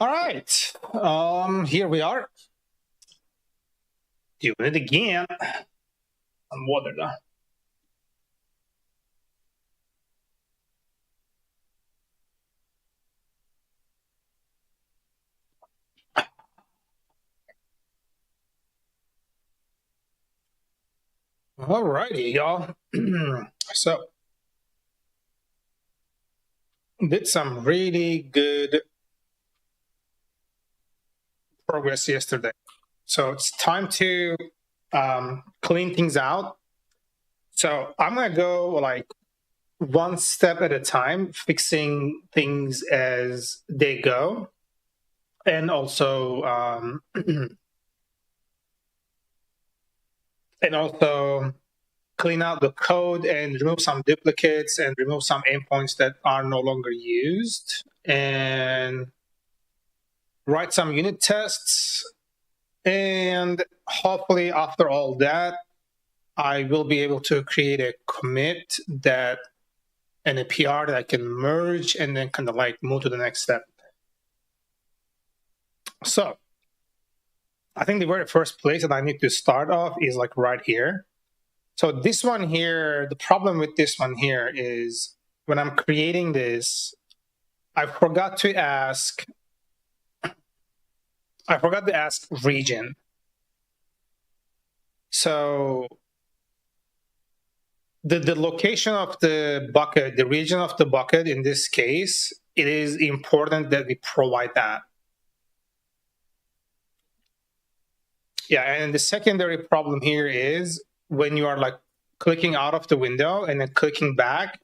All right, here we are. Doing it again. I'm water now. All righty, y'all. So, did some really good progress yesterday. So it's time to clean things out. So I'm gonna go like one step at a time, fixing things as they go, and also clean out the code and remove some duplicates and remove some endpoints that are no longer used, and write some unit tests. And hopefully after all that, I will be able to create a commit that and a PR that I can merge and then kind of like move to the next step. So I think the very first place that I need to start off is like right here. So this one here, the problem with this one here is when I'm creating this, I forgot to ask region. So the location of the bucket, the region of the bucket in this case, it is important that we provide that. Yeah, and the secondary problem here is when you are like clicking out of the window and then clicking back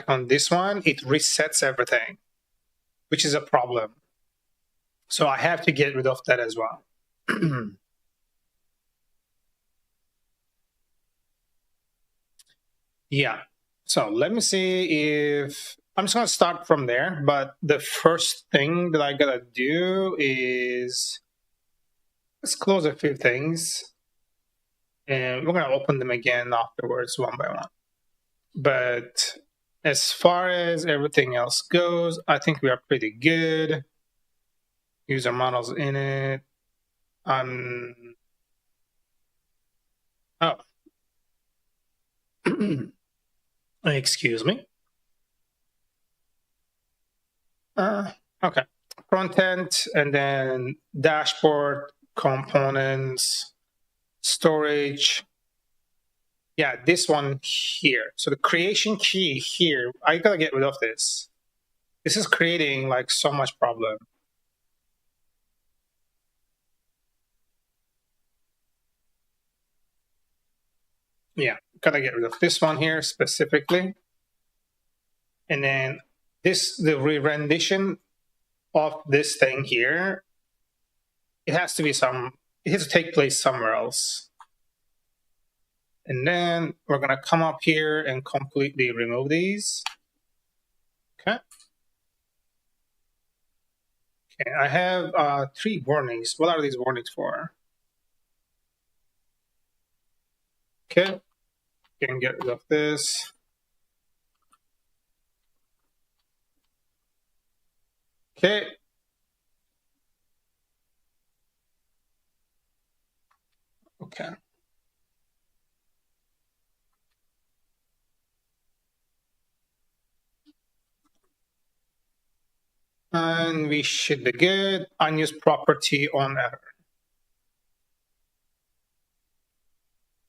on this one, it resets everything, which is a problem. So I have to get rid of that as well. Yeah, so let me see if I'm just gonna start from there, but the first thing that I gotta do is let's close a few things and we're gonna open them again afterwards one by one. But as far as everything else goes, I think we are pretty good. User models in it. Oh. Excuse me. Okay. Front end and then dashboard, components, storage. Yeah, this one here. So the creation key here, I gotta get rid of this. This is creating like so much problem. Yeah, gotta get rid of this one here specifically. And then the re-rendition of this thing here, it has to take place somewhere else. And then we're gonna come up here and completely remove these. Okay. Okay, I have 3 warnings. What are these warnings for? Okay, can get rid of this. Okay. Okay. And we should be good. Unused property on error.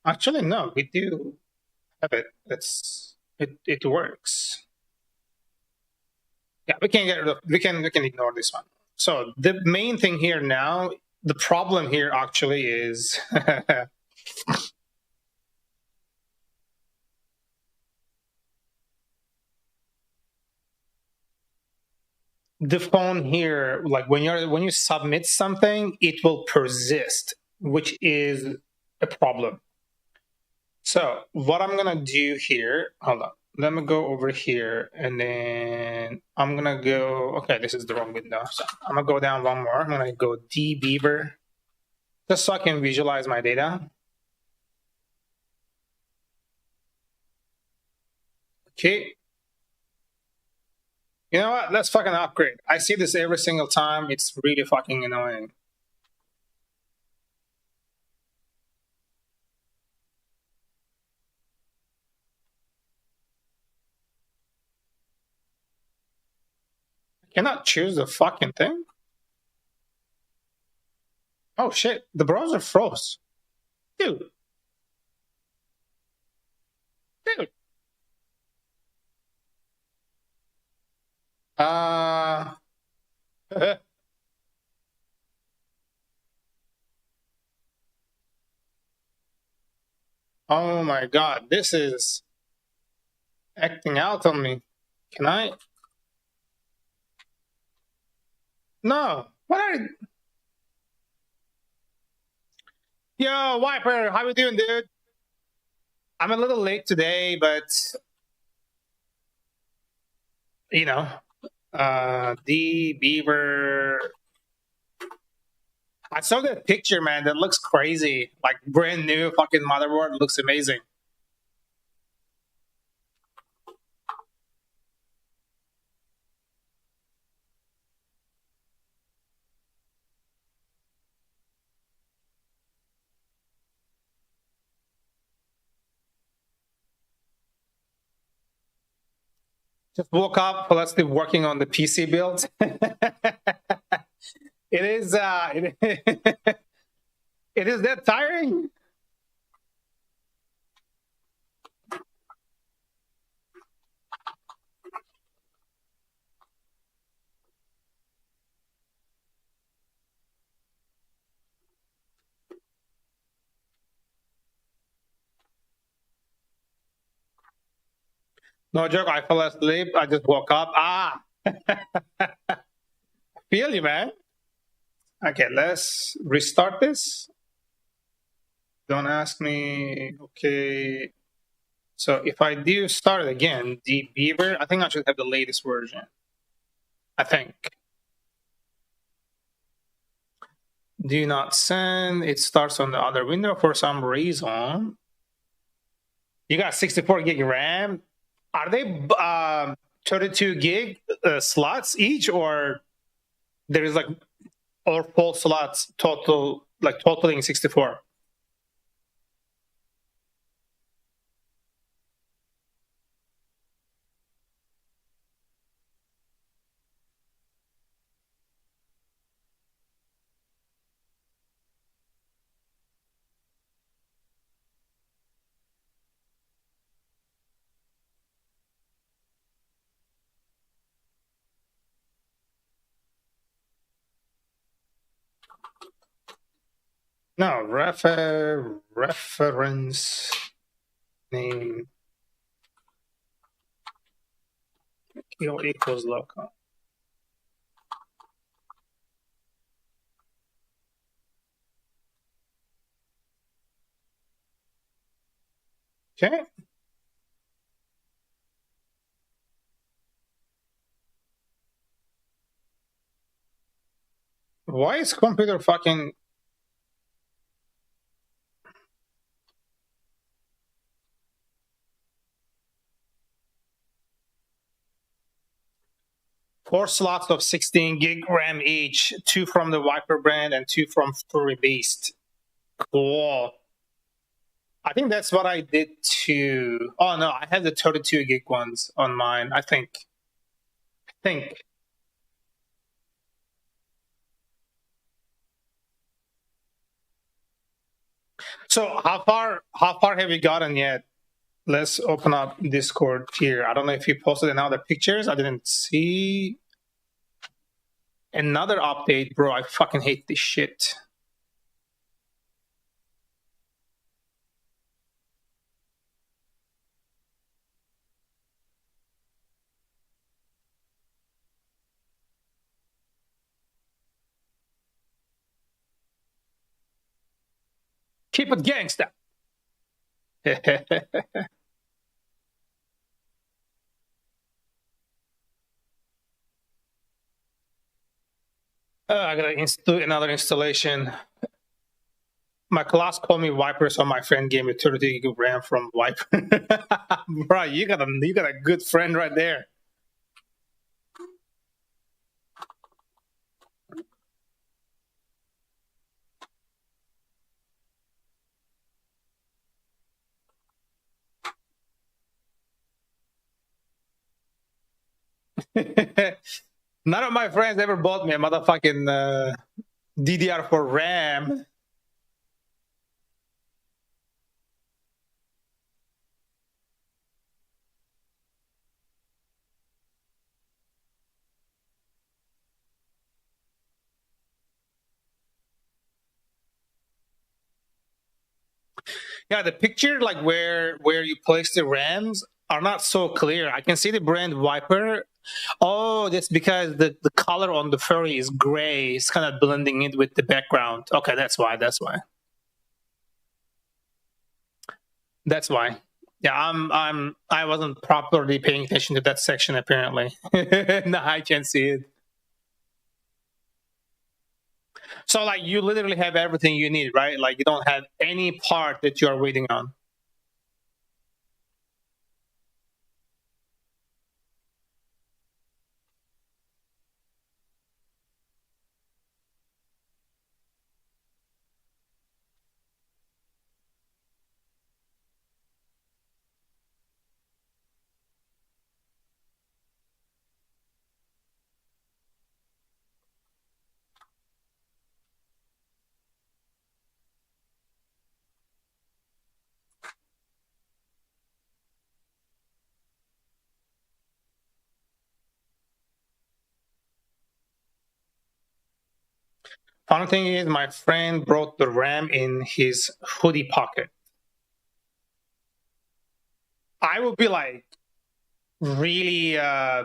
Actually, no, we do have it. It works. Yeah, we can get rid of, we can ignore this one. So the main thing here now, the problem here actually is the phone here, like when you submit something, it will persist, which is a problem. So what I'm gonna do here, hold on, let me go over here and then I'm gonna go, okay, this is the wrong window. So I'm gonna go down one more. I'm gonna go dbeaver, just so I can visualize my data. Okay. You know what? Let's fucking upgrade. I see this every single time. It's really fucking annoying. I cannot choose the fucking thing. Oh shit, the browser froze. Dude. Dude. Oh my god, this is acting out on me. Can I? No. What are? Yo, Wiper, how you doing, dude? I'm a little late today, but you know, the beaver. I saw that picture, man. That looks crazy. Like brand new fucking motherboard. Looks amazing. Just woke up, still working on the PC build. It is it is that tiring. No joke, I fell asleep. I just woke up. Feel you, man. Okay, let's restart this. Don't ask me. Okay. So if I do start it again, the beaver, I think I should have the latest version. I think. Do not send. It starts on the other window for some reason. You got 64 gig RAM. Are they 32 gig slots each, or there is like or full slots total, like totaling 64? No, reference name equals local. Okay. Why is computer fucking... Four slots of 16 gig RAM each, 2 from the Viper brand and 2 from Fury Beast. Cool. I think that's what I did too. Oh no, I have the 32 gig ones on mine, I think. So how far have you gotten yet? Let's open up Discord here. I don't know if you posted another pictures. I didn't see another update, bro. I fucking hate this shit. Keep it gangsta. I gotta do another installation. My class called me Viper, so my friend gave me 30 gig of RAM from Viper. Bro, you got a good friend right there. None of my friends ever bought me a motherfucking DDR4 RAM. Yeah, the picture like where you place the RAMs are not so clear. I can see the brand Viper. Oh, that's because the color on the furry is gray. It's kind of blending it with the background. Okay, that's why. That's why. That's why. Yeah, I wasn't properly paying attention to that section apparently. No, I can see it. So like you literally have everything you need, right? Like you don't have any part that you're waiting on. Funny thing is, my friend brought the RAM in his hoodie pocket. I would be like really I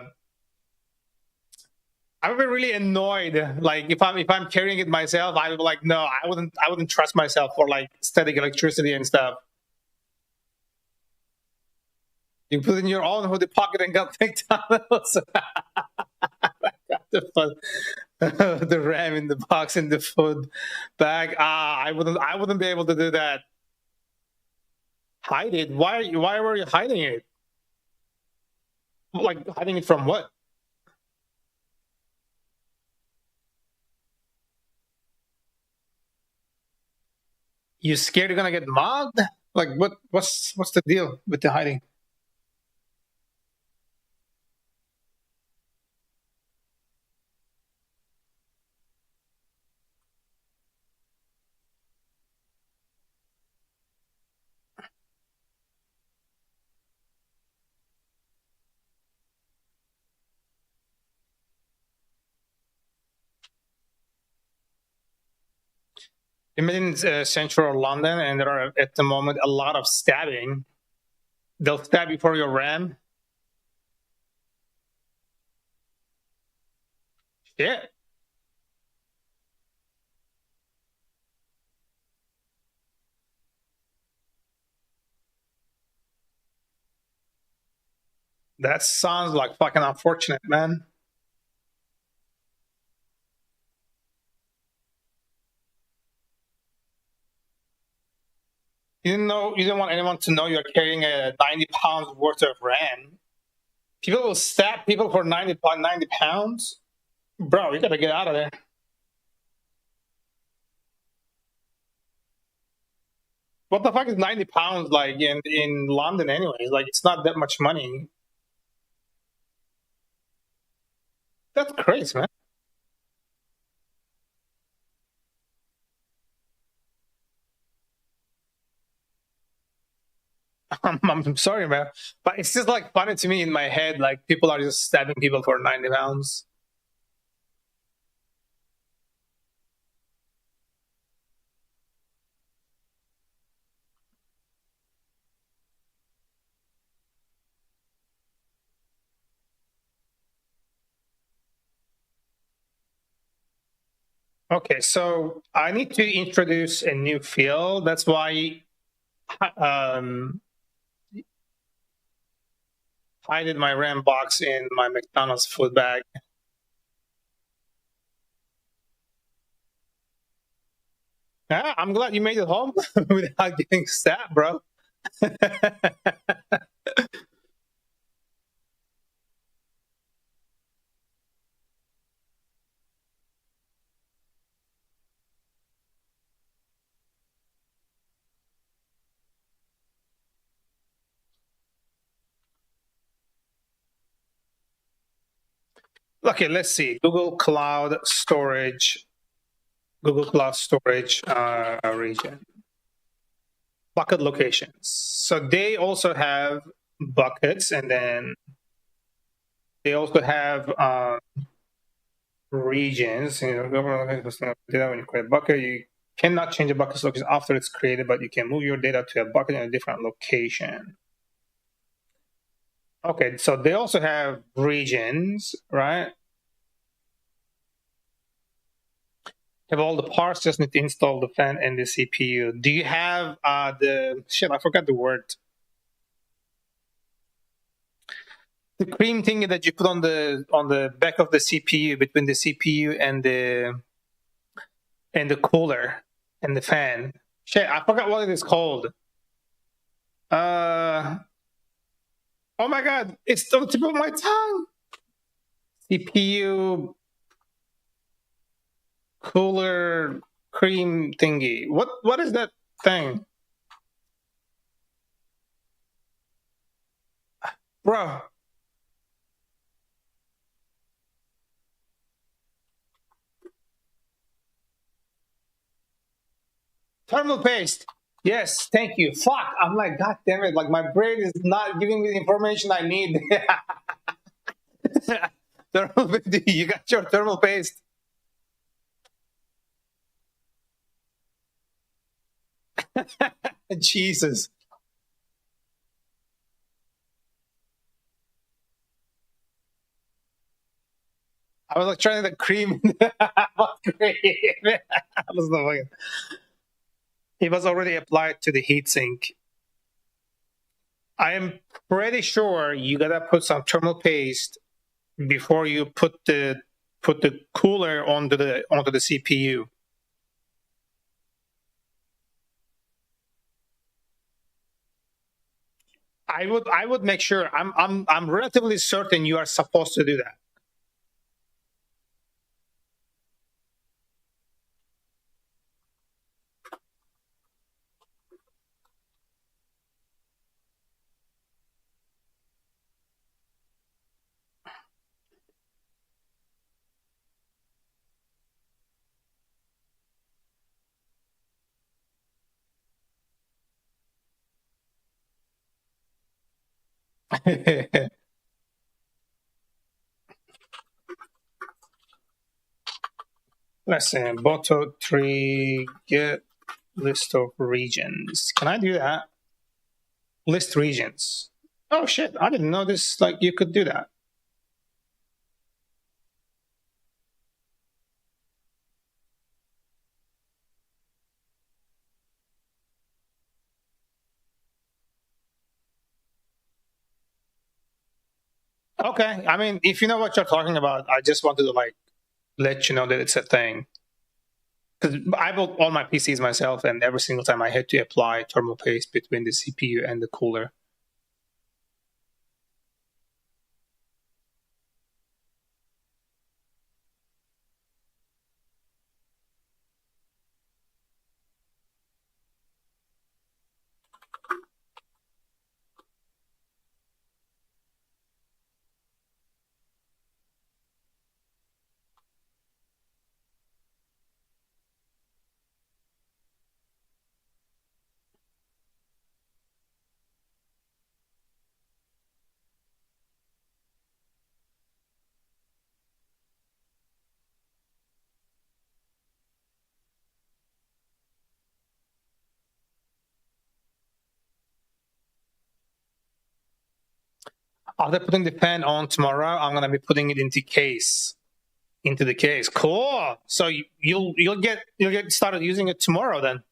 would be really annoyed. Like if I'm carrying it myself, I would be like, no, I wouldn't trust myself for like static electricity and stuff. You put it in your own hoodie pocket and got McDonald's. The RAM in the box in the food bag. I wouldn't be able to do that. Hide it. Why were you hiding it? Like hiding it from what? You scared you're gonna get mobbed? Like what's the deal with the hiding? Imagine central London, and there are at the moment a lot of stabbing. They'll stab you for your RAM. Yeah, that sounds like fucking unfortunate, man. You didn't want anyone to know you're carrying a 90 pounds worth of RAM. People will stab people for 90 pounds. Bro, you gotta get out of there. What the fuck is 90 pounds like in London anyways? Like it's not that much money. That's crazy, man. I'm sorry, man. But it's just like funny to me in my head, like people are just stabbing people for 90 pounds. Okay, so I need to introduce a new field. That's why um, I did my RAM box in my McDonald's food bag. Yeah, I'm glad you made it home without getting stabbed, bro. Okay, let's see. Google Cloud Storage region. Bucket locations. So they also have buckets, and then they also have regions. You know, data when you create a bucket, you cannot change a bucket's location after it's created, but you can move your data to a bucket in a different location. Okay, so they also have regions, right? Have all the parts, just need to install the fan and the CPU. Do you have the shit? I forgot the word. The cream thing that you put on the back of the CPU, between the CPU and the cooler and the fan. Shit, I forgot what it is called. Oh my god, it's on the tip of my tongue. CPU cooler cream thingy. What is that thing? Bro. Thermal paste. Yes, thank you. Fuck. I'm like, god damn it. Like my brain is not giving me the information I need. Thermal paste. You got your thermal paste. Jesus. I was like trying the cream. What cream? It was already applied to the heatsink. I am pretty sure you gotta put some thermal paste before you put the cooler onto the CPU. I would make sure. I'm relatively certain you are supposed to do that. Let's see. Boto3 get list of regions. Can I do that? List regions. Oh shit! I didn't know this. Like you could do that. Okay. I mean, if you know what you're talking about, I just wanted to like let you know that it's a thing. Because I built all my PCs myself, and every single time I had to apply thermal paste between the CPU and the cooler. After putting the fan on tomorrow, I'm gonna be putting it into the case. Cool. So you'll get started using it tomorrow then.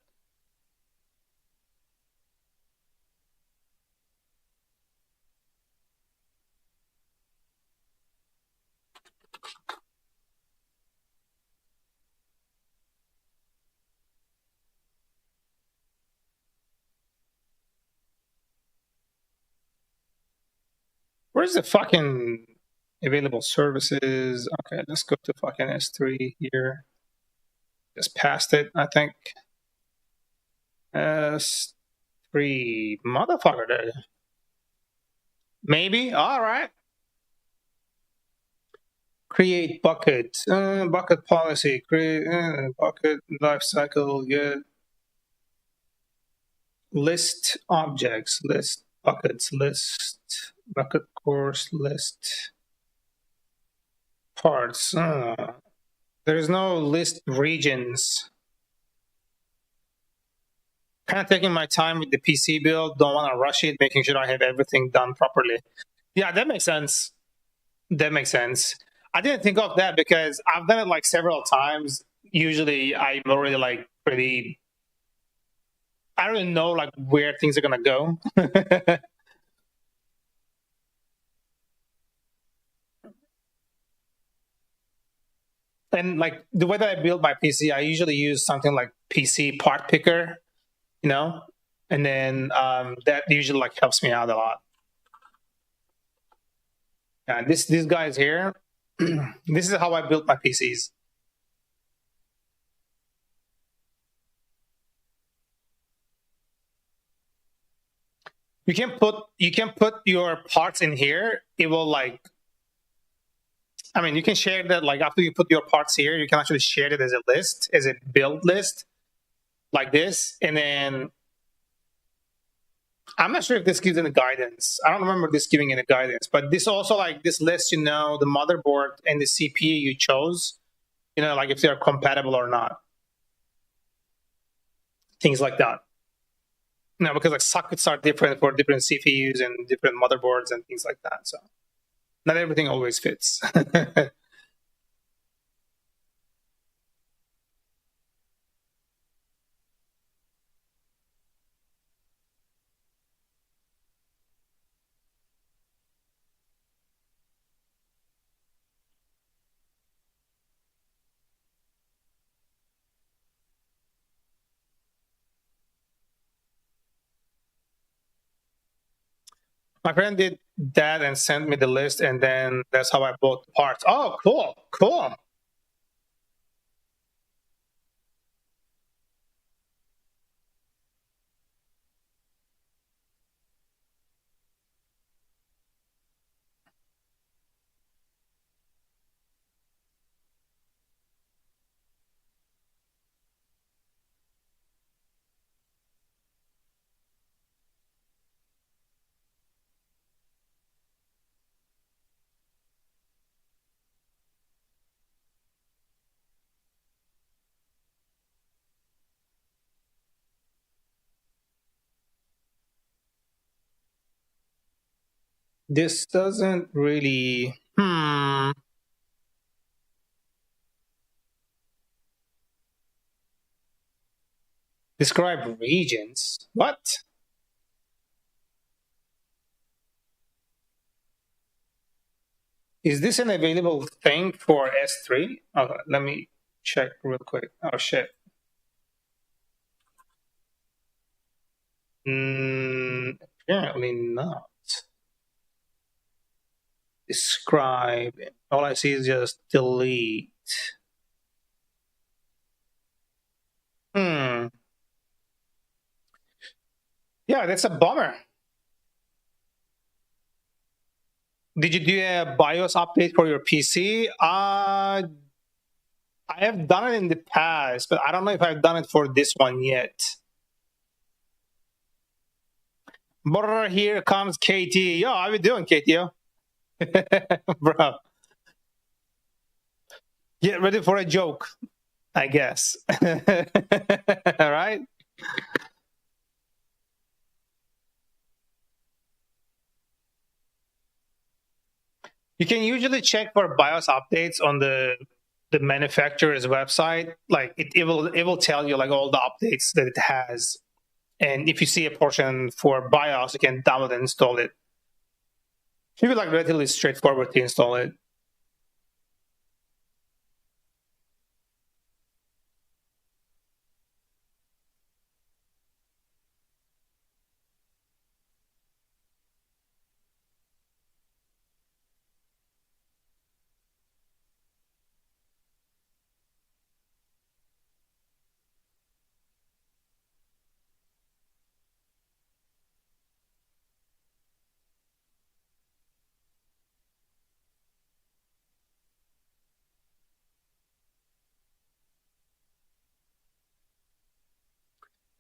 Where's the fucking available services? Okay, let's go to fucking S3 here. Just passed it, I think. S3, motherfucker. Maybe. All right. Create bucket, bucket policy, create bucket lifecycle, get list objects, list buckets, list bucket course, list parts. There's no list regions. Kind of taking my time with the PC build. Don't want to rush it, making sure I have everything done properly. Yeah, that makes sense. That makes sense. I didn't think of that because I've done it like several times. Usually I'm already like pretty, I don't even know like where things are gonna go. And like the way that I build my PC, I usually use something like PC part picker, you know, and then that usually like helps me out a lot. These guys here, this is how I built my PCs. You can put your parts in here. It will like, I mean, you can share that like after you put your parts here, you can actually share it as a list, as a build list, like this, and then I'm not sure if this gives any guidance. I don't remember this giving any guidance, but this also like this lets you know the motherboard and the CPU you chose, you know, like if they're compatible or not. Things like that. Now, because like sockets are different for different CPUs and different motherboards and things like that. So not everything always fits. My friend did that and sent me the list, and then that's how I bought the parts. Oh, cool, cool. This doesn't really. Describe regions. What? Is this an available thing for S3? Okay, let me check real quick. Oh shit. Apparently not. Describe. All I see is just delete. Hmm. Yeah, that's a bummer. Did you do a BIOS update for your PC? I have done it in the past, but I don't know if I've done it for this one yet. Brr, here comes KT. Yo, how you doing, KTO? Bro. Get ready for a joke, I guess. All right. You can usually check for BIOS updates on the manufacturer's website. Like it will tell you like all the updates that it has. And if you see a portion for BIOS, you can download and install it. It should be like relatively straightforward to install it.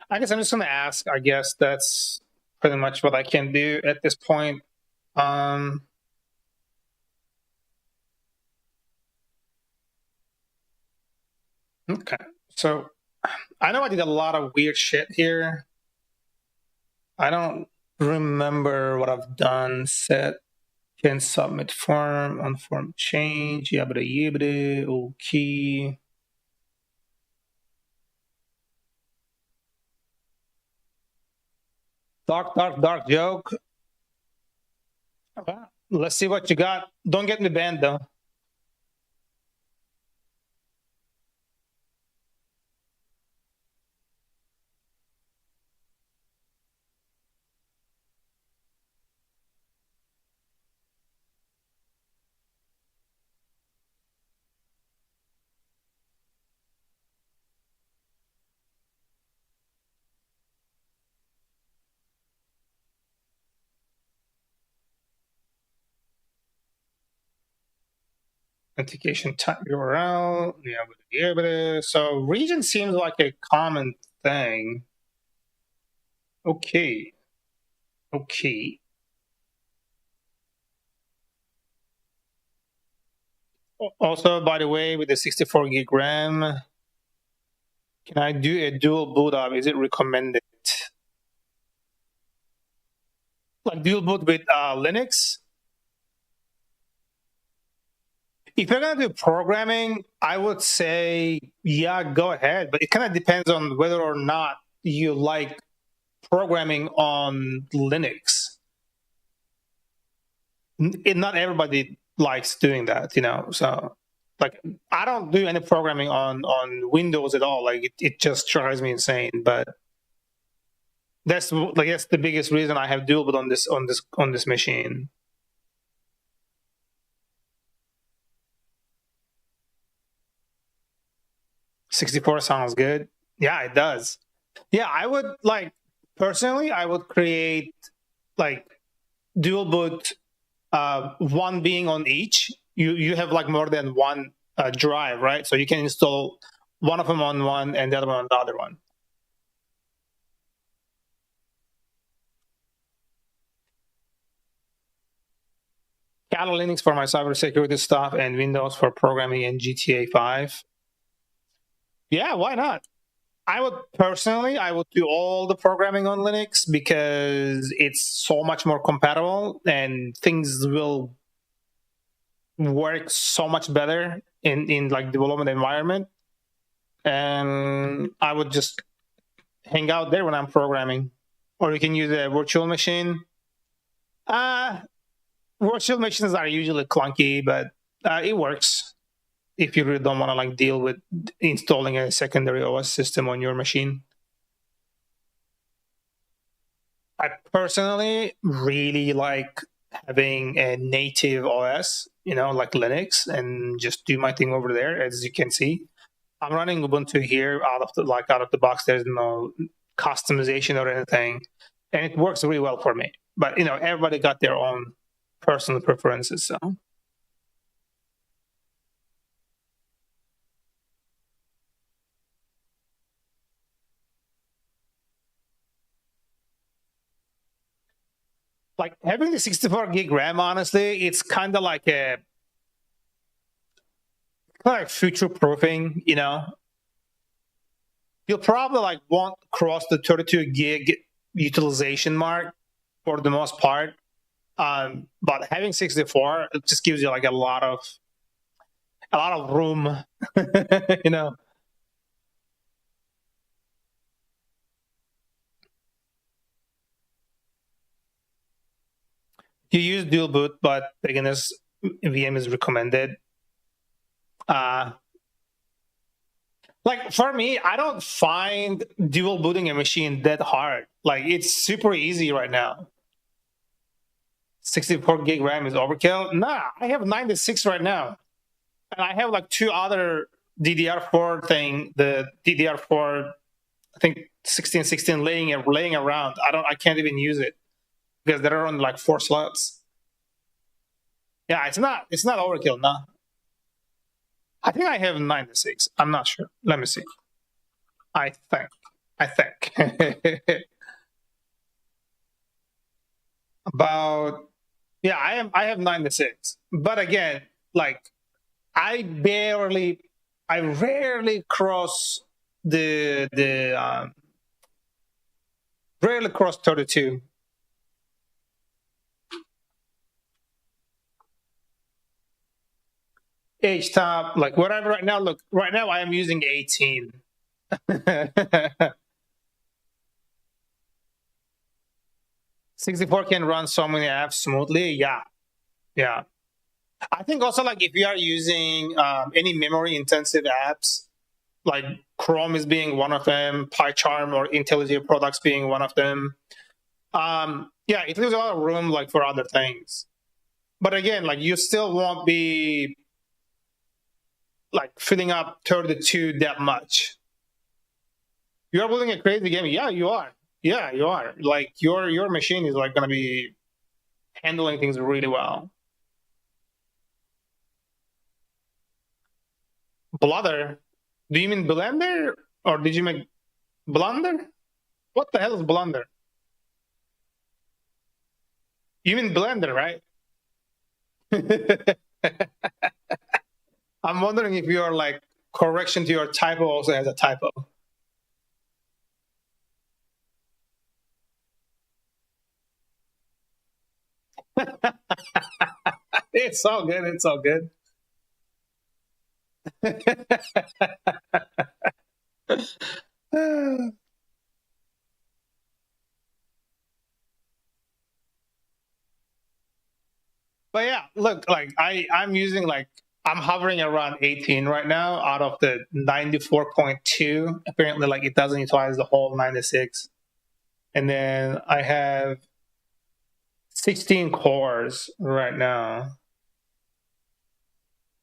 I guess I'm just gonna ask. I guess that's pretty much what I can do at this point. Okay, so I know I did a lot of weird shit here. I don't remember what I've done. Set can submit form on form change. Yabba yibba. Okay. Dark joke. Okay. Let's see what you got. Don't get me banned though. Authentication type URL. Yeah, so region seems like a common thing. Okay. Okay. Also, by the way, with the 64 gig RAM, can I do a dual boot up? Is it recommended? Like dual boot with Linux? If you're gonna do programming, I would say, yeah, go ahead. But it kind of depends on whether or not you like programming on Linux. Not everybody likes doing that, So, like, I don't do any programming on Windows at all. Like, it just drives me insane. But that's, I guess, the biggest reason I have dual boot on this machine. 64 sounds good. Yeah, it does. Yeah, I would personally, I would create like dual boot, one being on each. You have like more than one drive, right? So you can install one of them on one and the other one on the other one. Kali Linux for my cybersecurity stuff and Windows for programming and GTA 5. Yeah, why not? I would do all the programming on Linux because it's so much more compatible and things will work so much better in like development environment. And I would just hang out there when I'm programming. Or you can use a virtual machine. Virtual machines are usually clunky, but it works if you really don't want to like deal with installing a secondary OS system on your machine. I personally really like having a native OS, like Linux, and just do my thing over there. As you can see, I'm running Ubuntu here out of the box. There's no customization or anything, and it works really well for me. But everybody got their own personal preferences. So like having the 64 gig RAM, honestly, it's kind of like future proofing. You'll probably like won't cross the 32 gig utilization mark for the most part. But having 64, it just gives you like a lot of room, you know. You use dual boot, but beginners VM is recommended. Like for me, I don't find dual booting a machine that hard. Like it's super easy right now. 64 gig RAM is overkill. Nah, I have 96 right now, and I have like two other DDR4 thing. The DDR4, I think 1616 laying around. I can't even use it because they're on like 4 slots. Yeah, it's not overkill. No, I think I have 96. I'm not sure. Let me see. I think. I think. About, yeah, I have 96. But again, like I rarely cross the rarely cross 32. Age top, like whatever right now, look, right now I am using 18. 64 can run so many apps smoothly. Yeah. Yeah. I think also like if you are using any memory intensive apps, like Chrome is being one of them, PyCharm or IntelliJ products being one of them. Yeah, it leaves a lot of room like for other things. But again, like you still won't be like filling up 32 that much. You are building a crazy game. Yeah, you are. Yeah, you are. Like your machine is like gonna be handling things really well. Blother? Do you mean Blender? Or did you make Blunder? What the hell is Blunder? You mean Blender, right? I'm wondering if your like correction to your typo also has a typo. It's all good. It's all good. But yeah, look, like I'm using like I'm hovering around 18 right now out of the 94.2. Apparently, like it doesn't utilize the whole 96. And then I have 16 cores right now.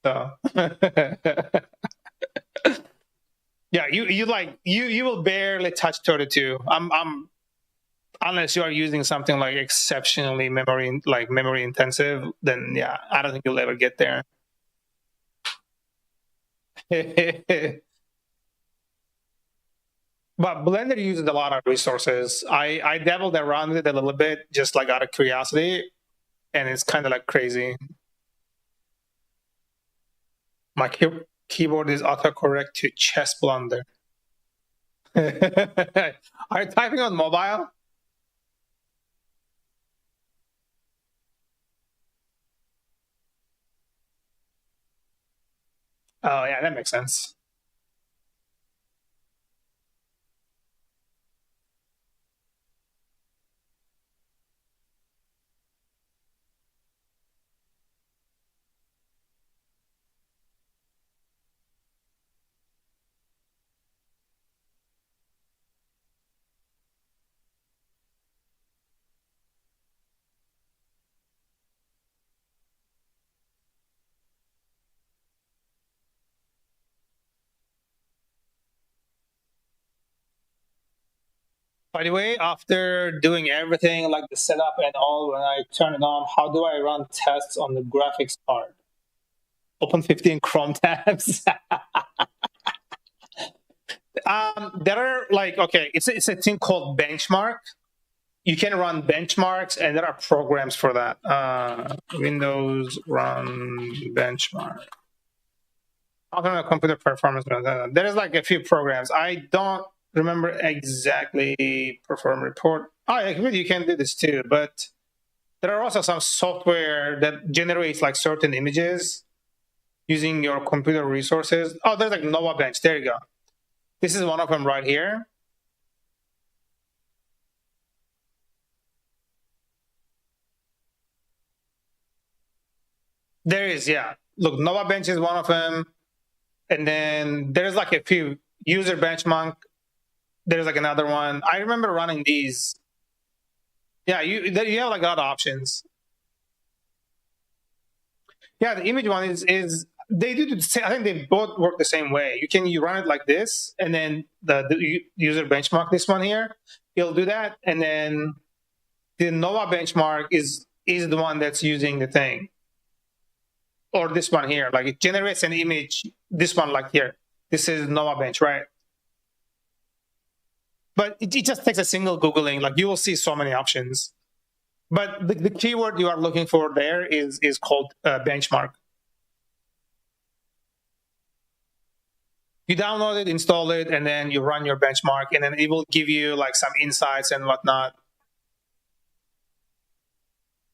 So yeah, you will barely touch 32. I'm unless you are using something like exceptionally memory intensive, then yeah, I don't think you'll ever get there. But Blender uses a lot of resources. I dabbled around with it a little bit, just like out of curiosity, and it's kind of like crazy. My keyboard is autocorrect to chess blunder. Are you typing on mobile? Oh yeah, that makes sense. By the way, after doing everything like the setup and all, when I turn it on, how do I run tests on the graphics card? Open 15 Chrome tabs. There are like, okay, it's a thing called benchmark. You can run benchmarks, and there are programs for that. Windows run benchmark. Alternate computer performance. There is like a few programs. I don't remember exactly perform report. Oh, actually, you can do this too, but there are also some software that generates like certain images using your computer resources. Oh, there's like Nova Bench. There you go. This is one of them right here. There is, yeah. Look, Nova Bench is one of them. And then there's like a few user benchmark. There's like another one. I remember running these. Yeah, you have like a lot of options. Yeah, the image one is they do the same. I think they both work the same way. You run it like this, and then the user benchmark this one here, it'll do that, and then the Nova benchmark is the one that's using the thing, or this one here. Like it generates an image. This one like here. This is Nova Bench, right? But it just takes a single Googling. Like you will see so many options. But the keyword you are looking for there is called benchmark. You download it, install it, and then you run your benchmark, and then it will give you like some insights and whatnot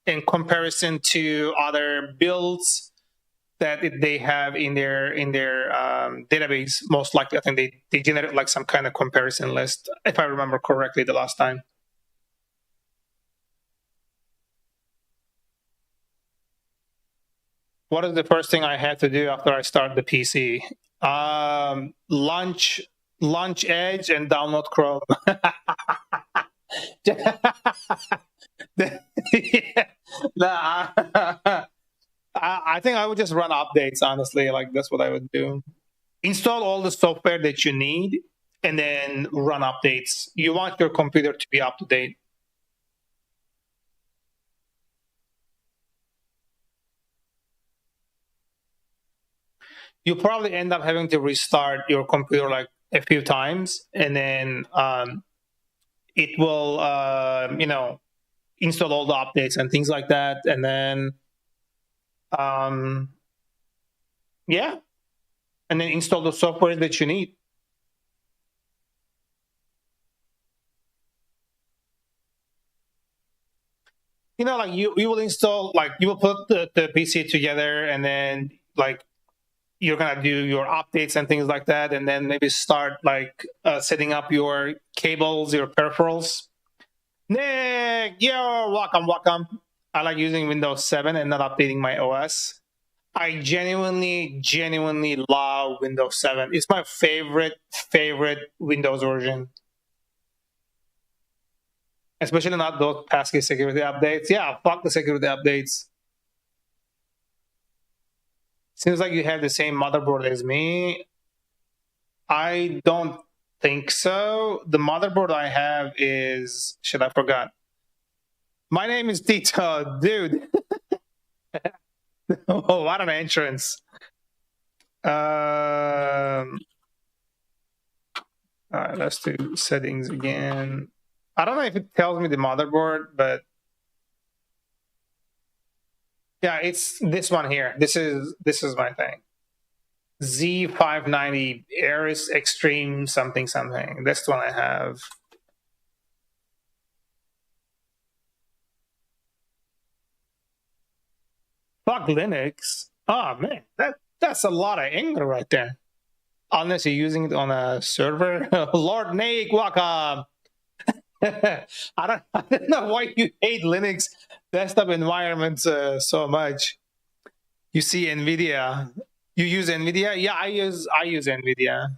in comparison to other builds that they have in their database. Most likely, I think they generate like some kind of comparison list, if I remember correctly the last time. What is the first thing I have to do after I start the PC? Launch Edge and download Chrome. Nah, I think I would just run updates, honestly. Like that's what I would do. Install all the software that you need and then run updates. You want your computer to be up to date. You probably end up having to restart your computer like a few times, and then it will, install all the updates and things like that, and then, yeah, and then install the software that you need. Like you will install, like you will put the PC together, and then like you're gonna do your updates and things like that, and then maybe start like setting up your cables, your peripherals. Nick, yo, welcome. I like using Windows 7 and not updating my OS. I genuinely love Windows 7. It's my favorite Windows version. Especially not those pesky security updates. Yeah, fuck the security updates. Seems like you have the same motherboard as me. I don't think so. The motherboard I have is, shit, I forgot. My name is Tito, dude. Oh, what an entrance. All right, let's do settings again. I don't know if it tells me the motherboard, but yeah, it's this one here. This is my thing. Z590 Aris Extreme something. That's the one I have. Fuck Linux. Oh man, that's a lot of anger right there. Unless you're using it on a server. Lord Nate, welcome. I don't know why you hate Linux desktop environments so much. You see NVIDIA. You use NVIDIA? Yeah, I use NVIDIA.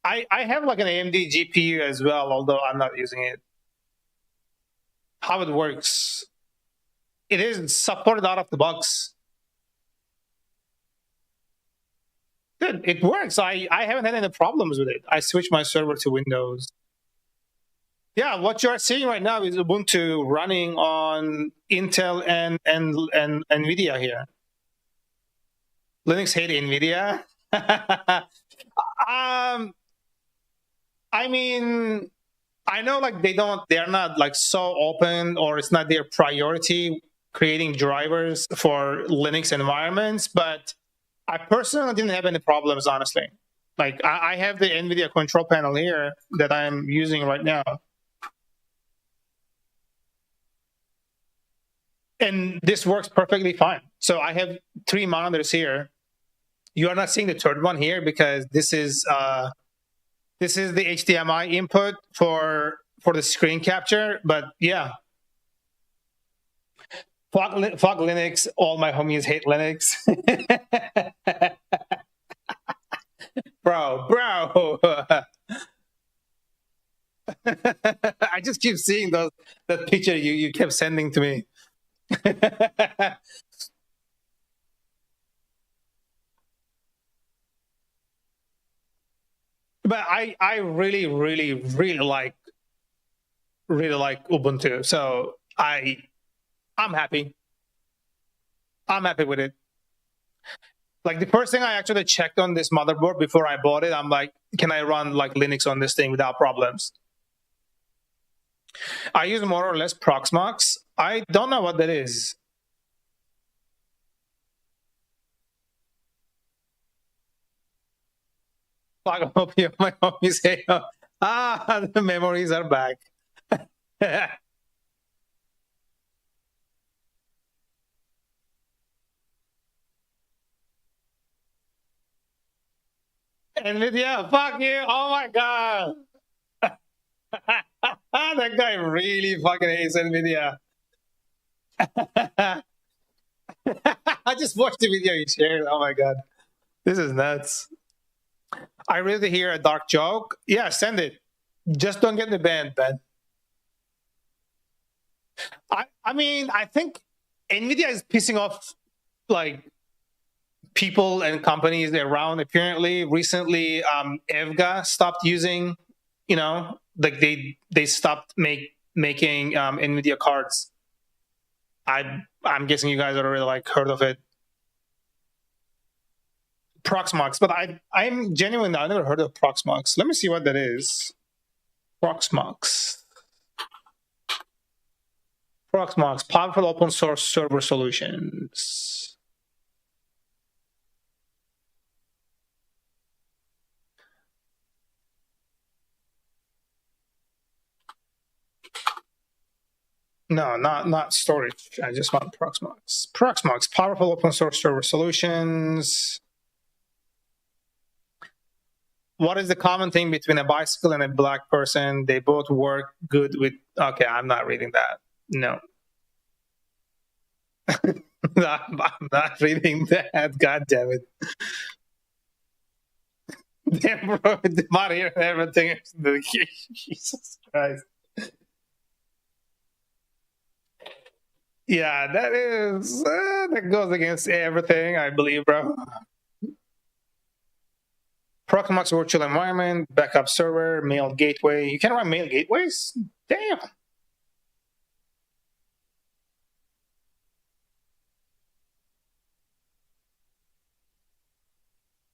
I have like an AMD GPU as well, although I'm not using it. How it works? It is supported out of the box. Good, it works. I haven't had any problems with it. I switched my server to Windows. Yeah, what you're seeing right now is Ubuntu running on Intel and NVIDIA here. Linux hate NVIDIA. I mean, I know like they're not like so open, or it's not their priority creating drivers for Linux environments, but I personally didn't have any problems, honestly. Like I have the NVIDIA control panel here that I'm using right now. And this works perfectly fine. So I have 3 monitors here. You are not seeing the third one here because this is the HDMI input for the screen capture. But yeah, fuck Linux. All my homies hate Linux. bro. I just keep seeing that picture you kept sending to me. But I really like Ubuntu. So I'm happy. I'm happy with it. Like the first thing I actually checked on this motherboard before I bought it, I'm like, can I run like Linux on this thing without problems? I use more or less Proxmox. I don't know what that is. I hope you, my homies say, the memories are back. NVIDIA, fuck you. Oh my God. That guy really fucking hates NVIDIA. I just watched the video you shared. Oh my God. This is nuts. I really hear a dark joke. Yeah, send it. Just don't get the band, Ben. I mean, I think NVIDIA is pissing off like people and companies around. Apparently, recently, EVGA stopped using, like they stopped making NVIDIA cards. I'm guessing you guys already like heard of it. Proxmox, but I'm genuinely I never heard of Proxmox. Let me see what that is. Proxmox. Proxmox, powerful open source server solutions. No, not storage. I just want Proxmox. Proxmox, powerful open source server solutions. What is the common thing between a bicycle and a black person? They both work good with. Okay, I'm not reading that. No. I'm not reading that. God damn it. Damn, bro, the money and everything. Jesus Christ. Yeah, that goes against everything, I believe, bro. Proxmox virtual environment, backup server, mail gateway. You can run mail gateways? Damn.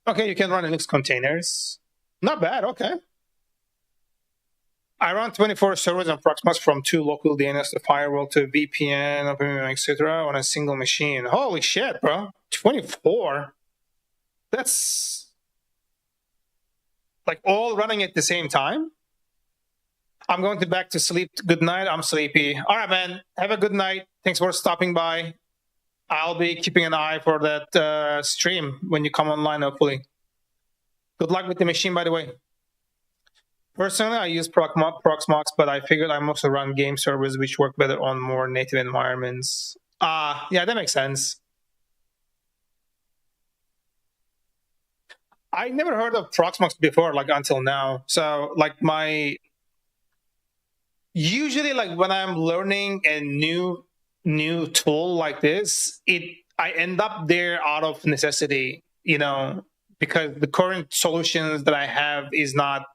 Okay, you can run Linux containers. Not bad, okay. I run 24 servers on Proxmox from 2 local DNS to firewall to VPN, etc. on a single machine. Holy shit, bro. 24? That's like all running at the same time? I'm going to back to sleep. Good night. I'm sleepy. All right, man. Have a good night. Thanks for stopping by. I'll be keeping an eye for that stream when you come online, hopefully. Good luck with the machine, by the way. Personally, I use Proxmox, but I figured I mostly run game servers which work better on more native environments. Yeah, that makes sense. I never heard of Proxmox before, like until now. So, like usually, like when I'm learning a new tool like this, I end up there out of necessity, because the current solutions that I have is not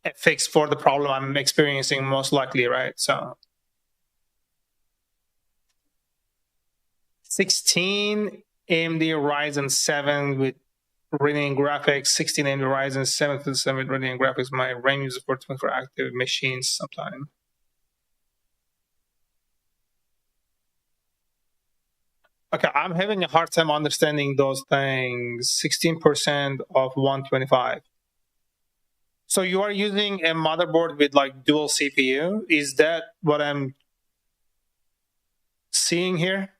a fix for the problem I'm experiencing most likely, right? So 16 AMD Ryzen 7 with Radeon graphics, 16 AMD Ryzen 7 to 7 with Radeon graphics. My RAM uses for 24 active machines sometime. Okay, I'm having a hard time understanding those things. 16% of 125. So you are using a motherboard with like dual CPU? Is that what I'm seeing here?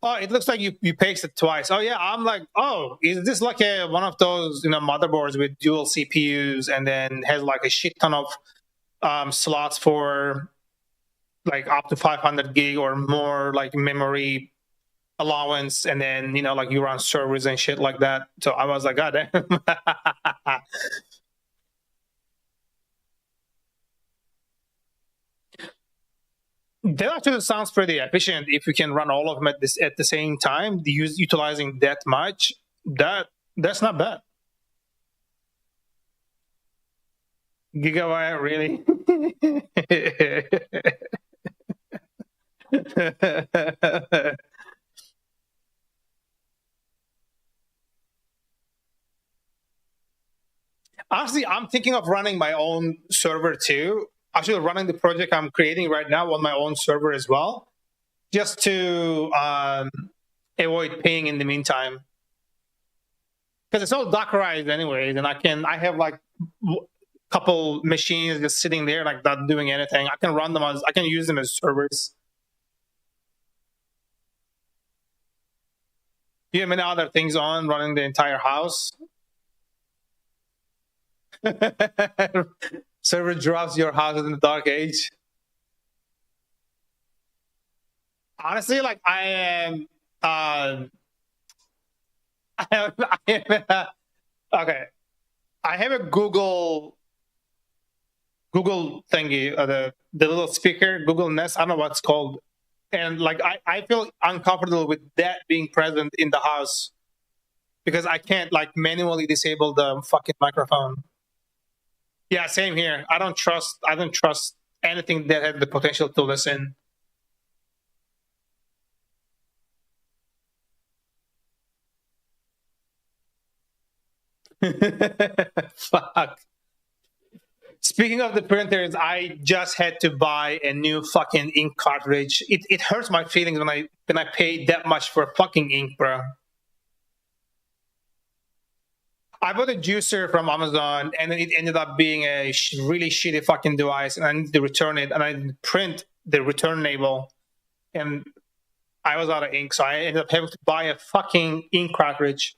Oh, it looks like you pasted twice. Oh yeah, I'm like, oh, is this like one of those motherboards with dual CPUs and then has like a shit ton of slots for like up to 500 gig or more like memory allowance, and then like you run servers and shit like that. So I was like, God damn. That actually sounds pretty efficient. If you can run all of them at the same time, utilizing that much, that's not bad. Gigabyte, really? Honestly, I'm thinking of running my own server too. Actually, running the project I'm creating right now on my own server as well, just to avoid paying in the meantime. Because it's all Dockerized anyways, and I have like a couple machines just sitting there, like not doing anything. I can run them I can use them as servers. Do you have many other things on running the entire house? Server drops your house in the dark age. Honestly, like I am. Okay, I have a Google thingy, the little speaker, Google Nest. I don't know what it's called, and like I feel uncomfortable with that being present in the house because I can't like manually disable the fucking microphone. Yeah, same here. I don't trust anything that has the potential to listen. Fuck. Speaking of the printers, I just had to buy a new fucking ink cartridge. It hurts my feelings when I pay that much for fucking ink, bro. I bought a juicer from Amazon, and it ended up being a really shitty fucking device, and I needed to return it, and I didn't print the return label, and I was out of ink, so I ended up having to buy a fucking ink cartridge.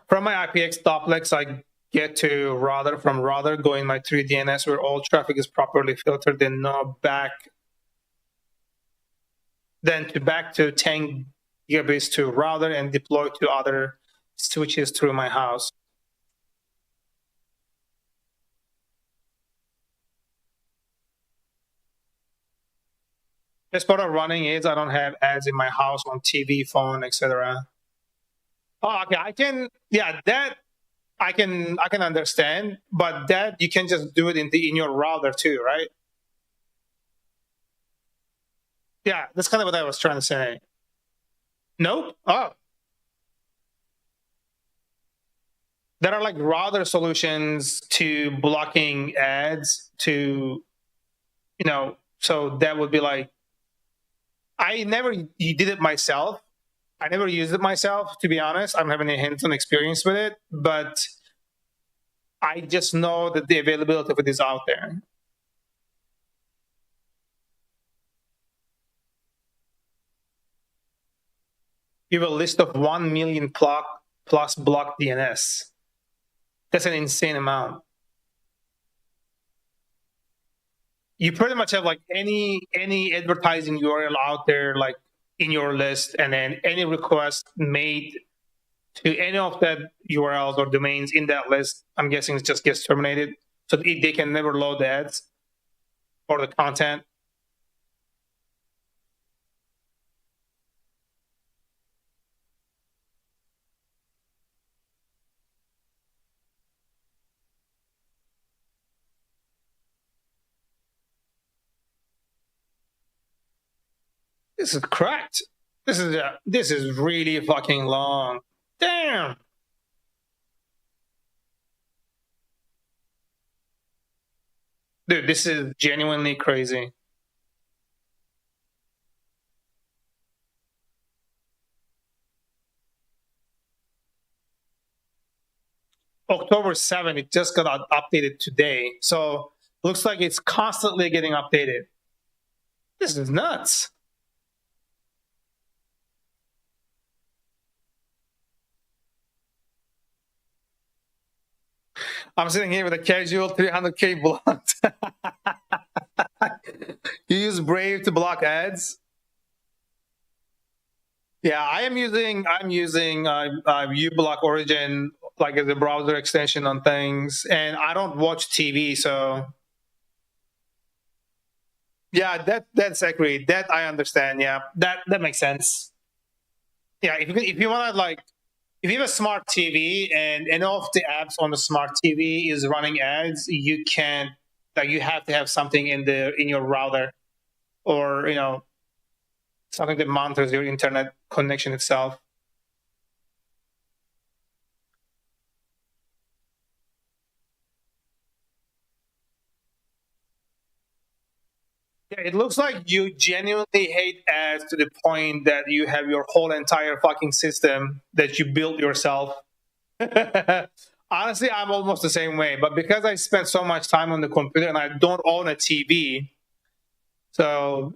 From my IPX duplex, I get to router, from router, going my 3DNS where all traffic is properly filtered, then back to 10 gigabits to router and deploy to other switches through my house. Best part of running is I don't have ads in my house on TV, phone, etc. Oh, okay. That I can understand, but that you can just do it in your router too, right? Yeah, that's kind of what I was trying to say. Nope. Oh. There are like router solutions to blocking ads to, so that would be like, I never did it myself. I never used it myself, to be honest. I don't have any hands-on experience with it, but I just know that the availability of it is out there. You have a list of 1 million plus blocked DNS. That's an insane amount. You pretty much have like any advertising URL out there, like in your list, and then any request made to any of that URLs or domains in that list, I'm guessing it just gets terminated. So they can never load the ads or the content. This is correct. This is really fucking long. Damn. Dude, this is genuinely crazy. October 7th, it just got updated today. So looks like it's constantly getting updated. This is nuts. I'm sitting here with a casual 300K blocked. You use Brave to block ads? Yeah, I'm using uBlock Origin like as a browser extension on things, and I don't watch TV, so Yeah, that's agreed. That I understand. Yeah, that makes sense. Yeah, if you want to like, if you have a smart TV and any of the apps on the smart TV is running ads, you can't, like, you have to have something in your router, or something that monitors your internet connection itself. Yeah, it looks like you genuinely hate ads to the point that you have your whole entire fucking system that you built yourself. Honestly, I'm almost the same way, but because I spent so much time on the computer and I don't own a TV, so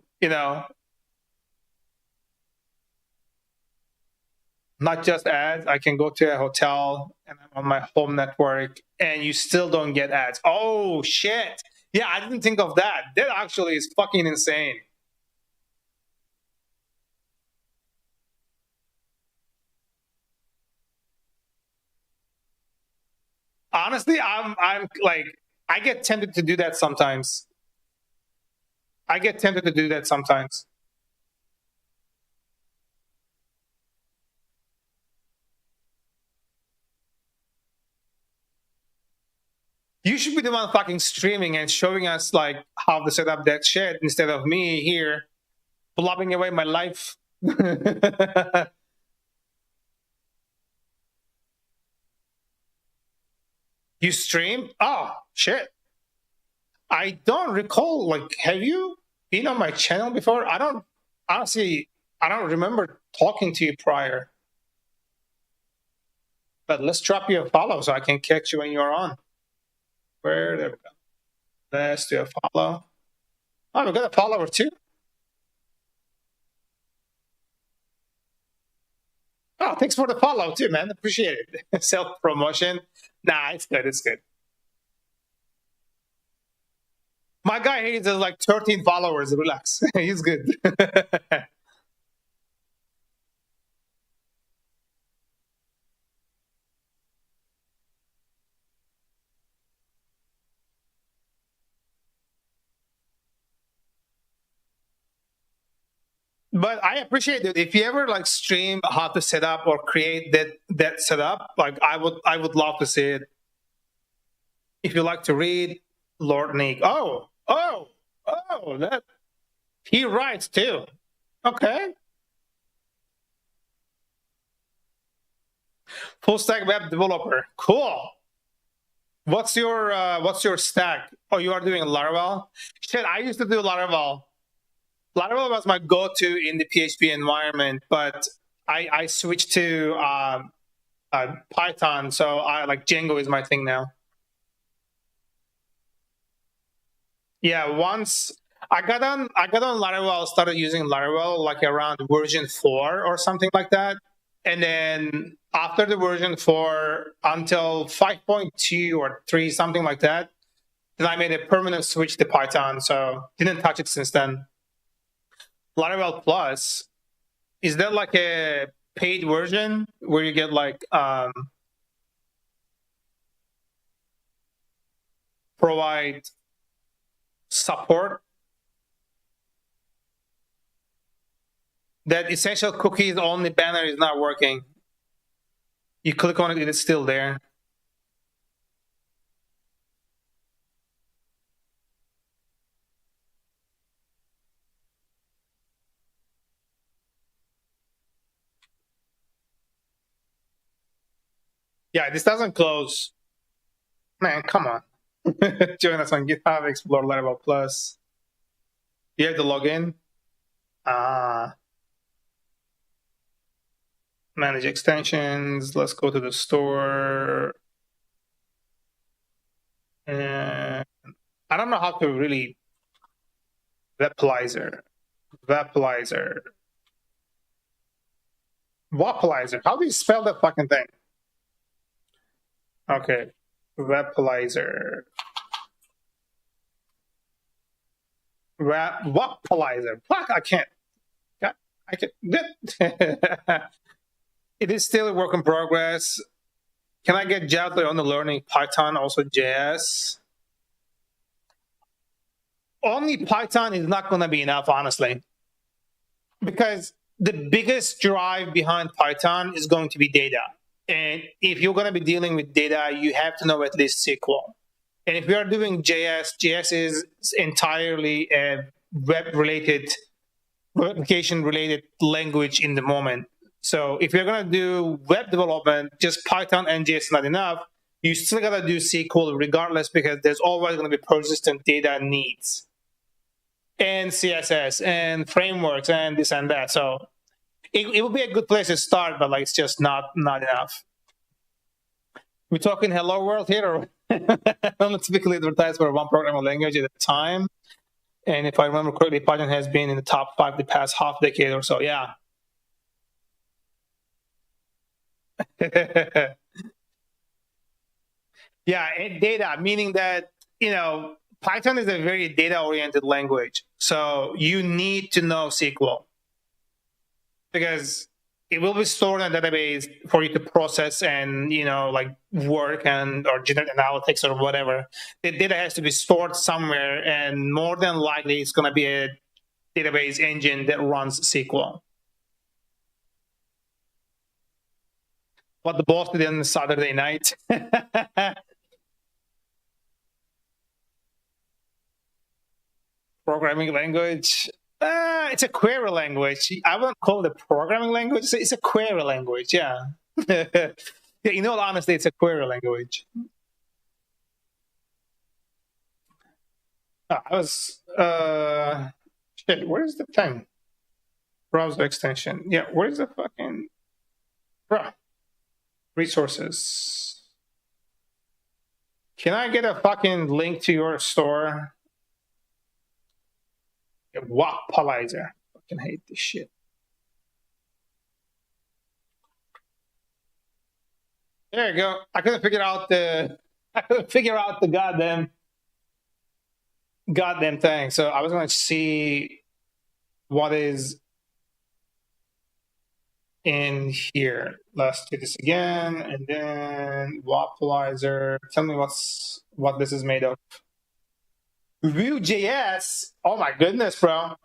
not just ads. I can go to a hotel and I'm on my home network, and you still don't get ads. Oh shit! Yeah, I didn't think of that. That actually is fucking insane. Honestly, I'm like, I get tempted to do that sometimes. I get tempted to do that sometimes. You should be the one fucking streaming and showing us like how to set up that shit instead of me here blobbing away my life. You stream? Oh shit! I don't recall. Like, have you been on my channel before? I don't, honestly. I don't remember talking to you prior. But let's drop you a follow so I can catch you when you're on. Where there we go. Let's do a follow. Oh, we got a follower too. Oh, thanks for the follow too, man. Appreciate it. Self promotion. Nah, it's good. It's good. My guy has like 13 followers. Relax. He's good. But I appreciate it. If you ever like stream how to set up or create that setup, like I would love to see it. If you like to read, Lord Nick. Oh, that he writes too. Okay. Full stack web developer. Cool. What's your stack? Oh, you are doing Laravel? Shit, I used to do Laravel. Laravel was my go-to in the PHP environment, but I switched to Python, so I like Django is my thing now. Yeah, once I got on Laravel, started using Laravel like around version 4 or something like that. And then after the version 4 until 5.2 or 3, something like that, then I made a permanent switch to Python. So didn't touch it since then. Laravel Plus, is that like a paid version where you get like provide support? That essential cookies only banner is not working. You click on it, it's still there. Yeah, this doesn't close. Man, come on. Join us on GitHub, explore Laravel Plus. You have to log in. Manage extensions. Let's go to the store. And I don't know how to really Vapalizer. Vapalizer. Vapalizer. How do you spell that fucking thing? Okay. Vapalizer. Vapalizer. Fuck, I can't. I can. It is still a work in progress. Can I get Java on the learning Python, also JS? only Python is not going to be enough, honestly, because the biggest drive behind Python is going to be data. And if you're going to be dealing with data, you have to know at least SQL. And if we are doing JS is entirely a web-related, application-related language in the moment. So if you're going to do web development, just Python and JS is not enough. You still got to do SQL regardless, because there's always going to be persistent data needs, and CSS and frameworks and this and that. So it would be a good place to start, but like it's just not enough. We're talking hello world here, or I'm typically advertised for one programming language at a time. And if I remember correctly, Python has been in the top 5 the past half decade or so. Yeah. Yeah, and data, meaning that, Python is a very data-oriented language. So you need to know SQL, because it will be stored in a database for you to process and, like work or generate analytics or whatever. The data has to be stored somewhere, and more than likely it's going to be a database engine that runs SQL. What the boss did on Saturday night. Programming language. It's a query language. I wouldn't call it a programming language. It's a query language. Yeah. Yeah, in all honesty, it's a query language. I was shit. Where is the thing? Browser extension. Yeah. Where is the fucking resources? Can I get a fucking link to your store? Wapalizer. Fucking hate this shit. There you go. I couldn't figure out the goddamn thing. So I was going to see what is in here. Let's do this again, and then Wapalizer. Tell me what this is made of. Vue.js. Oh my goodness, bro.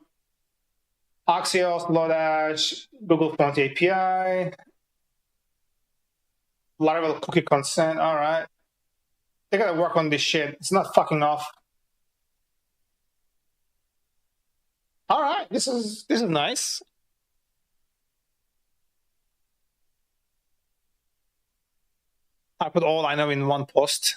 AXIOS, Lodash, Google Font API, Laravel cookie consent. All right. They gotta work on this shit. It's not fucking off. All right. This is nice. I put all I know in one post.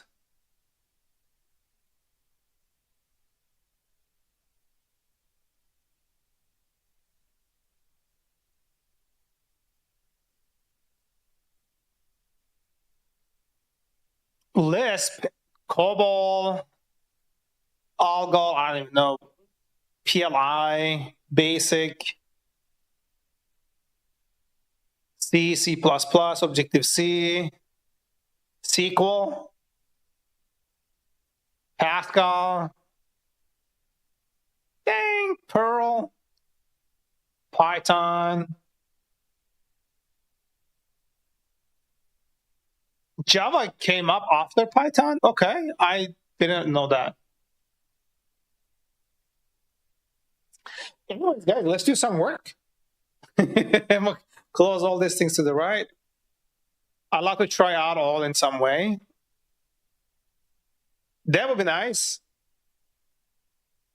Lisp, COBOL, Algol, I don't even know, PLI, Basic, C, C++, Objective-C, SQL, Pascal, dang, Perl, Python, Java came up after Python? Okay, I didn't know that. Anyways, guys, let's do some work. Close all these things to the right. I'd like to try out all in some way. That would be nice.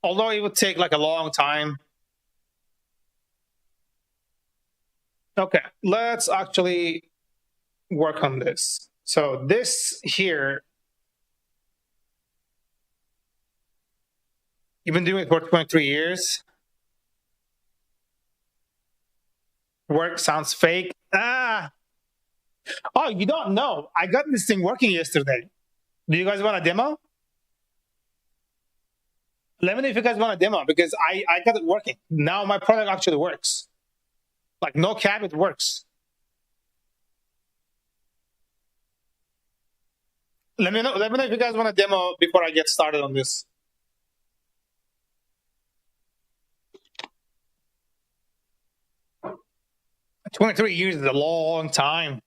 Although it would take like a long time. Okay, let's actually work on this. So this here, you've been doing it for 23 years. Work sounds fake. Oh, you don't know. I got this thing working yesterday. Do you guys want a demo? Let me know if you guys want a demo, because I got it working. Now my product actually works. Like no cap, it works. Let me know if you guys want a demo before I get started on this. "23 years is a long time."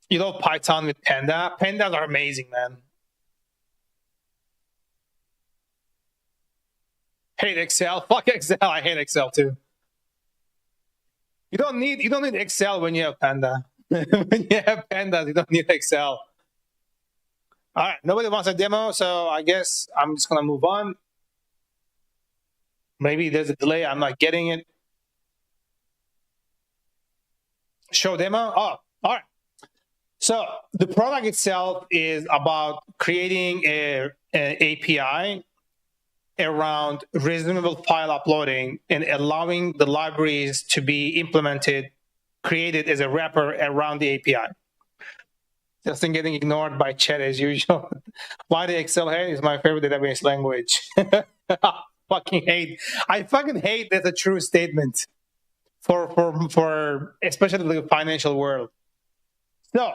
You know Python with Panda? Pandas are amazing, man. Hate Excel. Fuck Excel. I hate Excel too. You don't need Excel when you have Panda. When you have Pandas, you don't need Excel. All right, nobody wants a demo, so I guess I'm just gonna move on. Maybe there's a delay. I'm not getting it. Show demo. Oh, all right. So the product itself is about creating an API around reasonable file uploading and allowing the libraries to be implemented, created as a wrapper around the API. Justin getting ignored by chat as usual. Why the Excel head is my favorite database language. I fucking hate that's a true statement for especially the financial world. So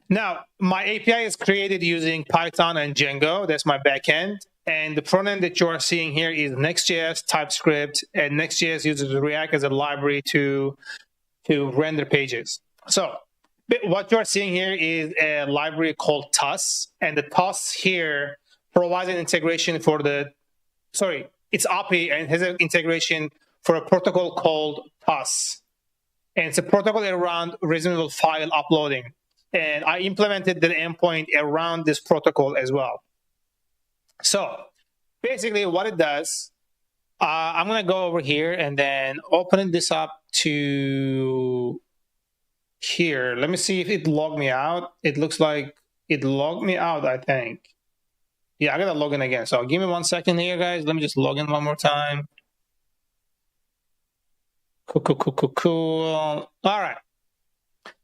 now my API is created using Python and Django. That's my backend. And the front end that you are seeing here is Next.js, TypeScript, and Next.js uses React as a library to render pages. So what you are seeing here is a library called TUS, and the TUS here provides an integration for it's API and has an integration for a protocol called TUS. And it's a protocol around reasonable file uploading. And I implemented the endpoint around this protocol as well. So basically what it does, I'm going to go over here and then open this up to here. Let me see if it logged me out. It looks like it logged me out, I think. Yeah, I got to log in again. So give me 1 second here, guys. Let me just log in one more time. Cool. All right.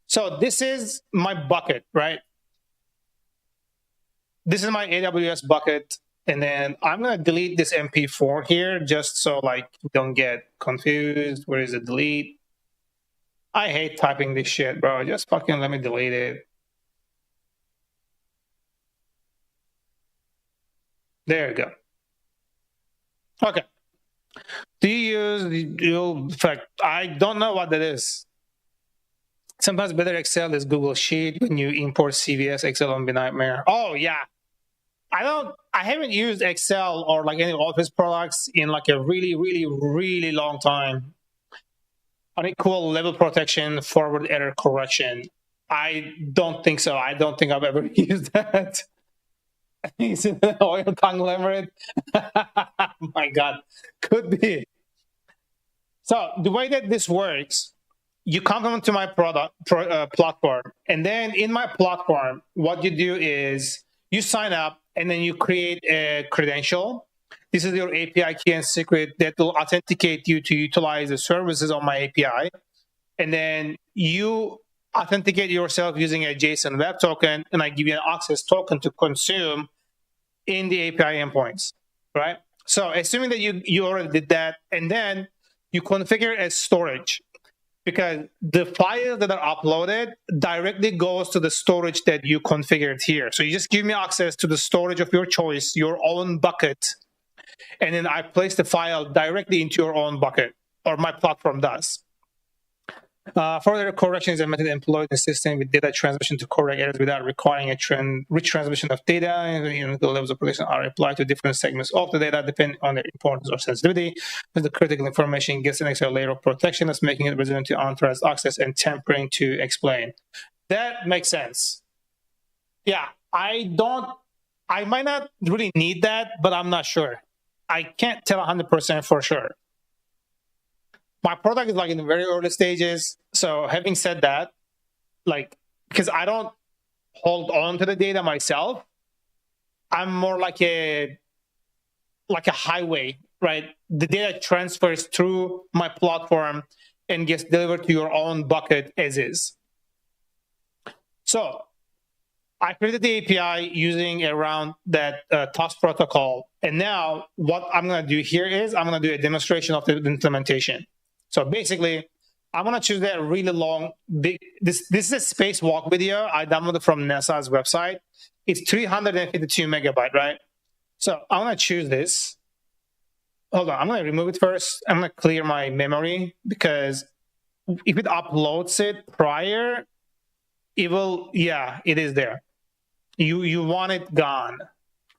So this is my bucket, right? This is my AWS bucket. And then I'm going to delete this MP4 here just so like you don't get confused. Where is the delete? I hate typing this shit, bro. Just fucking let me delete it. There you go. Okay. Do you use, in fact, I don't know what that is. Sometimes better Excel is Google Sheet when you import CVS. Excel on be nightmare. Oh yeah. I haven't used Excel or like any Office products in like a really long time. Unequal level protection, forward error correction. I don't think so. I don't think I've ever used that. Is it an oil conglomerate? My God, could be. So the way that this works, you come onto my platform, and then in my platform, what you do is you sign up, and then you create a credential. This is your API key and secret that will authenticate you to utilize the services on my API. And then you authenticate yourself using a Json Web Token, and I give you an access token to consume in the API endpoints, right? So assuming that you already did that, and then you configure as storage, because the files that are uploaded directly goes to the storage that you configured here. So you just give me access to the storage of your choice, your own bucket, and then I place the file directly into your own bucket, or my platform does. Further correction is a method employed in the system with data transmission to correct errors without requiring a retransmission of data. And the levels of protection are applied to different segments of the data depending on their importance or sensitivity. As the critical information gets an extra layer of protection that's making it resilient to unauthorized access and tampering to explain. That makes sense. Yeah, I might not really need that, but I'm not sure. I can't tell 100% for sure. My product is like in the very early stages. So having said that, like, because I don't hold on to the data myself, I'm more like a highway, right? The data transfers through my platform and gets delivered to your own bucket as is. So I created the API using around that TUS protocol. And now what I'm going to do here is I'm going to do a demonstration of the implementation. So basically, I'm going to choose that really long, this is a spacewalk video I downloaded from NASA's website. It's 352 megabyte, right? So I'm going to choose this. Hold on, I'm going to remove it first. I'm going to clear my memory, because if it uploads it prior, it will, yeah, it is there. You want it gone.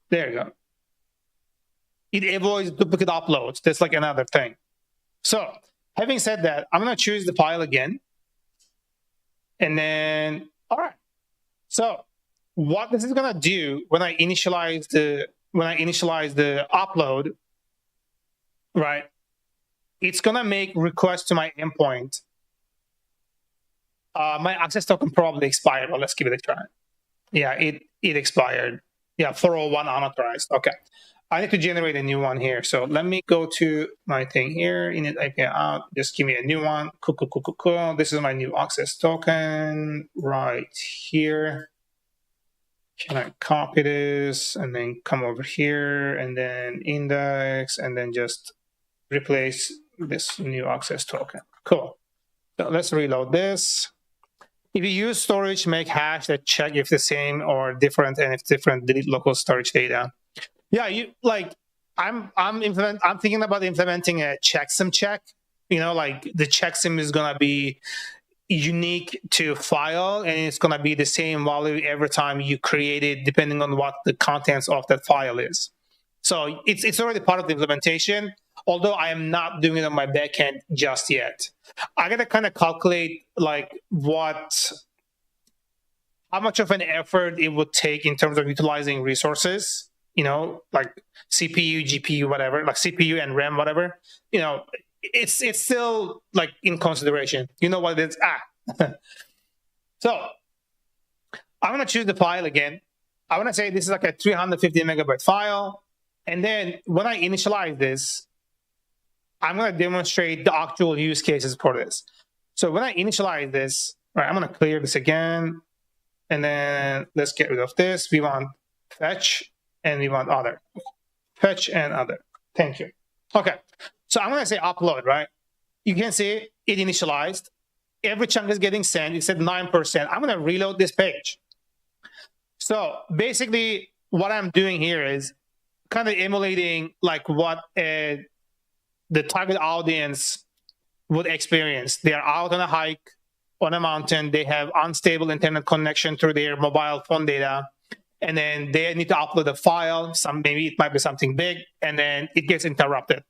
There you go. It avoids duplicate uploads. That's like another thing. So having said that, I'm gonna choose the file again. And then, all right. So what this is gonna do when I initialize the upload, right? It's gonna make requests to my endpoint. My access token probably expired, but let's give it a try. Yeah, it expired. Yeah, 401 unauthorized. Okay. I need to generate a new one here. So let me go to my thing here. Init API out. Just give me a new one. Cool. This is my new access token right here. Can I copy this and then come over here and then index and then just replace this new access token? Cool. So let's reload this. If you use storage, make hash that check if the same or different, and if different, delete local storage data. Yeah, you like I'm thinking about implementing a checksum check. You know, like the checksum is gonna be unique to file, and it's gonna be the same value every time you create it, depending on what the contents of that file is. So it's already part of the implementation, although I am not doing it on my backend just yet. I gotta kind of calculate like how much of an effort it would take in terms of utilizing resources. You know, like CPU, GPU, whatever, like CPU and RAM, whatever. You know, it's still like in consideration. You know what it is? So I'm gonna choose the file again. I want to say this is like a 350 megabyte file. And then when I initialize this, I'm going to demonstrate the actual use cases for this. So when I initialize this, right, I'm going to clear this again. And then let's get rid of this. We want fetch and we want other. Fetch and other. Thank you. Okay. So I'm going to say upload, right? You can see it initialized. Every chunk is getting sent. It said 9%. I'm going to reload this page. So basically what I'm doing here is kind of emulating like what the target audience would experience. They are out on a hike, on a mountain. They have unstable internet connection through their mobile phone data. And then they need to upload a file. Maybe it might be something big. And then it gets interrupted.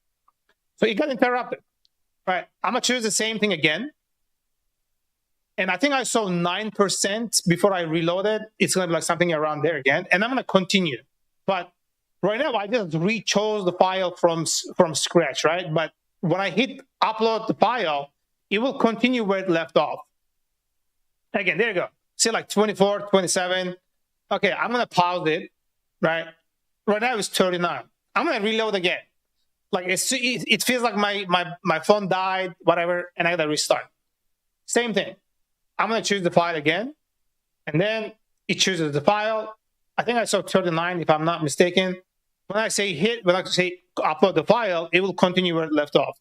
So it got interrupted. Right. I'm going to choose the same thing again. And I think I saw 9% before I reloaded. It's going to be like something around there again. And I'm going to continue. But right now, I just re-chose the file from scratch, right? But when I hit upload the file, it will continue where it left off. Again, there you go. See, like 24, 27. Okay, I'm going to pause it, right? Right now, it's 39. I'm going to reload again. Like it feels like my phone died, whatever, and I got to restart. Same thing. I'm going to choose the file again, and then it chooses the file. I think I saw 39, if I'm not mistaken. When I say upload the file, it will continue where it left off.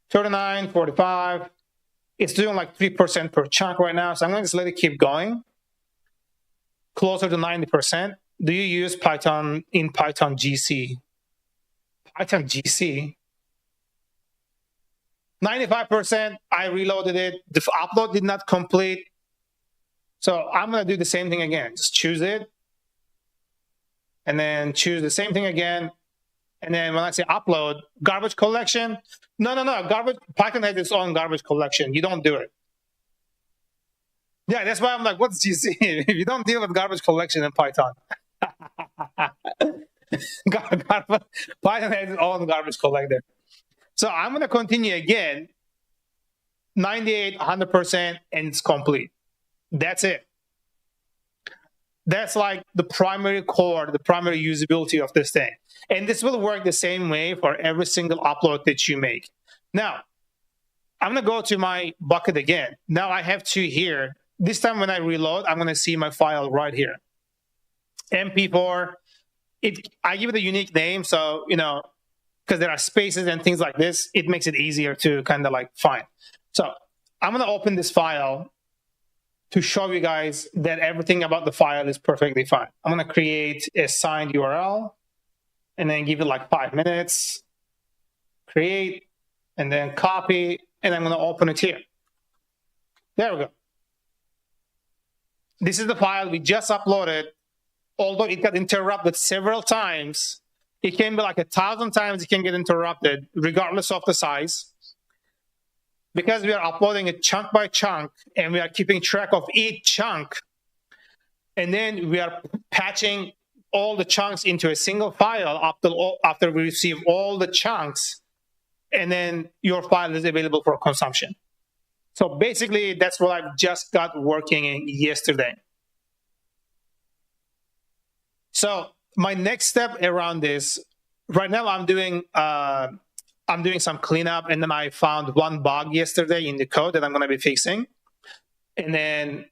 39, 45. It's doing like 3% per chunk right now, so I'm going to just let it keep going. Closer to 90%. Do you use Python in Python GC? Python GC? 95%, I reloaded it. The upload did not complete. So I'm going to do the same thing again. Just choose it. And then choose the same thing again. And then when I say upload, garbage collection. No. Python has its own garbage collection. You don't do it. Yeah, that's why I'm like, what's GC? You don't deal with garbage collection in Python. Python has its own garbage collector. So I'm going to continue again, 98, 100%, and it's complete. That's it. That's like the primary core, the primary usability of this thing. And this will work the same way for every single upload that you make. Now, I'm going to go to my bucket again. Now I have two here. This time when I reload, I'm going to see my file right here. MP4. I give it a unique name, so, you know, because there are spaces and things like this, it makes it easier to kind of like find. So I'm going to open this file to show you guys that everything about the file is perfectly fine. I'm going to create a signed URL and then give it like 5 minutes, create, and then copy, and I'm going to open it here. There we go. This is the file we just uploaded. Although it got interrupted several times, it can be like 1,000 times it can get interrupted, regardless of the size. Because we are uploading it chunk by chunk, and we are keeping track of each chunk, and then we are patching all the chunks into a single file after we receive all the chunks, and then your file is available for consumption. So basically, that's what I've just got working yesterday. So my next step around this, right now I'm doing some cleanup, and then I found one bug yesterday in the code that I'm going to be fixing. And then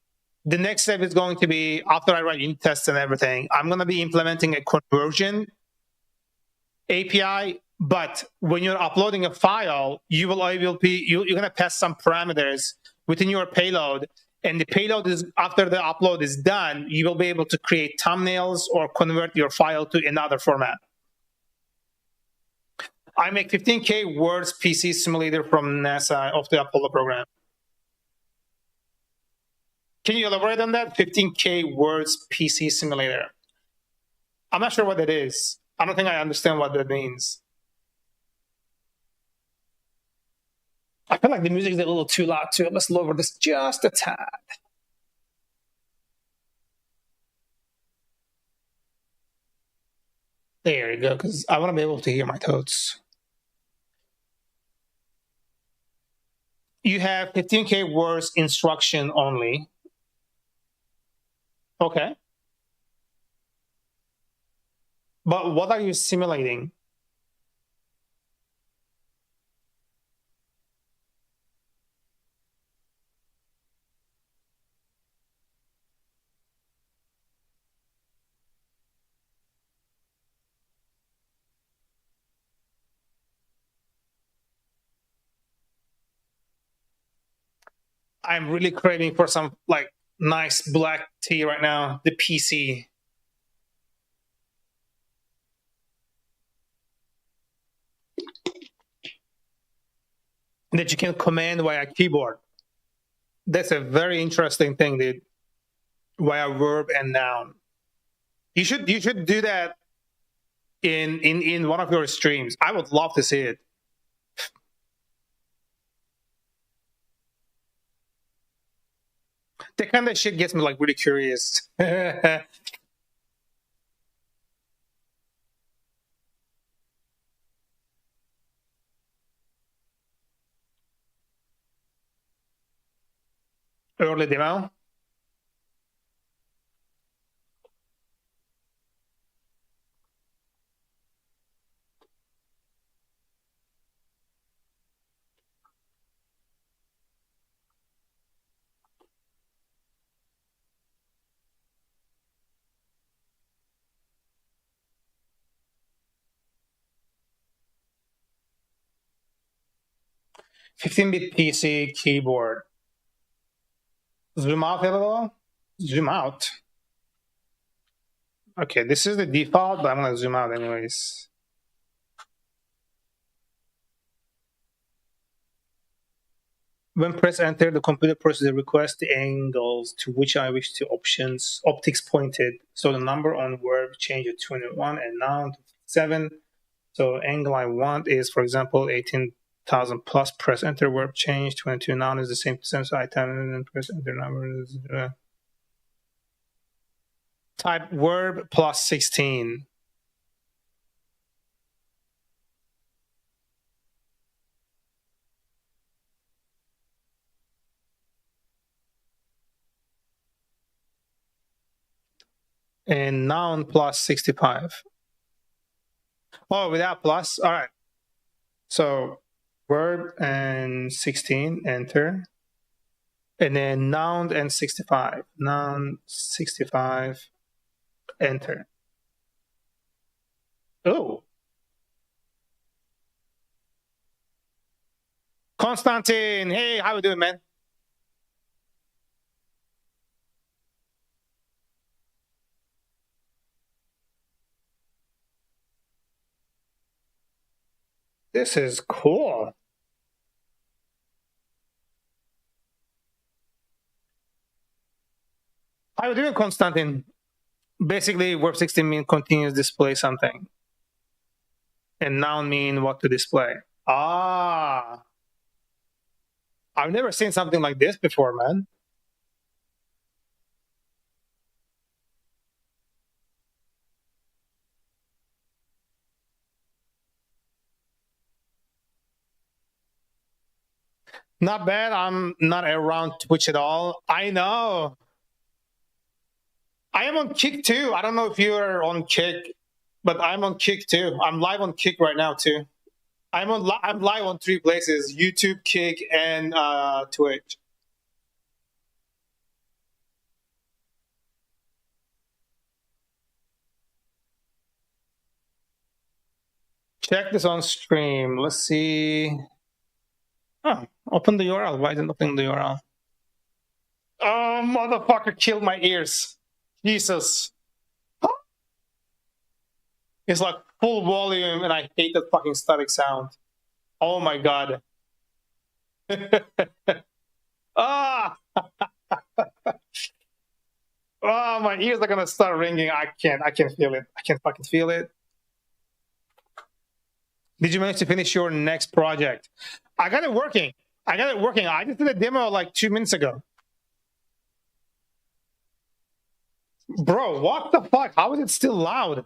the next step is going to be, after I write unit tests and everything, I'm going to be implementing a conversion API. But when you're uploading a file, you're going to pass some parameters within your payload. And the payload is, after the upload is done, you will be able to create thumbnails or convert your file to another format. I make 15K words PC simulator from NASA of the Apollo program. Can you elaborate on that? 15K words PC simulator. I'm not sure what that is. I don't think I understand what that means. I feel like the music is a little too loud too. Let's lower this just a tad. There you go, because I want to be able to hear my totes. You have 15K words instruction only. Okay. But what are you simulating? I'm really craving for some like nice black tea right now, the PC. That you can command via keyboard. That's a very interesting thing, dude. Via verb and noun. You should do that in one of your streams. I would love to see it. That kind of shit gets me like really curious. Early demo. $15-bit PC keyboard. Zoom out a little. Zoom out. Okay, this is the default, but I'm going to zoom out anyways. When press enter, the computer processes request the angles to which I wish to optics pointed. So the number on verb change to 21 and noun to 7. So angle I want is, for example, 18,000 plus. Press enter, verb change 22. Noun is the same percent. So I type and press enter. Number is type verb plus 16. And noun plus 65. Oh, without plus? All right. So verb and 16, enter. And then noun and 65. Noun 65, enter. Oh. Konstantin, hey, how you doing, man? This is cool. How are you doing, Konstantin? Basically, verb 16 means continuous display something. And noun mean what to display. Ah. I've never seen something like this before, man. Not bad. I'm not around Twitch at all. I know. I am on Kick too. I don't know if you're on Kick, but I'm on Kick too. I'm live on Kick right now too. I'm live on 3 places: YouTube, Kick, and Twitch. Check this on stream. Let's see. Oh, open the URL. Why isn't opening the URL? Oh, motherfucker killed my ears. Jesus. It's like full volume, and I hate that fucking static sound. Oh my god. Ah! Oh, my ears are gonna start ringing. I can't feel it. I can't fucking feel it. Did you manage to finish your next project? I got it working. I just did a demo like 2 minutes ago. Bro, what the fuck? How is it still loud?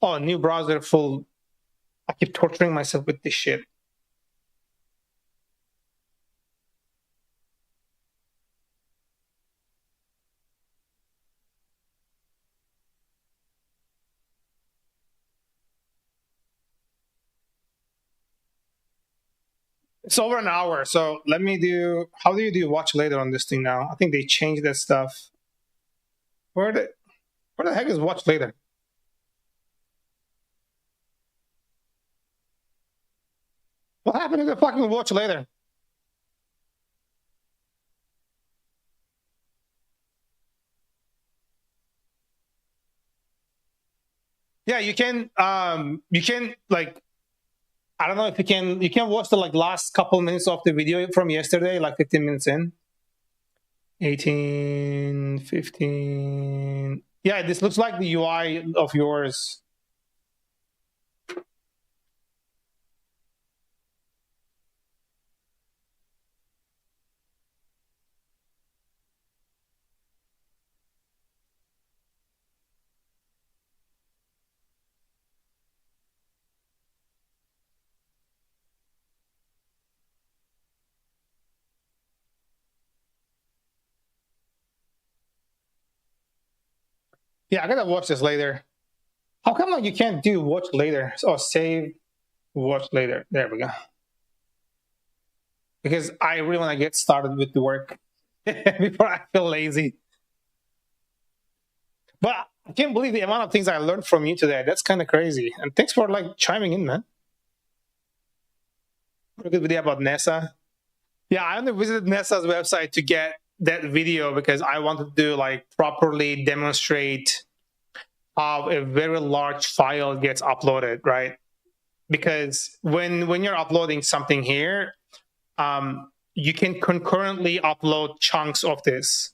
Oh, new browser full. I keep torturing myself with this shit. It's over an hour, so let me do. How do you do watch later on this thing now? I think they changed that stuff. Where the heck is watch later? What happened to the fucking watch later? Yeah, you can like, I don't know if you can watch the like last couple minutes of the video from yesterday, like 15 minutes in. 18, 15. Yeah, this looks like the UI of yours. Yeah, I gotta watch this later. How come like you can't do watch later or save watch later? There we go. Because I really want to get started with the work before I feel lazy. But I can't believe the amount of things I learned from you today. That's kind of crazy. And thanks for like chiming in, man. A good video about NASA. Yeah, I only visited NASA's website to get that video because I wanted to like properly demonstrate how a very large file gets uploaded, right? Because when you're uploading something here, you can concurrently upload chunks of this.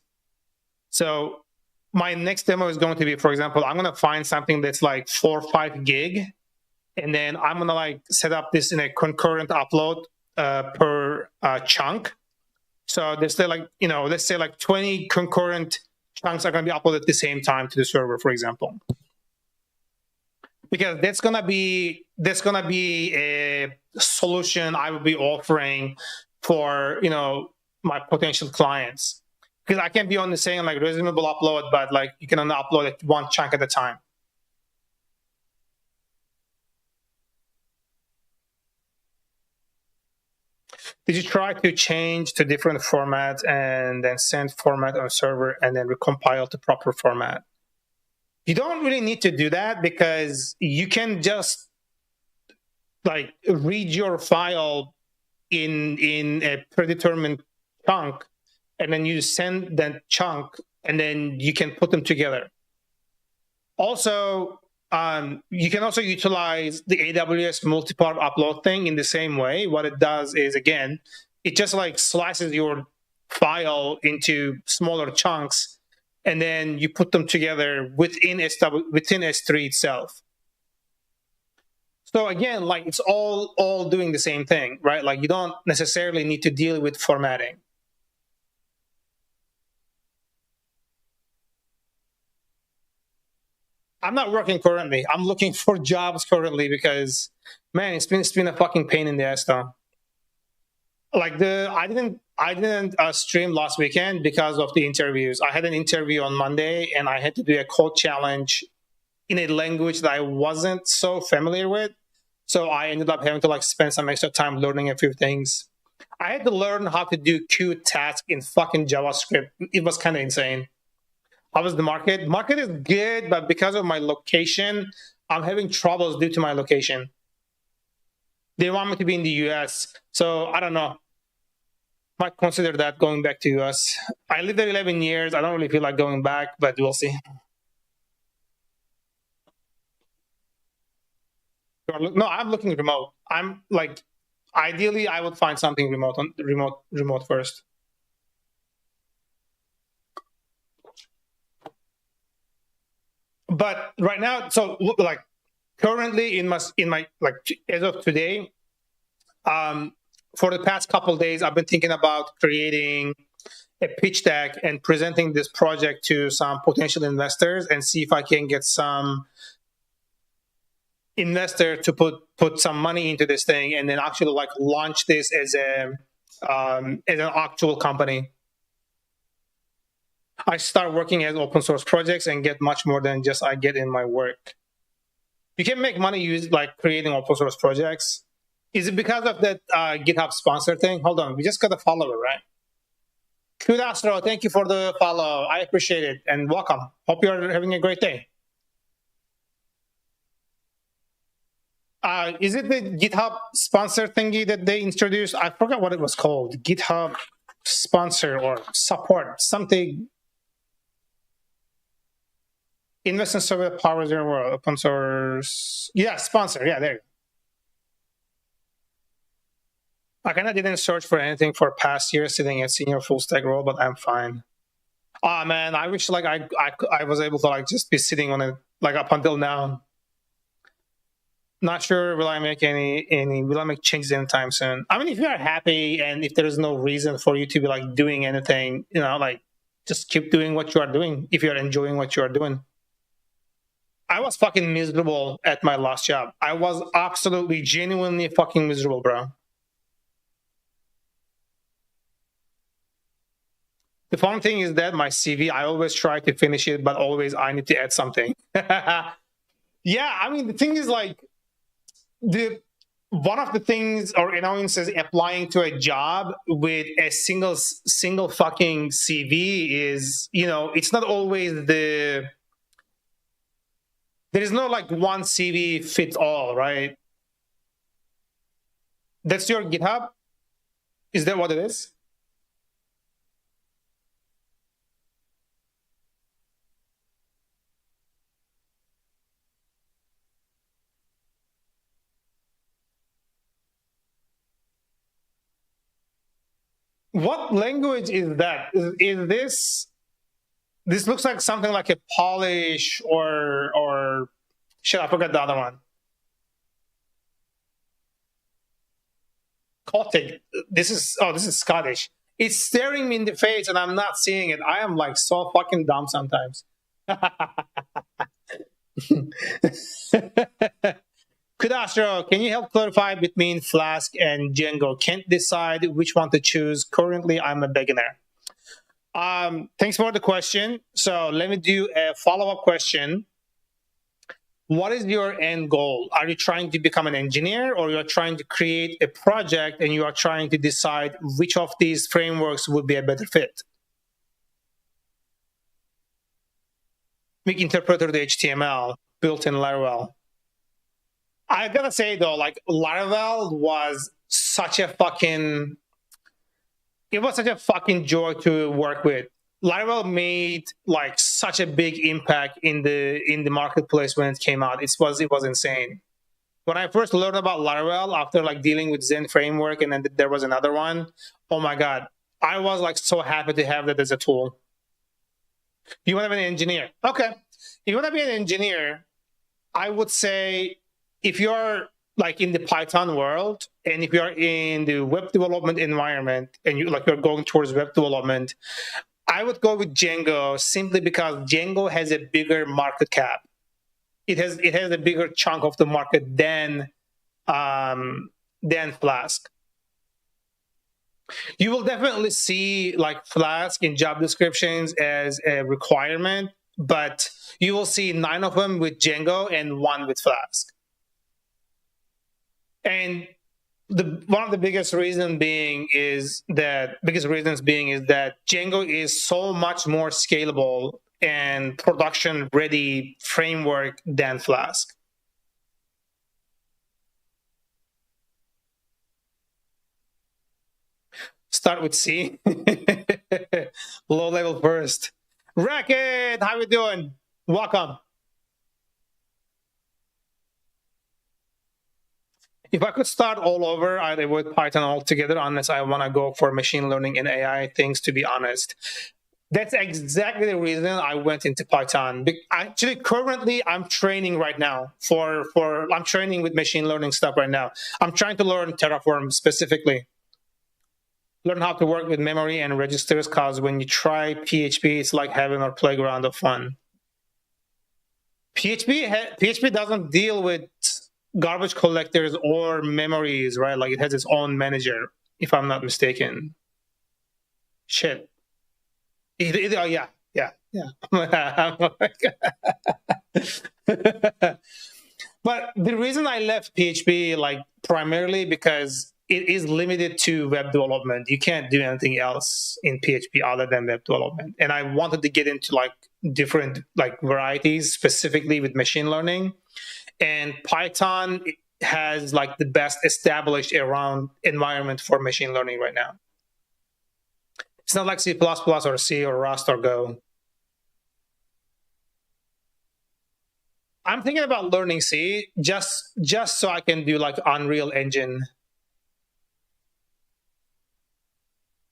So my next demo is going to be, for example, I'm going to find something that's like 4 or 5 gig, and then I'm going to like set up this in a concurrent upload per chunk. So let's say like, let's say like 20 concurrent chunks are going to be uploaded at the same time to the server, for example. Because that's gonna be a solution I will be offering for my potential clients. Because I can't be only saying like reasonable upload, but like you can only upload it 1 chunk at a time. Did you try to change to different formats and then send format on server and then recompile to proper format? You don't really need to do that because you can just like read your file in a predetermined chunk, and then you send that chunk, and then you can put them together. Also, you can also utilize the AWS multi-part upload thing in the same way. What it does is, again, it just like slices your file into smaller chunks, and then you put them together within S3 itself. So again, like it's all doing the same thing, right? Like you don't necessarily need to deal with formatting. I'm not working currently. I'm looking for jobs currently because, man, it's been a fucking pain in the ass though. Like I didn't stream last weekend because of the interviews. I had an interview on Monday and I had to do a code challenge in a language that I wasn't so familiar with. So I ended up having to like spend some extra time learning a few things. I had to learn how to do queue task in fucking JavaScript. It was kind of insane. How was the market? Market is good, but because of my location, I'm having troubles due to my location. They want me to be in the US, so I don't know. Might consider that going back to US. I lived there 11 years. I don't really feel like going back, but we'll see. No, I'm looking remote. I'm like, ideally, I would find something remote first. But right now, so like currently in my like as of today, for the past couple of days, I've been thinking about creating a pitch deck and presenting this project to some potential investors and see if I can get some investor to put some money into this thing and then actually like launch this as an actual company. I start working as open source projects and get much more than just I get in my work. You can make money like creating open source projects. Is it because of that GitHub sponsor thing? Hold on, we just got a follower, right? Kudastro, thank you for the follow. I appreciate it and welcome. Hope you're having a great day. Is it the GitHub sponsor thingy that they introduced? I forgot what it was called. GitHub sponsor or support, something. Invest in software that powers your world. Open source. Yeah, sponsor. Yeah, there you go. I kind of didn't search for anything for past years sitting at senior full stack role, but I'm fine. Oh man, I wish like I was able to like just be sitting on it like up until now. Not sure will I make will I make changes anytime soon. I mean, if you are happy and if there is no reason for you to be like doing anything, you know, like just keep doing what you are doing if you are enjoying what you are doing. I was fucking miserable at my last job. I was absolutely genuinely fucking miserable, bro. The fun thing is that my CV, I always try to finish it, but always I need to add something. Yeah, I mean, the thing is like, one of the things or annoyances applying to a job with a single fucking CV is, you know, it's not always there is no like one CV fits all, right? That's your GitHub? Is that what it is? What language is that? Is this looks like something like a Polish or shit, I forgot the other one. Celtic. This is Scottish. It's staring me in the face and I'm not seeing it. I am like so fucking dumb sometimes. Kudastro, can you help clarify between Flask and Django? Can't decide which one to choose. Currently, I'm a beginner. Thanks for the question. So let me do a follow-up question. What is your end goal? Are you trying to become an engineer or you're trying to create a project and you are trying to decide which of these frameworks would be a better fit? Make interpreter the HTML built in Laravel. I gotta say though, like Laravel was such a fucking, it was such a fucking joy to work with. Laravel made like such a big impact in the marketplace when it came out. It was insane. When I first learned about Laravel after like dealing with Zen framework and then there was another one, oh my God, I was like so happy to have that as a tool. You want to be an engineer. Okay. If you want to be an engineer, I would say if you're like in the Python world and if you're in the web development environment and you're going towards web development, I would go with Django simply because Django has a bigger market cap. It has a bigger chunk of the market than Flask. You will definitely see like Flask in job descriptions as a requirement, but you will see 9 of them with Django and 1 with Flask. And one of the biggest reasons being is that Django is so much more scalable and production ready framework than Flask. Start with C. Low level first. Racket, how we doing? Welcome. If I could start all over, I'd avoid Python altogether unless I want to go for machine learning and AI things, to be honest. That's exactly the reason I went into Python. Actually, currently, I'm training right now I'm training with machine learning stuff right now. I'm trying to learn Terraform specifically. Learn how to work with memory and registers, because when you try PHP, it's like having a playground of fun. PHP doesn't deal with garbage collectors or memories, right? Like it has its own manager, if I'm not mistaken. Shit. Oh, yeah. But the reason I left PHP, like primarily because it is limited to web development. You can't do anything else in PHP other than web development. And I wanted to get into like different like varieties, specifically with machine learning. And Python has like the best established around environment for machine learning right now. It's not like C++ or C or Rust or Go. I'm thinking about learning C just so I can do like Unreal Engine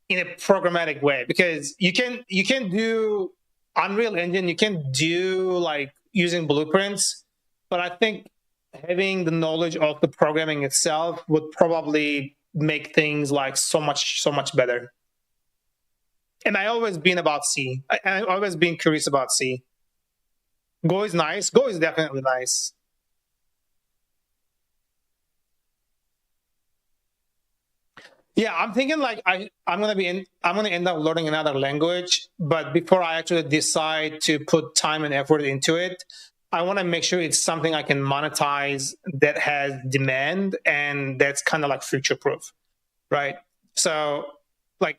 in a programmatic way, because you can do Unreal Engine, you can do like using blueprints, but I think having the knowledge of the programming itself would probably make things like so much better. And I always been about C. I've always been curious about C. Go is nice. Go is definitely nice. Yeah, I'm thinking like I'm gonna end up learning another language, but before I actually decide to put time and effort into it, I want to make sure it's something I can monetize that has demand and that's kind of like future proof, right? So like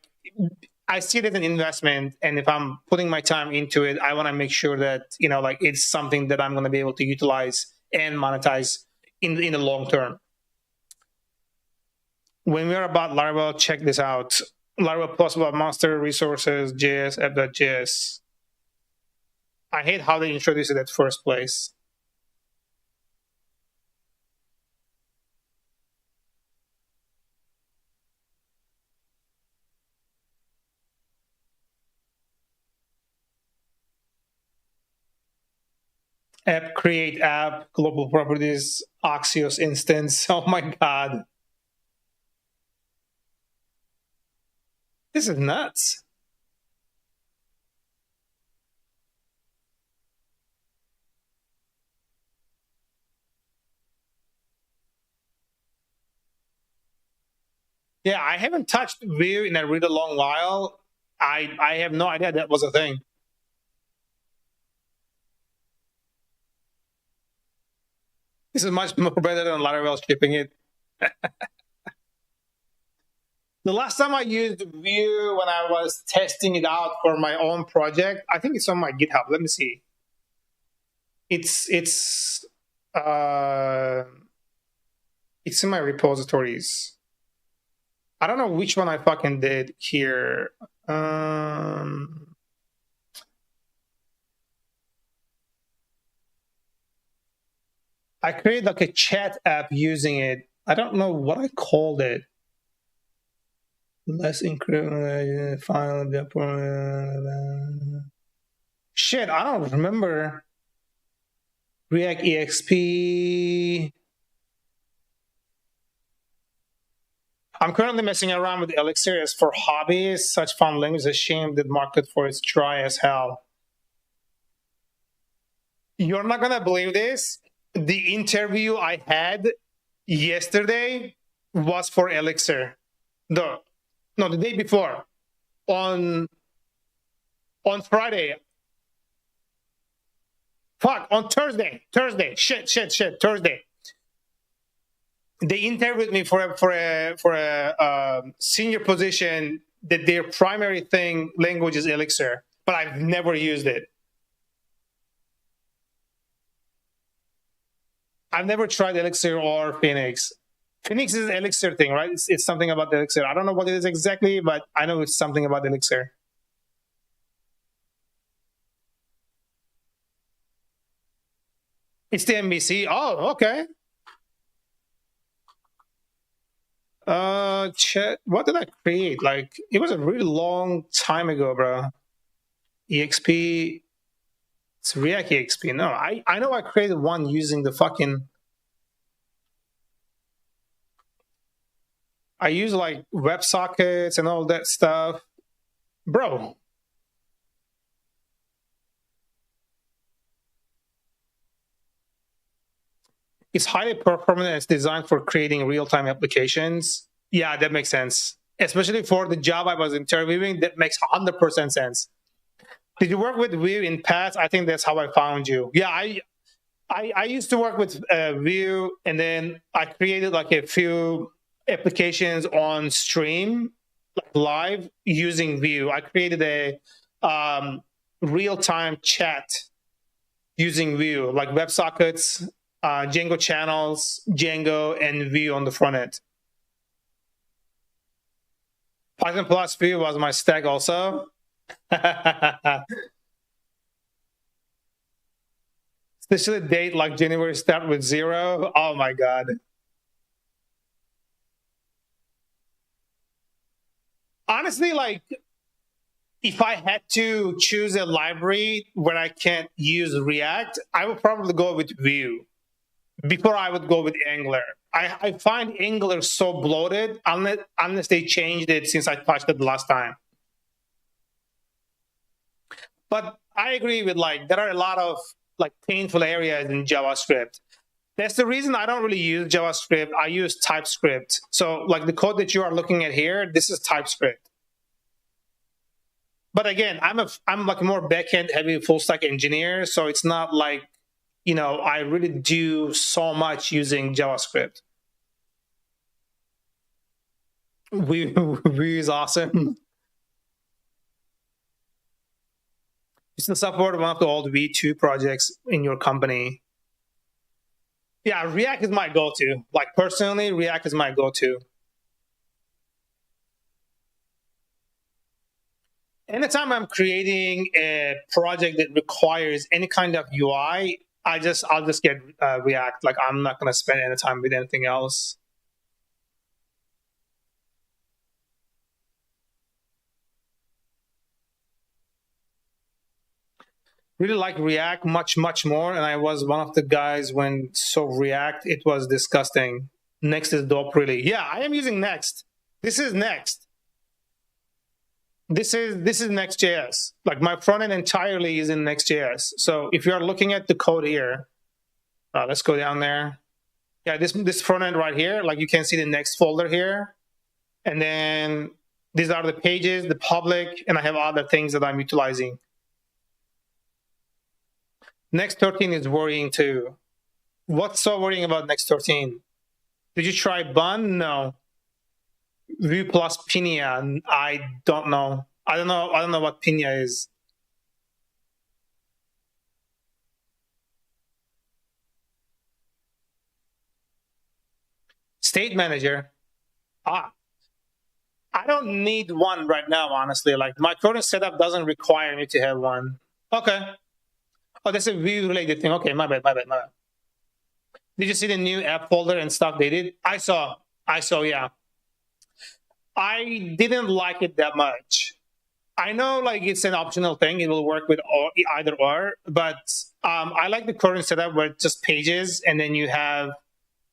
I see it as an investment, and if I'm putting my time into it, I want to make sure that like it's something that I'm going to be able to utilize and monetize in the long term. When we're about Laravel, check this out. Laravel plus about master resources, JS, app.js. I hate how they introduced it at first place. App, create app, global properties, AXIOS instance. Oh my God. This is nuts. Yeah, I haven't touched Vue in a really long while. I have no idea that was a thing. This is much more better than Laravel shipping it. The last time I used Vue when I was testing it out for my own project, I think it's on my GitHub. Let me see. It's in my repositories. I don't know which one I fucking did here. I created like a chat app using it. I don't know what I called it. Less increment file. Shit, I don't remember. React EXP. I'm currently messing around with Elixir as for hobbies. Such fun language is a shame that market for it's dry as hell. You're not gonna believe this. The interview I had yesterday was for Elixir. The day before. On Friday. Fuck, on Thursday. Shit. Thursday. They interviewed me for a senior position that their primary thing language is Elixir, but I've never used it. I've never tried Elixir or Phoenix. Phoenix is an Elixir thing, right? It's something about the Elixir. I don't know what it is exactly, but I know it's something about Elixir. It's the MVC. Oh, okay. What did I create? Like, it was a really long time ago, bro. EXP. It's React EXP. No, I know I created one using the fucking. I use like WebSockets and all that stuff. Bro. It's highly performant and it's designed for creating real-time applications. Yeah, that makes sense. Especially for the job I was interviewing, that makes 100% sense. Did you work with Vue in past? I think that's how I found you. Yeah, I used to work with Vue, and then I created like a few applications on stream, like live, using Vue. I created a real-time chat using Vue, like WebSockets, Django channels, Django, and Vue on the front end. Python plus Vue was my stack also. Especially a date like January start with 0. Oh my God. Honestly, like, if I had to choose a library where I can't use React, I would probably go with Vue before I would go with Angular. I find Angular so bloated unless they changed it since I touched it the last time. But I agree with, like, there are a lot of like painful areas in JavaScript. That's the reason I don't really use JavaScript. I use TypeScript. So like the code that you are looking at here, this is TypeScript. But again, I'm like a more backend heavy full stack engineer, so it's not like, you know, I really do so much using JavaScript. We is awesome. You still support one of the old V2 projects in your company. Yeah, React is my go-to. Like personally, React is my go-to. Anytime I'm creating a project that requires any kind of UI, I'll just get React. Like I'm not gonna spend any time with anything else. Really like React much more, and I was one of the guys when saw React. It was disgusting. Next is dope, really. Yeah, I am using Next. This is Next. This is Next.js. Like my front end entirely is in Next.js. So if you are looking at the code here, let's go down there. Yeah, this front end right here, like you can see the Next folder here, and then these are the pages, the public, and I have other things that I'm utilizing. Next 13 is worrying too. What's so worrying about Next 13? Did you try Bun? No. Vue plus Pinia? I don't know. I don't know what Pinia is. State manager. I don't need one right now, honestly. Like my current setup doesn't require me to have one. Okay. Oh, that's a Vue related thing. Okay, my bad. Did you see the new app folder and stuff they did? I saw, yeah. I didn't like it that much. I know like it's an optional thing. It will work with either or, but I like the current setup where it's just pages and then you have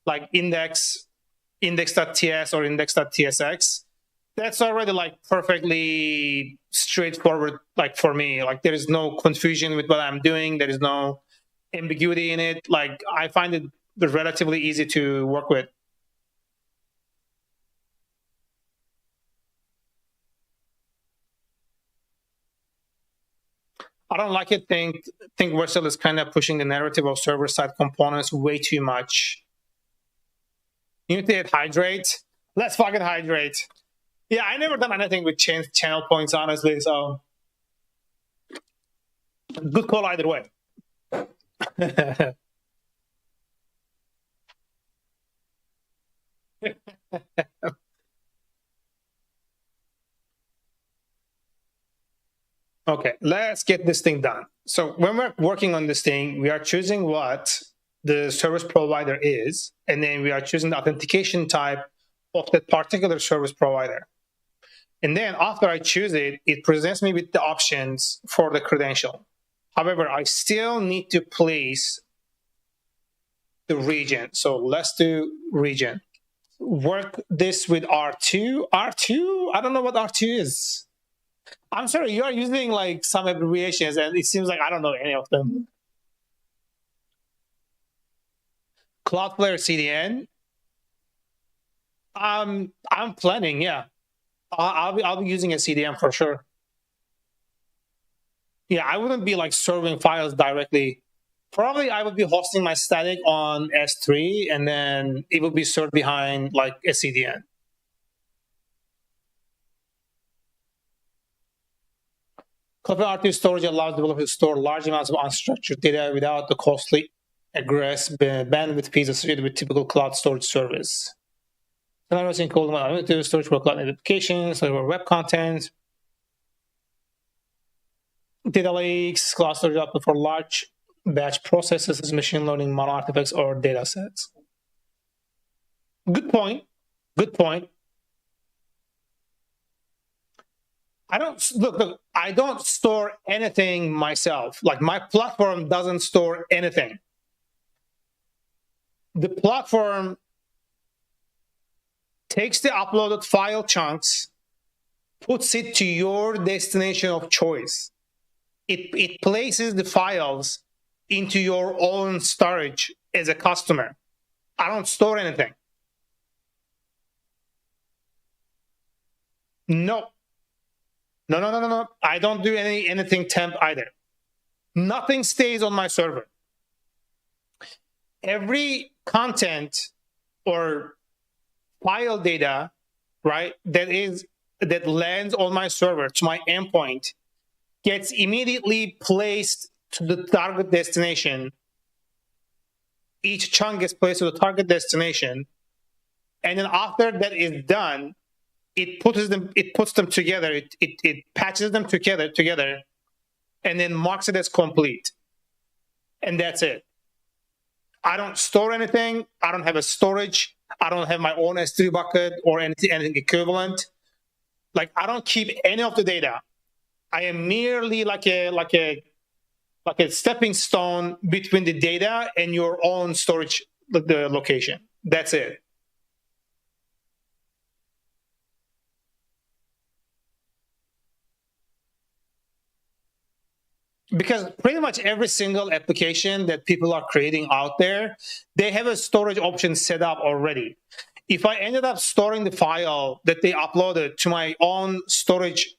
like index.ts or index.tsx. That's already like perfectly straightforward. Like for me, like there is no confusion with what I'm doing. There is no ambiguity in it. Like I find it relatively easy to work with. I don't like it. Think Vercel is kind of pushing the narrative of server-side components way too much. You need to hit hydrate. Let's fucking hydrate. Yeah, I never done anything with channel points, honestly. So good call either way. Okay, let's get this thing done. So when we're working on this thing, we are choosing what the service provider is, and then we are choosing the authentication type of that particular service provider. And then after I choose it, it presents me with the options for the credential. However, I still need to place the region. So let's do region. Work this with R2. R2? I don't know what R2 is. I'm sorry, you are using like some abbreviations and it seems like I don't know any of them. Cloudflare CDN. I'm planning, yeah. I'll be using a CDN for sure. Yeah, I wouldn't be like serving files directly. Probably I would be hosting my static on S3 and then it would be served behind like a CDN. Cloudflare R2 storage allows developers to store large amounts of unstructured data without the costly egress bandwidth fees associated with typical cloud storage service. Scenarios include storage for cloud applications, for web content, data lakes, cloud storage output for large batch processes, machine learning model artifacts, or data sets. Good point. Good point. I don't store anything myself. Like my platform doesn't store anything. The platform takes the uploaded file chunks, puts it to your destination of choice. It places the files into your own storage as a customer. I don't store anything. No. No. I don't do anything temp either. Nothing stays on my server. Every content or file data, right, that lands on my server to my endpoint gets immediately placed to the target destination. Each chunk gets placed to the target destination, and then after that is done, it puts them together. It patches them together, and then marks it as complete. And that's it. I don't store anything. I don't have a storage. I don't have my own S3 bucket or anything equivalent. Like I don't keep any of the data. I am merely like a stepping stone between the data and your own storage the location. That's it. Because pretty much every single application that people are creating out there, they have a storage option set up already. If I ended up storing the file that they uploaded to my own storage,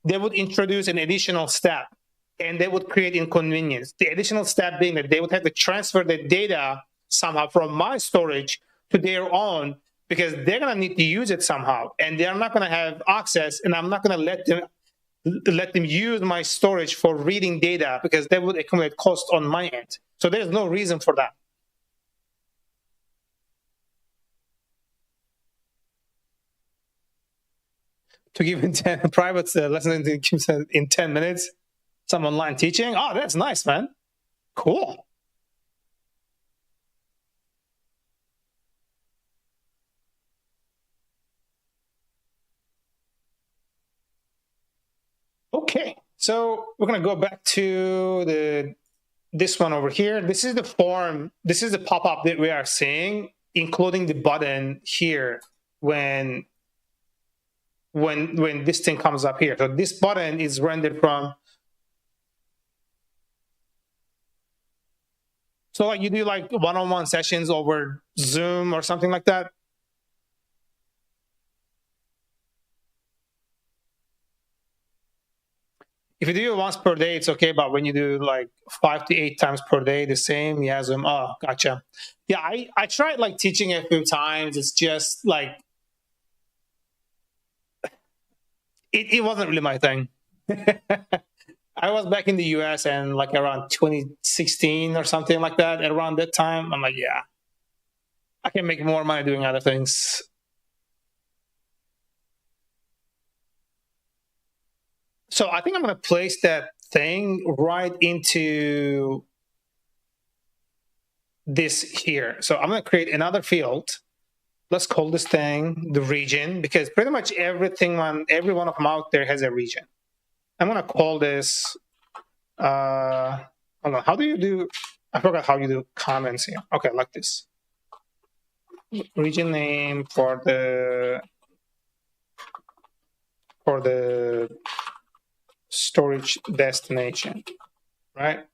they would introduce an additional step and they would create inconvenience. The additional step being that they would have to transfer the data somehow from my storage to their own because they're going to need to use it somehow and they're not going to have access and I'm not going to let them use my storage for reading data because that would accumulate cost on my end. So there's no reason for that. To give in 10 private lessons in 10 minutes, some online teaching. Oh, that's nice, man. Cool. Okay, so we're gonna go back to this one over here. This is the form. This is the pop-up that we are seeing, including the button here when this thing comes up here. So this button is rendered from. So like you do like one-on-one sessions over Zoom or something like that. If you do it once per day, it's okay. But when you do like 5 to 8 times per day, the same, yeah, Zoom. Oh, gotcha. Yeah, I tried like teaching a few times. It's just like it wasn't really my thing. I was back in the US and like around 2016 or something like that. Around that time, I'm like, yeah, I can make more money doing other things. So I think I'm going to place that thing right into this here. So I'm going to create another field. Let's call this thing the region, because pretty much everything on every one of them out there has a region. I'm going to call this, hold on, how do you do, I forgot how you do comments here. Okay, like this. Region name for the storage destination, right?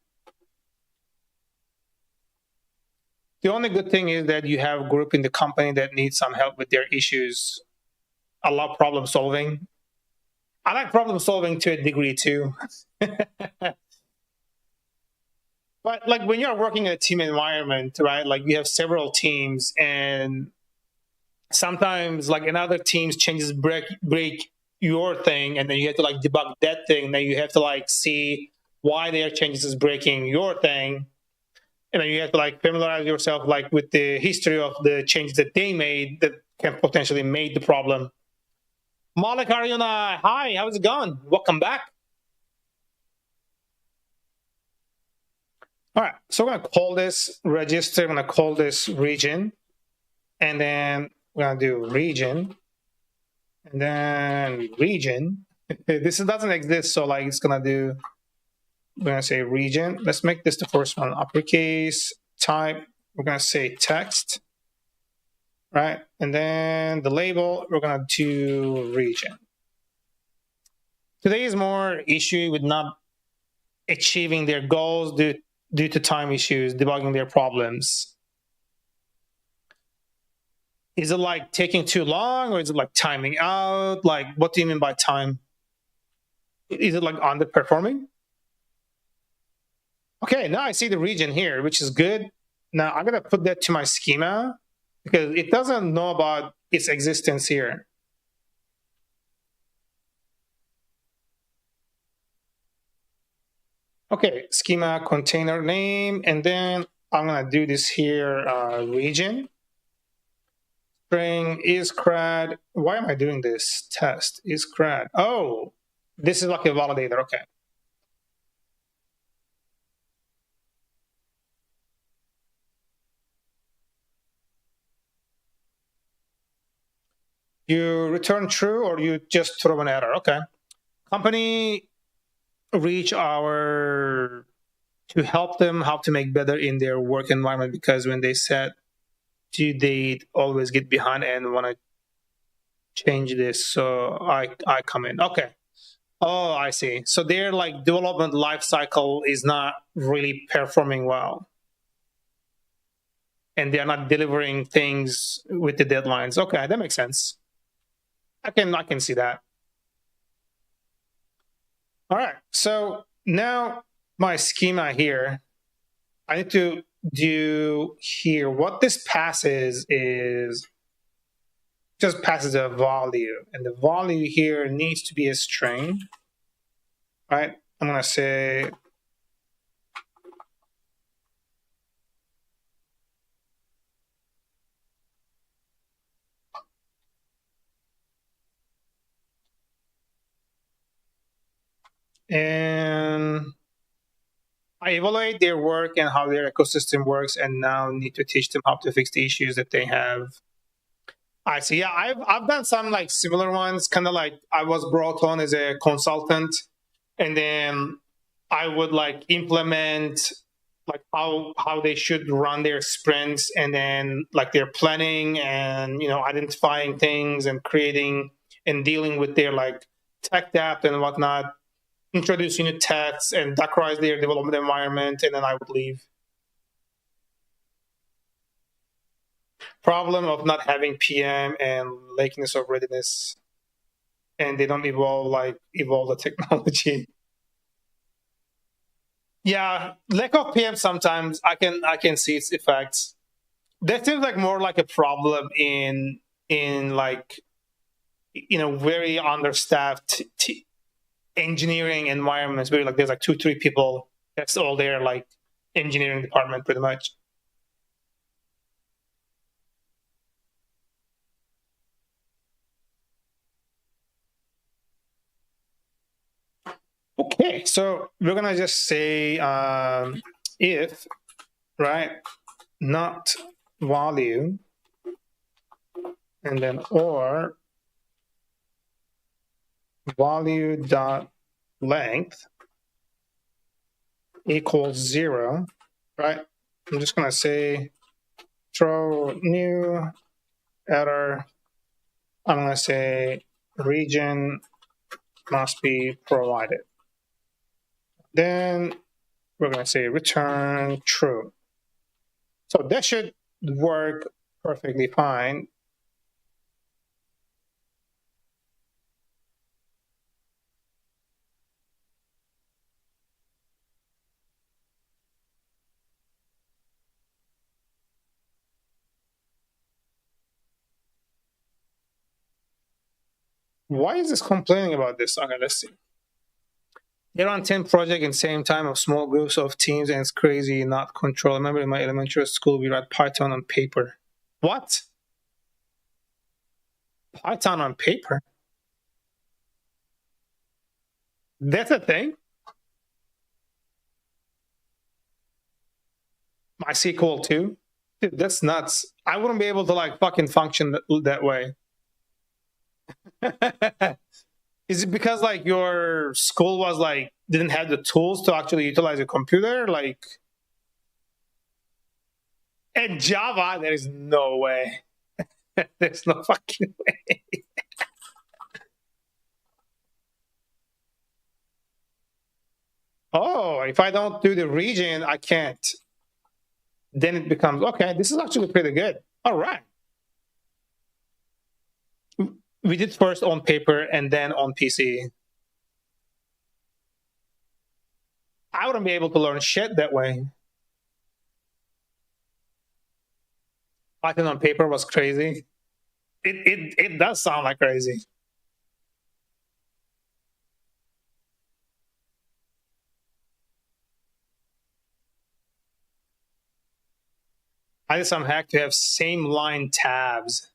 The only good thing is that you have a group in the company that needs some help with their issues. I love problem solving. I like problem solving to a degree too. But like when you're working in a team environment, right? Like you have several teams, and sometimes like another team's changes break your thing, and then you have to like debug that thing. Then you have to like see why their changes is breaking your thing, and then you have to like familiarize yourself like with the history of the changes that they made that can potentially make the problem. Malik Aryuna, hi, how's it going? Welcome back. All right, so we're gonna call this register. I'm gonna call this region, and then we're gonna do region, and then region. This doesn't exist, so like it's gonna do. We're gonna say region. Let's make this the first one, uppercase. Type. We're gonna say text, right? And then the label. We're gonna do region. Today is more issue with not achieving their goals due to time issues, debugging their problems. Is it like taking too long, or is it like timing out? Like, what do you mean by time? Is it like underperforming? Okay, now I see the region here, which is good. Now I'm gonna put that to my schema because it doesn't know about its existence here. Okay, schema container name, and then I'm gonna do this here, region. String is crad. Why am I doing this? Test is crad. Oh, this is like a validator. Okay. You return true, or you just throw an error. Okay. Company reach our to help them how to make better in their work environment, because when they set due date, always get behind and want to change this. So I come in. Okay. Oh, I see. So their like development life cycle is not really performing well, and they're not delivering things with the deadlines. Okay, that makes sense. I can see that. All right. So now my schema here, I need to do here. What this passes is just passes a value, and the value here needs to be a string, right? I'm gonna say and I evaluate their work and how their ecosystem works, and now need to teach them how to fix the issues that they have. I see. Yeah, I've done some like similar ones, kind of like I was brought on as a consultant and then I would like implement like how they should run their sprints, and then like their planning and identifying things and creating and dealing with their like tech debt and whatnot, introduce new techs and Dockerize their development environment, and then I would leave. Problem of not having PM and lateness of readiness, and they don't evolve the technology. Yeah, lack of PM sometimes I can see its effects. That seems like more like a problem in like very understaffed engineering environments where like there's like 2-3 people. That's all their like engineering department pretty much. Okay, so we're gonna just say if, right, not value, and then or value dot length equals 0, right? I'm just gonna say throw new error. I'm gonna say region must be provided. Then we're gonna say return true. So that should work perfectly fine. Why is this complaining about this? Okay, let's see. They run 10 projects in the same time of small groups of teams, and it's crazy, not control. I remember in my elementary school, we read Python on paper. What? Python on paper? That's a thing? MySQL too? Dude, that's nuts. I wouldn't be able to like fucking function that way. Is it because like your school was like didn't have the tools to actually utilize a computer? Like, and Java, there is no way. There's no fucking way. Oh, if I don't do the region, I can't. Then it becomes okay. This is actually pretty good. All right. We did first on paper and then on PC. I wouldn't be able to learn shit that way. Python on paper was crazy. It does sound like crazy. I did some hack to have same line tabs.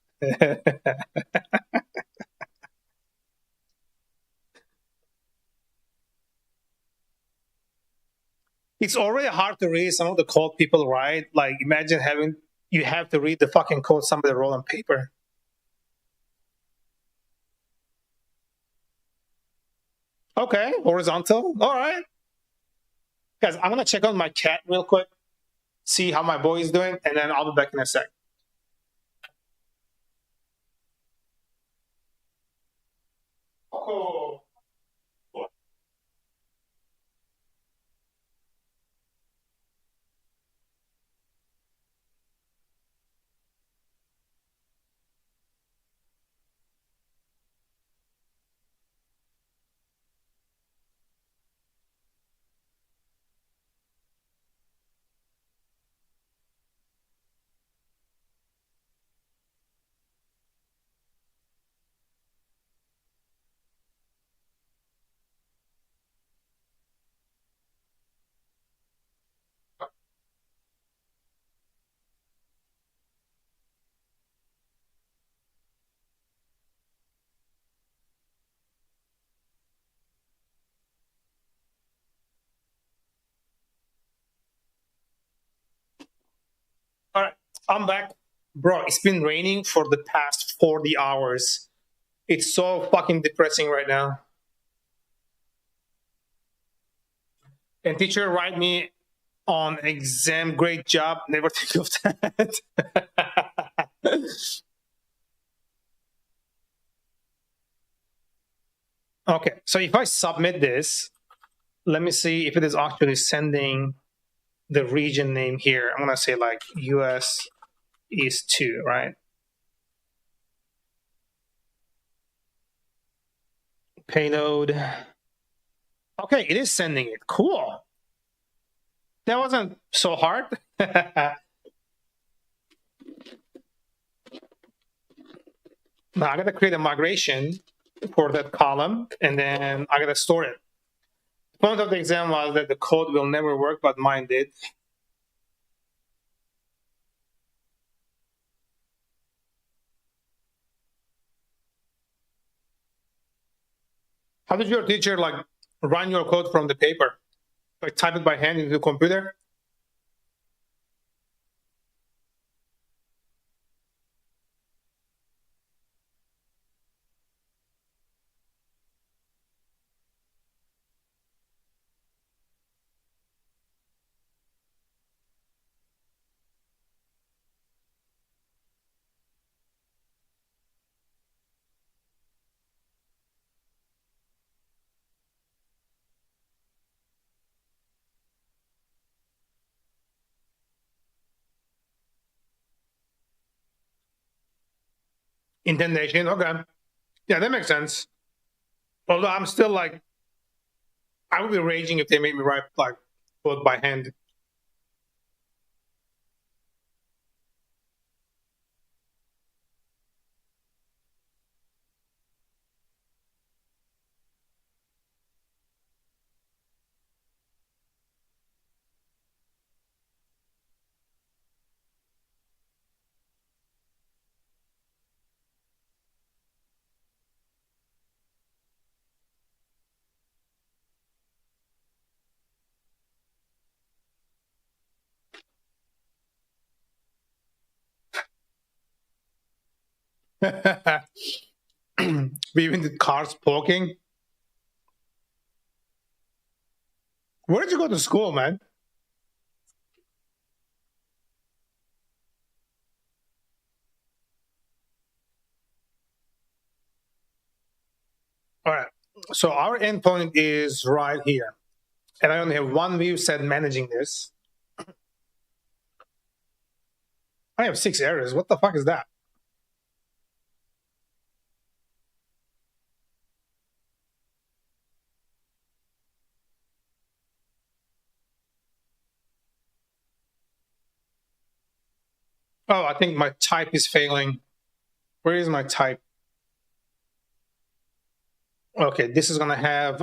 It's already hard to read some of the code people write. Like, imagine you have to read the fucking code somebody wrote on paper. Okay, horizontal. All right. Guys, I'm going to check on my cat real quick, see how my boy is doing, and then I'll be back in a sec. Oh. All right, I'm back. Bro, it's been raining for the past 40 hours. It's so fucking depressing right now. And teacher write me on exam, great job, never think of that. Okay, so if I submit this, let me see if it is actually sending the region name here. I'm gonna say like US East 2, right? Payload. Okay, it is sending it. Cool. That wasn't so hard. Now I gotta create a migration for that column, and then I gotta store it. The point of the exam was that the code will never work, but mine did. How did your teacher like run your code from the paper? Like type it by hand into the computer? Indentation, okay. Yeah, that makes sense. Although I'm still like, I would be raging if they made me write like code by hand. We even did cars poking. Where did you go to school, man? All right. So our endpoint is right here. And I only have one view set managing this. I have 6 errors. What the fuck is that? Oh, I think my type is failing. Where is my type? Okay, this is gonna have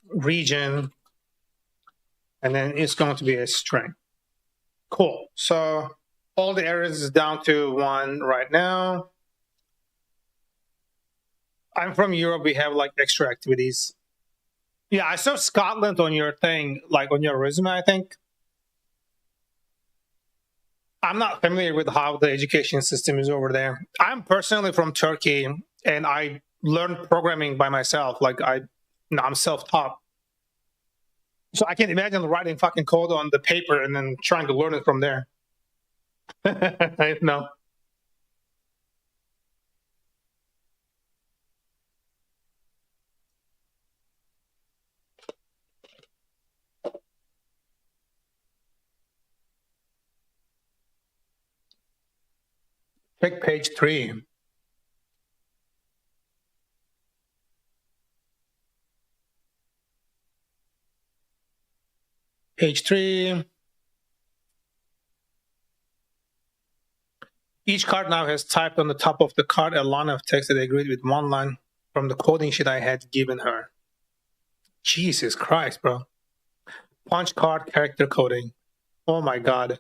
region, and then it's going to be a string. Cool. So all the errors is down to 1 right now. I'm from Europe. We have like extra activities. Yeah, I saw Scotland on your thing, like on your resume, I think. I'm not familiar with how the education system is over there. I'm personally from Turkey, and I learned programming by myself. Like I'm self-taught. So I can imagine writing fucking code on the paper and then trying to learn it from there. No. Pick page 3. Page 3. Each card now has typed on the top of the card a line of text that agreed with one line from the coding sheet I had given her. Jesus Christ, bro. Punch card character coding. Oh my God.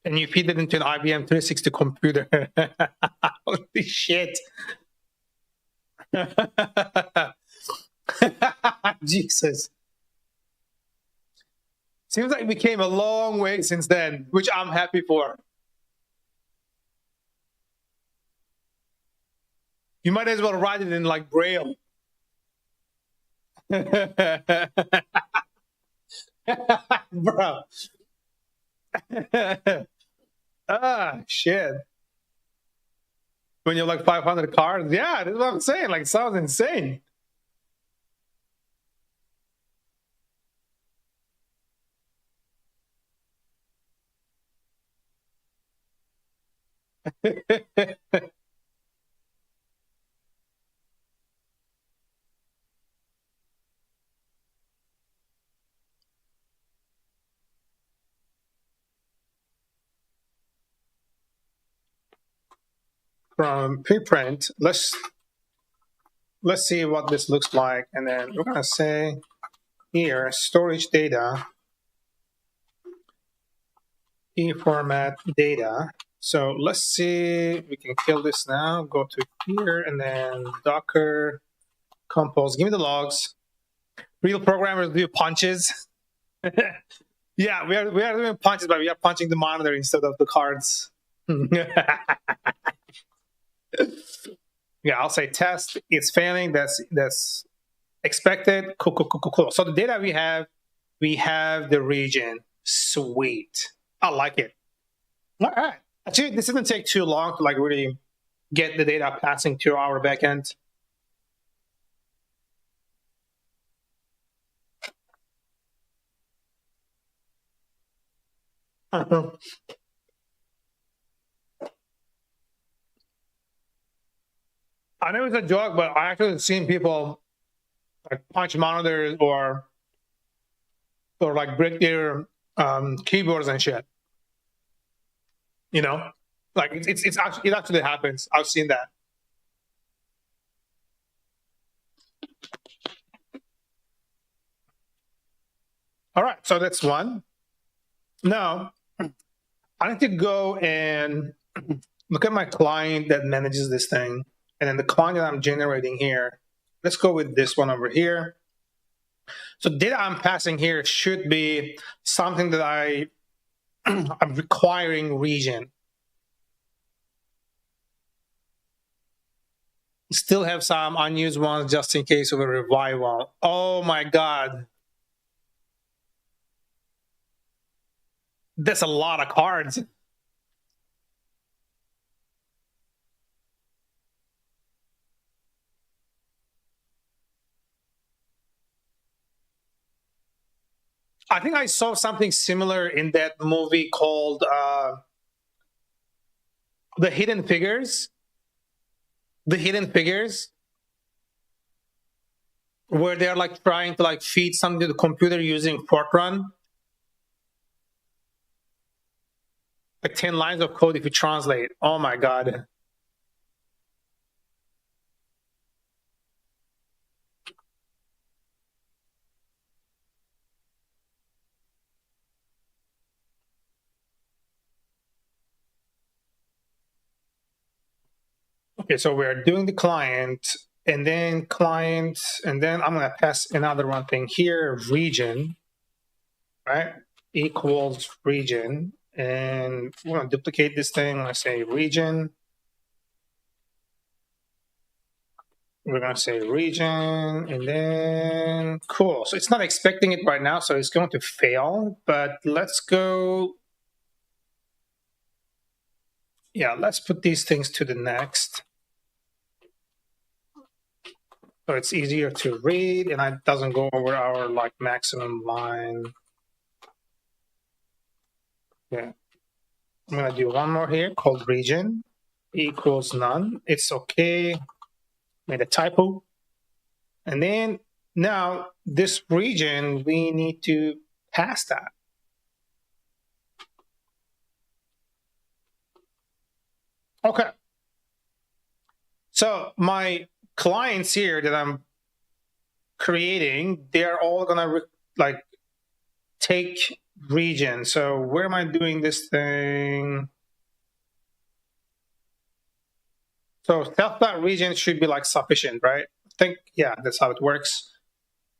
And you feed it into an IBM 360 computer. Holy shit. Jesus. Seems like we came a long way since then, which I'm happy for. You might as well write it in like Braille. Bro. Shit. When you have like 500 cards, yeah, that's what I'm saying. Like, sounds insane. From preprint, let's see what this looks like, and then we're gonna say here storage data, e-format data. So let's see, we can kill this now. Go to here and then Docker compose. Give me the logs. Real programmers do punches. Yeah, we are doing punches, but we are punching the monitor instead of the cards. Yeah, I'll say test. It's failing. That's expected. Cool. So the data we have the region. Sweet. I like it. All right. Actually, this didn't take too long to like really get the data passing to our backend. I know it's a joke, but I actually seen people like punch monitors or like break their keyboards and shit. You know, like it actually happens. I've seen that. All right, so that's one. Now I need to go and look at my client that manages this thing, and then the client that I'm generating here. Let's go with this one over here. So data I'm passing here should be something that I'm requiring region. Still have some unused ones just in case of a revival. Oh my God. That's a lot of cards. I think I saw something similar in that movie called The Hidden Figures. The Hidden Figures, where they're like trying to like feed something to the computer using Fortran. Like 10 lines of code if you translate. Oh my God. Okay, so we're doing the client, and then I'm gonna pass another one thing here, region, right? Equals region. And we're gonna duplicate this thing. I'm gonna say region. We're gonna say region, and then cool. So it's not expecting it right now, so it's going to fail, but let's go. Yeah, let's put these things to the next. So it's easier to read and it doesn't go over our like maximum line. Yeah. I'm gonna do one more here called region equals none. It's okay. Made a typo. And then now this region, we need to pass that. Okay. So my clients here that I'm creating, they're all gonna like take region. So where am I doing this thing? So self.region should be like sufficient, right? I think, yeah, that's how it works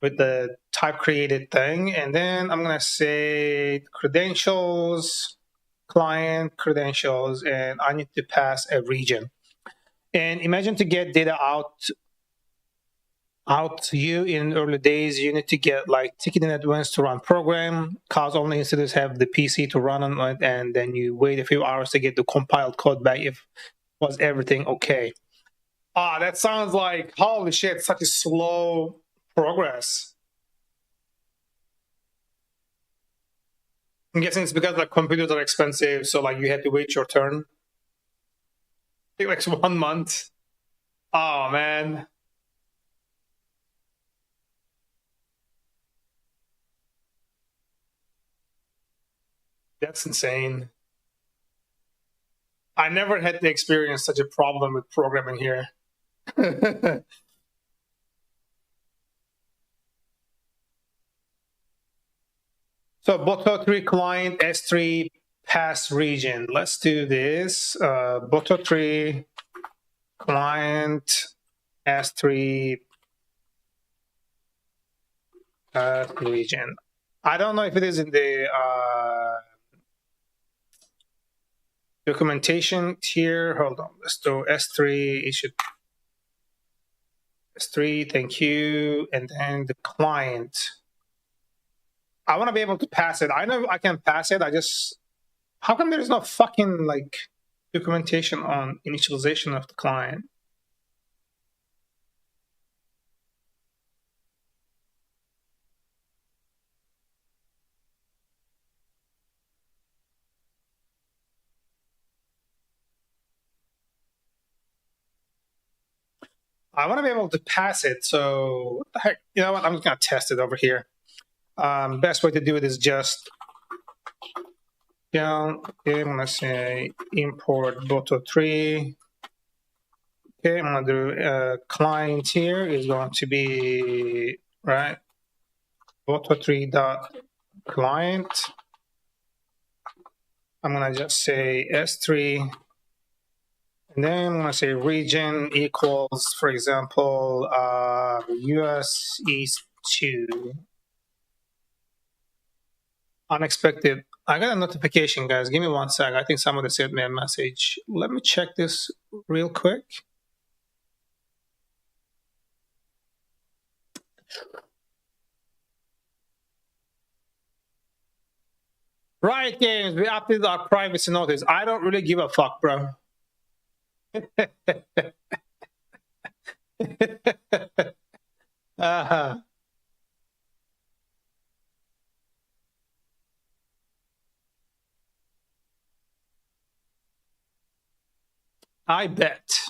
with the type created thing. And then I'm gonna say credentials, client credentials, and I need to pass a region. And imagine to get data out to you in early days, you need to get like ticket in advance to run program, cause only institutes have the PC to run on it, and then you wait a few hours to get the compiled code back if was everything okay. That sounds like, holy shit, such a slow progress. I'm guessing it's because like computers are expensive, so like you had to wait your turn. I think like 1 month. Oh man. That's insane. I never had to experience such a problem with programming here. So Boto3 client S3 pass region. Let's do this. Boto3 client S3 pass region. I don't know if it is in the documentation here. Hold on. Let's do S3. It should S3. Thank you. And then the client. I want to be able to pass it. I know I can pass it. I just, how come there's no fucking like documentation on initialization of the client? I want to be able to pass it. So what the heck? You know what? I'm just going to test it over here. Best way to do it is just, I'm going to say import Boto3. Okay, I'm going to do client here is going to be, right, Boto3.client. I'm going to just say S3. And then I'm going to say region equals, for example, US East 2. Unexpected. I got a notification, guys. Give me 1 sec. I think somebody sent me a message. Let me check this real quick. Riot Games, we updated our privacy notice. I don't really give a fuck, bro. I bet.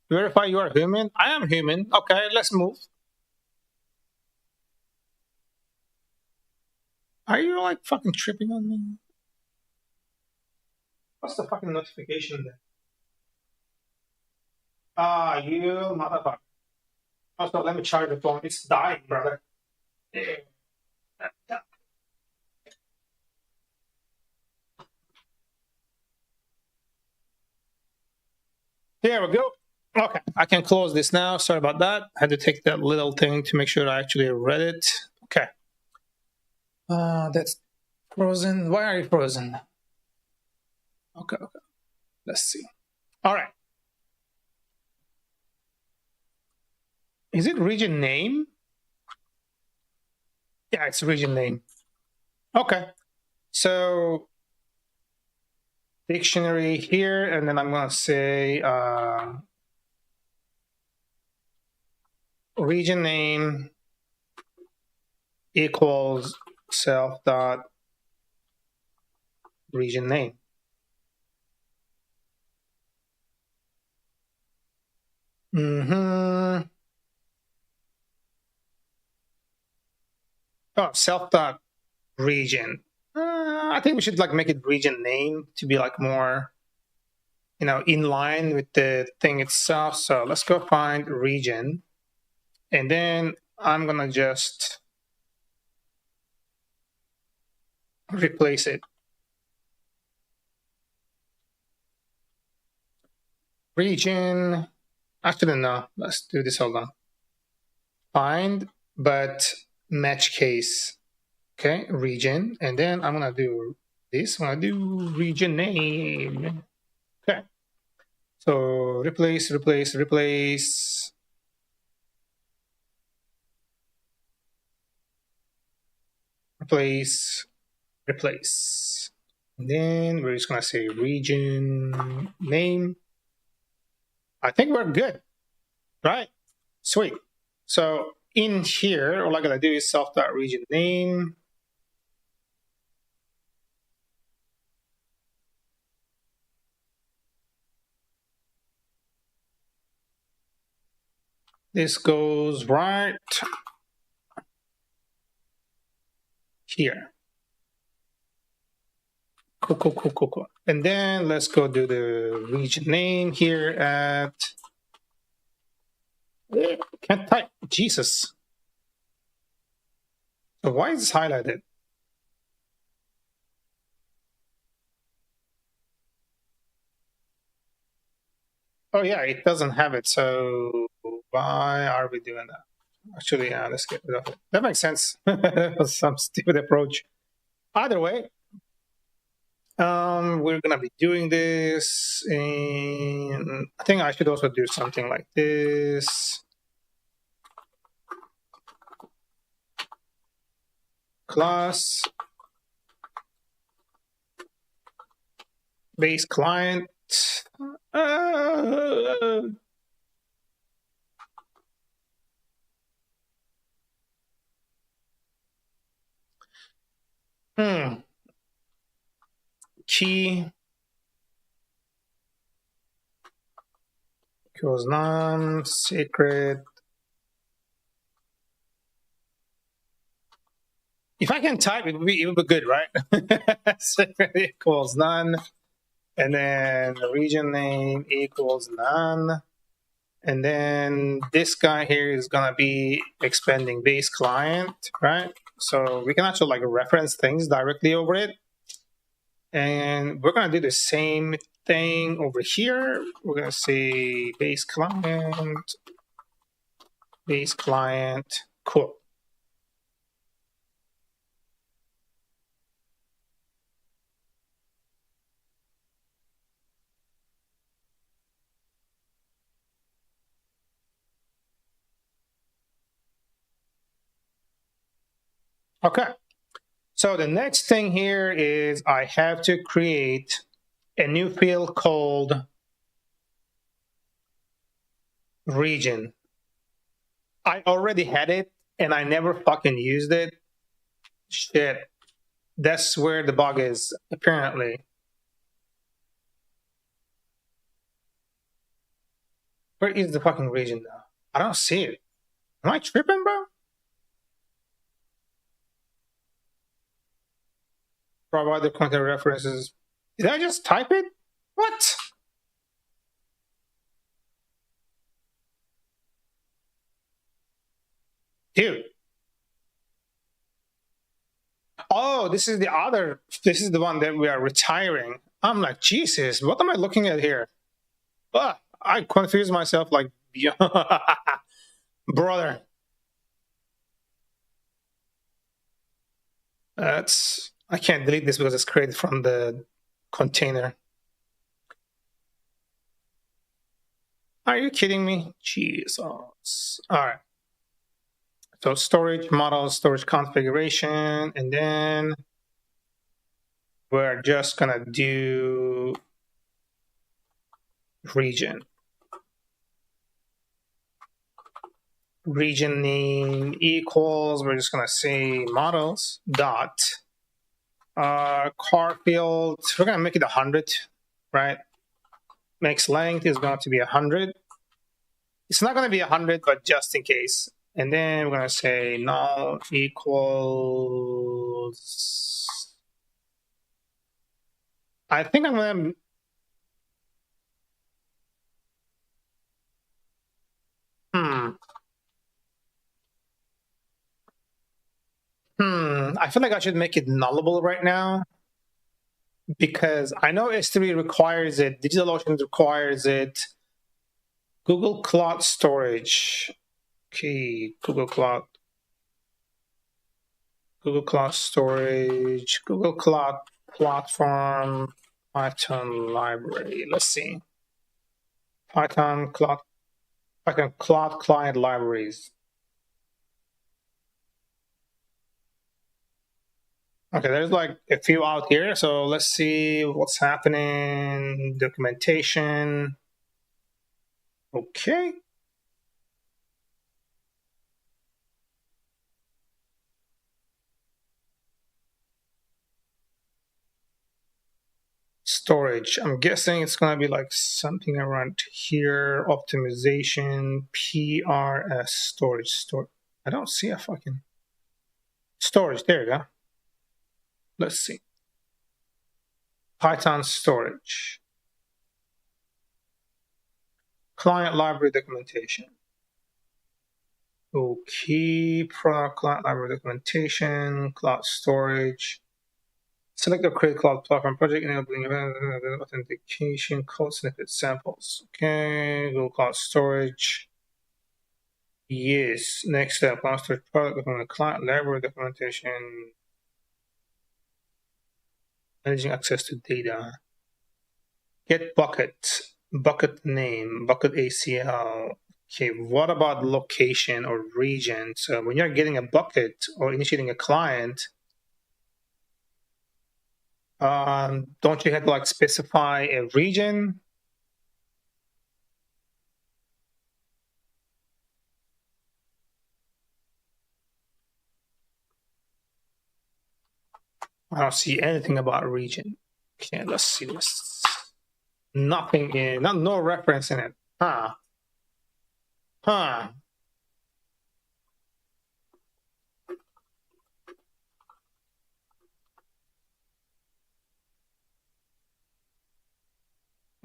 Verify you are human. I am human. Okay, let's move. Are you like fucking tripping on me? What's the fucking notification there? You motherfucker. Also, let me charge the phone. It's dying, brother. Here we go. Okay, I can close this now. Sorry about that. I had to take that little thing to make sure I actually read it. Okay. That's frozen. Why are you frozen? Okay. Let's see. All right. Is it region name? Yeah, it's region name. Okay. So dictionary here, and then I'm going to say region name equals self dot region name. Oh, self dot region. I think we should like make it region name to be like more, in line with the thing itself. So let's go find region, and then I'm gonna just replace it. Region. Actually, no. Let's do this. Hold on. Find, but match case. Okay, region, and then I'm gonna do this one, do region name. Okay. So replace. And then we're just gonna say region name. I think we're good, right? Sweet. So in here, all I gotta do is self.region name. This goes right here. Cool. And then let's go do the region name here at, can't type, Jesus. So why is this highlighted? Oh yeah, it doesn't have it. So why are we doing that? Actually, yeah, let's get rid of it. That makes sense. Some stupid approach. Either way, we're gonna be doing this, and I think I should also do something like this. Class base client. Key equals none, secret. If I can type, it would be good, right? Secret equals none, and then the region name equals none, and then this guy here is gonna be expanding base client, right? So we can actually like reference things directly over it, and we're gonna do the same thing over here. We're gonna say base client, cool. Okay, so the next thing here is I have to create a new field called region. I already had it and I never fucking used it. Shit, that's where the bug is, apparently. Where is the fucking region now? I don't see it. Am I tripping, bro? Provide the content references. Did I just type it? What? Dude. Oh, this is the one that we are retiring. I'm like, Jesus, what am I looking at here? I confuse myself like, brother. I can't delete this because it's created from the container. Are you kidding me? Jesus. All right. So storage model, storage configuration, and then we're just gonna do region. Region name equals, we're just gonna say models dot car field. We're gonna make it 100, right? Max length is going to be 100. It's not gonna be 100, but just in case. And then we're gonna say null equals. I think I'm gonna. I feel like I should make it nullable right now because I know S3 requires it, DigitalOcean requires it, Google Cloud Storage. Okay, Google Cloud Storage, Google Cloud platform Python library. Let's see. Python cloud client libraries. Okay, there's like a few out here. So let's see what's happening. Documentation. Okay. Storage. I'm guessing it's going to be like something around here. Optimization, PRS, storage. I don't see a fucking storage. There you go. Let's see. Python storage. Client library documentation. Okay, product client library documentation, cloud storage. Select or create cloud platform project enabling authentication, code snippet samples. Okay, Google Cloud Storage. Yes. Next step, cloud storage product document, client library documentation, managing access to data. Get bucket, bucket name, bucket ACL. Okay, what about location or region? So when you're getting a bucket or initiating a client, don't you have to like specify a region? I don't see anything about region. Okay, let's see this. Nothing in, no reference in it. Huh.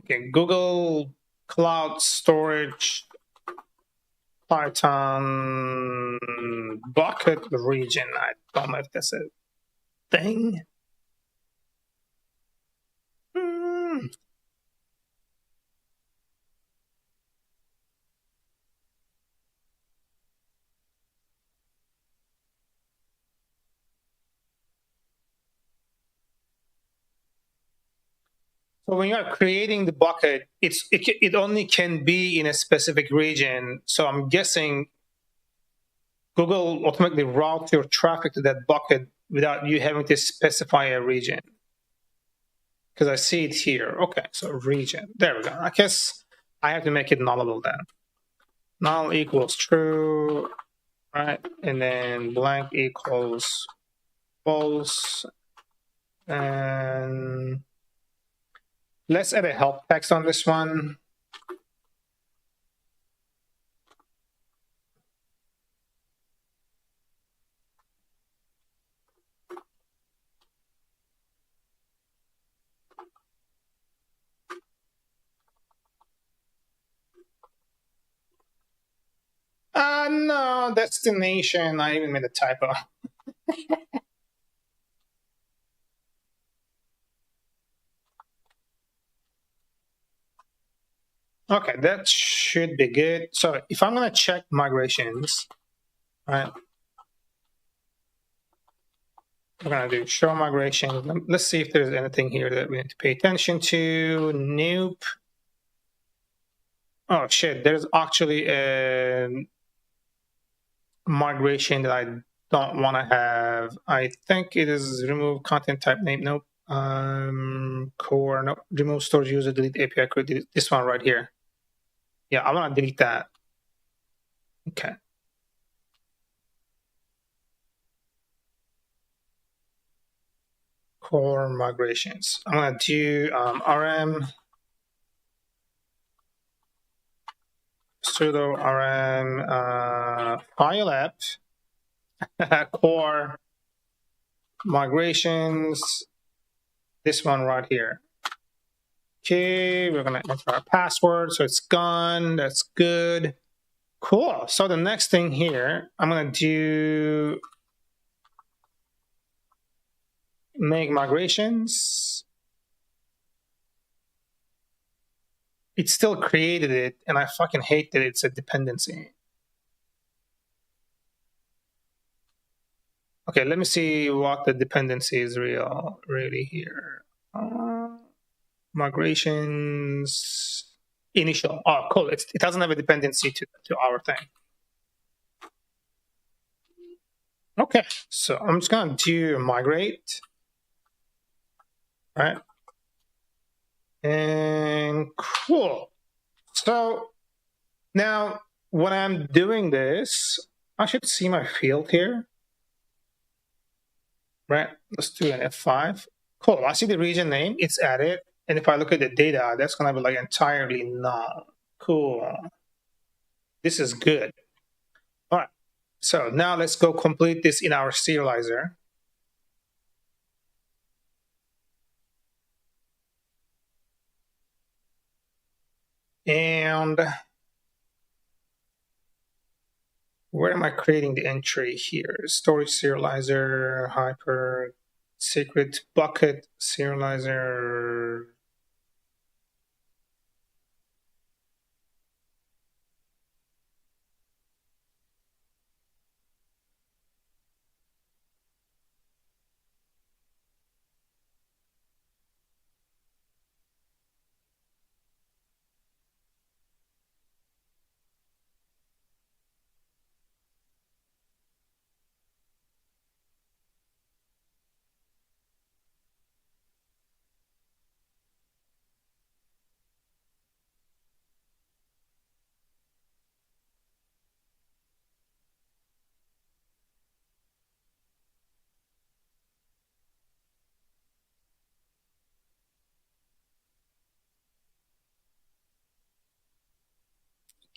Okay, Google Cloud Storage Python bucket region. I don't know if that's a thing. So when you're creating the bucket, it only can be in a specific region. So I'm guessing Google automatically routes your traffic to that bucket without you having to specify a region. Because I see it here. Okay, so region. There we go. I guess I have to make it nullable then. Null equals true, right? And then blank equals false. And let's add a help text on this one. No, destination. I even made a typo. Okay, that should be good. So if I'm going to check migrations, right, we're going to do show migration. Let's see if there's anything here that we need to pay attention to. Nope. Oh, shit. There's actually a migration that I don't want to have. I think it is remove content type name. Nope. Core. Nope. Remove storage user, delete API code. Delete this one right here. Yeah, I want to delete that. Okay. Core migrations. I'm going to do rm sudo rm file app core migrations. This one right here. Okay, we're going to enter our password. So it's gone. That's good. Cool. So the next thing here, I'm going to do make migrations. It still created it, and I fucking hate that it's a dependency. Okay, let me see what the dependency is really here. Migrations initial. Oh, cool. It doesn't have a dependency to our thing. Okay, so I'm just gonna do migrate, right? And cool. So now when I'm doing this, I should see my field here, right? Let's do an F5. Cool. I see the region name. It's added. And if I look at the data, that's going to be like entirely null. Cool. This is good. All right. So now let's go complete this in our serializer. And where am I creating the entry here? Storage serializer, hyper, secret bucket serializer.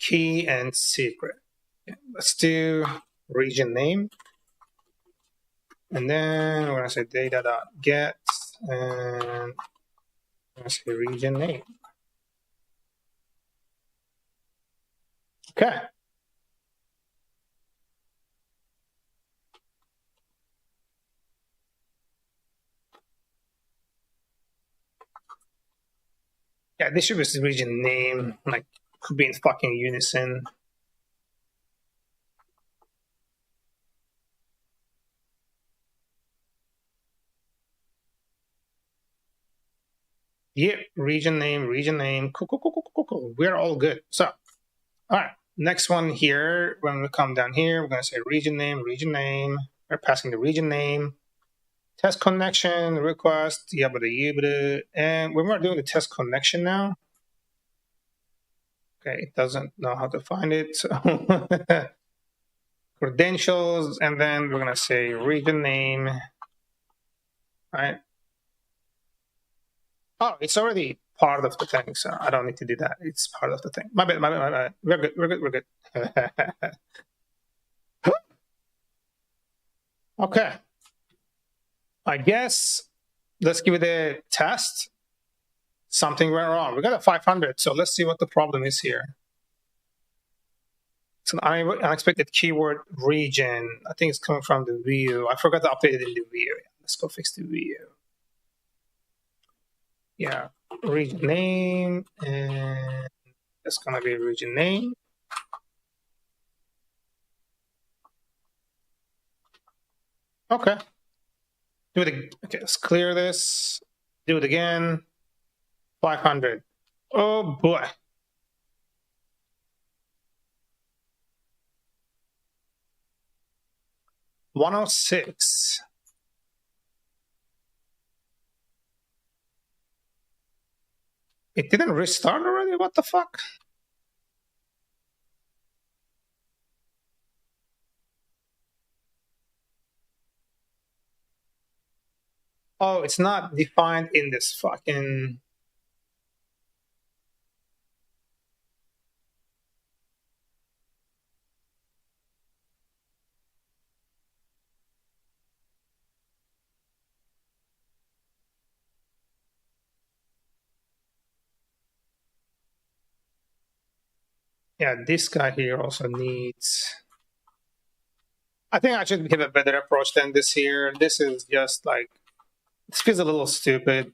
Key and secret. Let's do region name. And then we're going to say data.get and I'm going to say region name. Okay. Yeah, this should be the region name. Like, could be in fucking unison. Yep, region name. Cool. We're all good. So, all right. Next one here, when we come down here, we're going to say region name. We're passing the region name. Test connection, request, yabba. And when we're doing the test connection now, okay, it doesn't know how to find it. So credentials, and then we're going to say region name, right? Oh, it's already part of the thing, so I don't need to do that. It's part of the thing. My bad. We're good. Okay. I guess let's give it a test. Something went wrong. We got a 500, so let's see what the problem is here. It's an unexpected keyword region. I think it's coming from the view. I forgot to update it in the view. Let's go fix the view. Yeah, region name, and that's gonna be region name. Okay. Do it. Okay, let's clear this. Do it again. 500. Oh boy. 106. It didn't restart already? What the fuck? Oh, it's not defined in this fucking... Yeah, this guy here also needs... I think I should give a better approach than this here. This is just like... This feels a little stupid.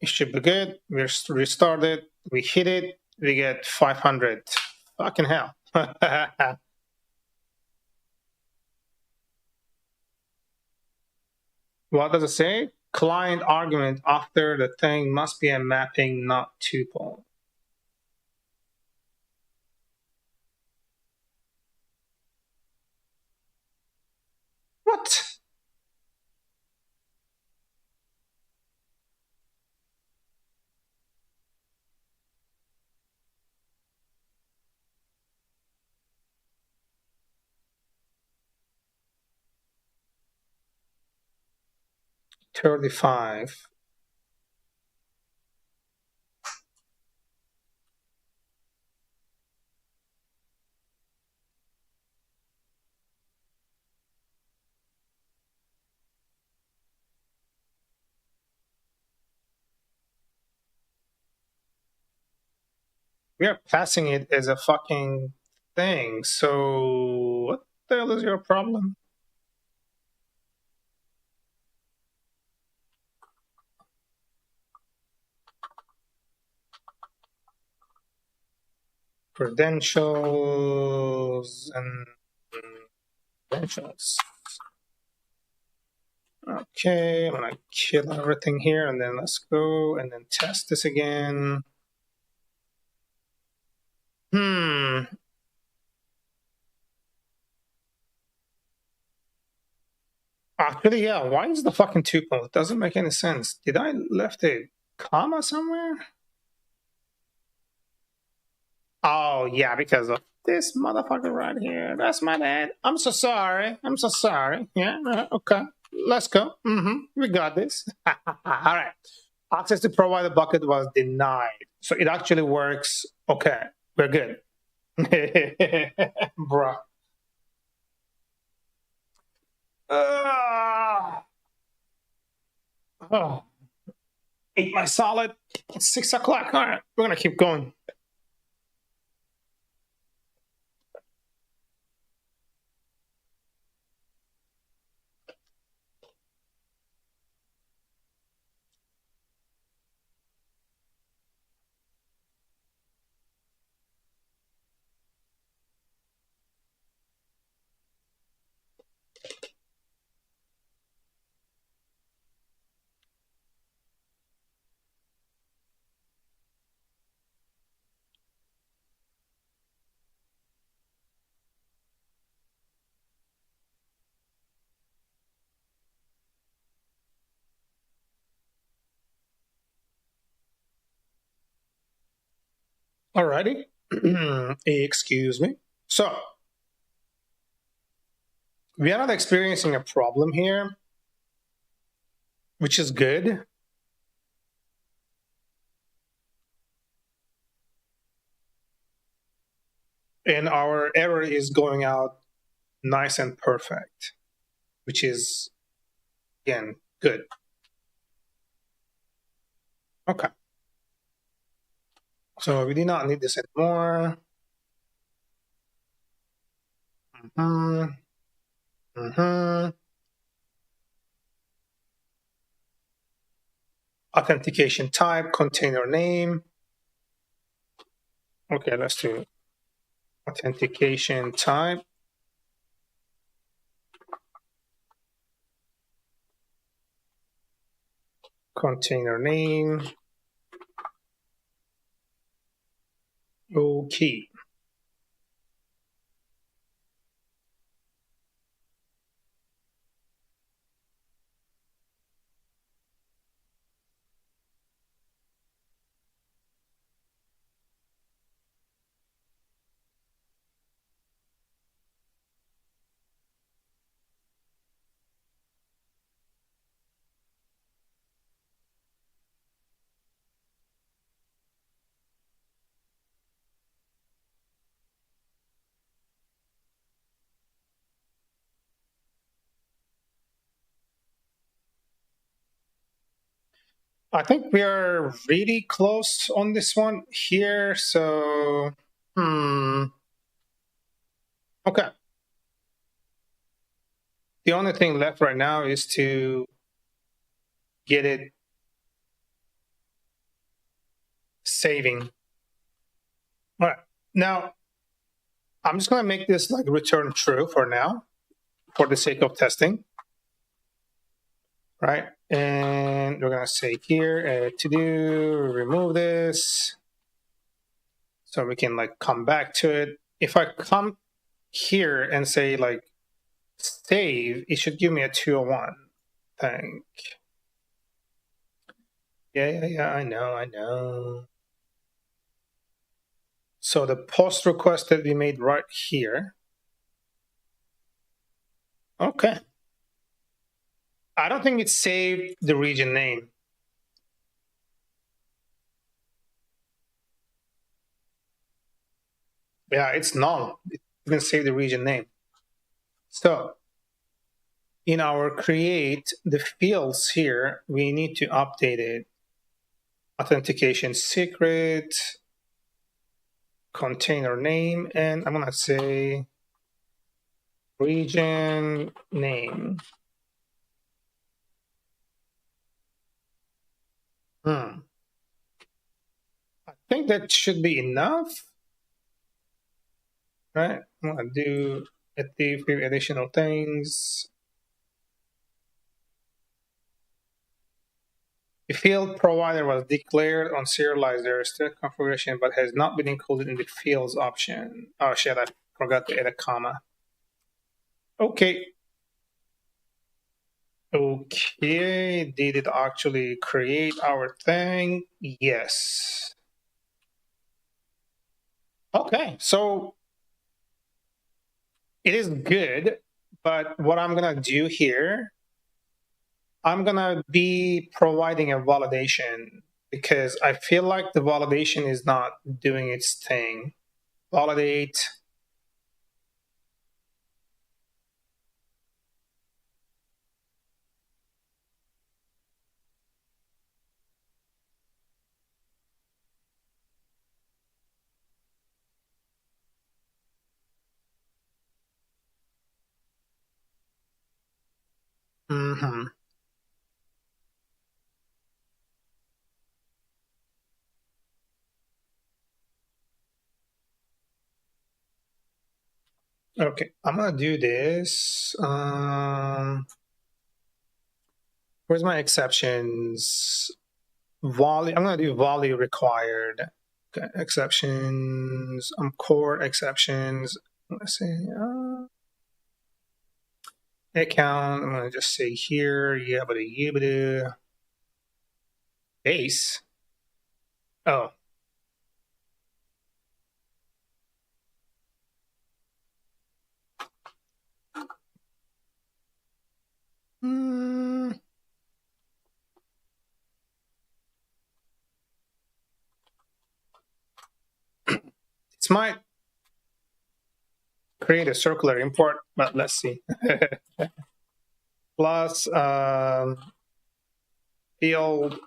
It should be good. We restart it. We hit it. We get 500. Fucking hell. What does it say? Client argument after the thing must be a mapping, not tuple. What? $35. We are passing it as a fucking thing. So what the hell is your problem? Credentials and credentials. Okay, I'm gonna kill everything here and then let's go and then test this again. Actually, yeah, why is the fucking tuple? It doesn't make any sense. Did I left a comma somewhere? Oh, yeah, because of this motherfucker right here. That's my bad. I'm so sorry. I'm so sorry. Yeah, okay. Let's go. We got this. All right. Access to provide a bucket was denied. So it actually works. Okay, we're good. Bruh. Oh. Ate my salad. It's 6 o'clock. All right, we're going to keep going. Alrighty. Excuse me. So, we are not experiencing a problem here, which is good. And our error is going out nice and perfect, which is, again, good. Okay. So we do not need this anymore. Authentication type, container name. Okay, let's do authentication type. Container name. Okay. I think we are really close on this one here. So, okay. The only thing left right now is to get it saving. All right. Now, I'm just going to make this like return true for now, for the sake of testing. Right. And we're going to say here, to do, remove this. So we can like come back to it. If I come here and say like save, it should give me a 201 thing. Yeah, I know. So the post request that we made right here. Okay. I don't think it saved the region name. Yeah, it's null. It didn't save the region name. So in our create, the fields here, we need to update it. Authentication secret, container name, and I'm gonna say region name. I think that should be enough, right? I'm gonna do a few additional things. The field provider was declared on serializer state configuration, but has not been included in the fields option. Oh shit, I forgot to add a comma. Okay. Okay, did it actually create our thing? Yes. Okay, so it is good, but what I'm gonna do here, I'm gonna be providing a validation because I feel like the validation is not doing its thing. Validate. Okay, I'm gonna do this. Where's my exceptions? Volley. I'm gonna do volley required. Okay, exceptions. Core exceptions. Let's see. Account. I'm gonna just say here. Yabba base. Oh. It's might create a circular import, but let's see. Plus field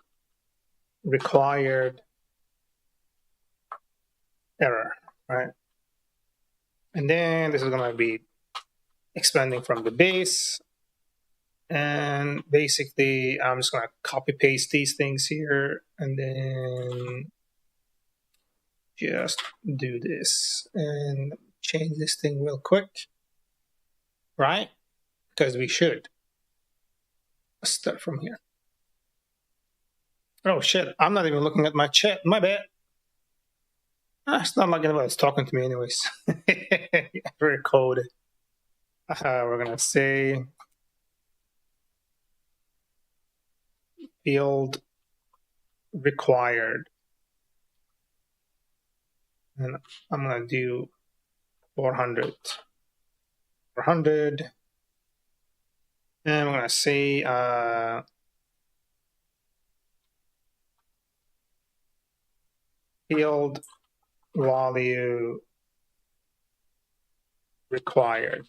required error, right? And then this is going to be expanding from the base. And basically, I'm just going to copy paste these things here and then just do this and change this thing real quick, right? Because we should. Let's start from here. Oh shit, I'm not even looking at my chat. My bad. It's not like anybody's talking to me anyways. Very code. We're going to say field required. And I'm going to do 400. 400. And I'm going to say field value required.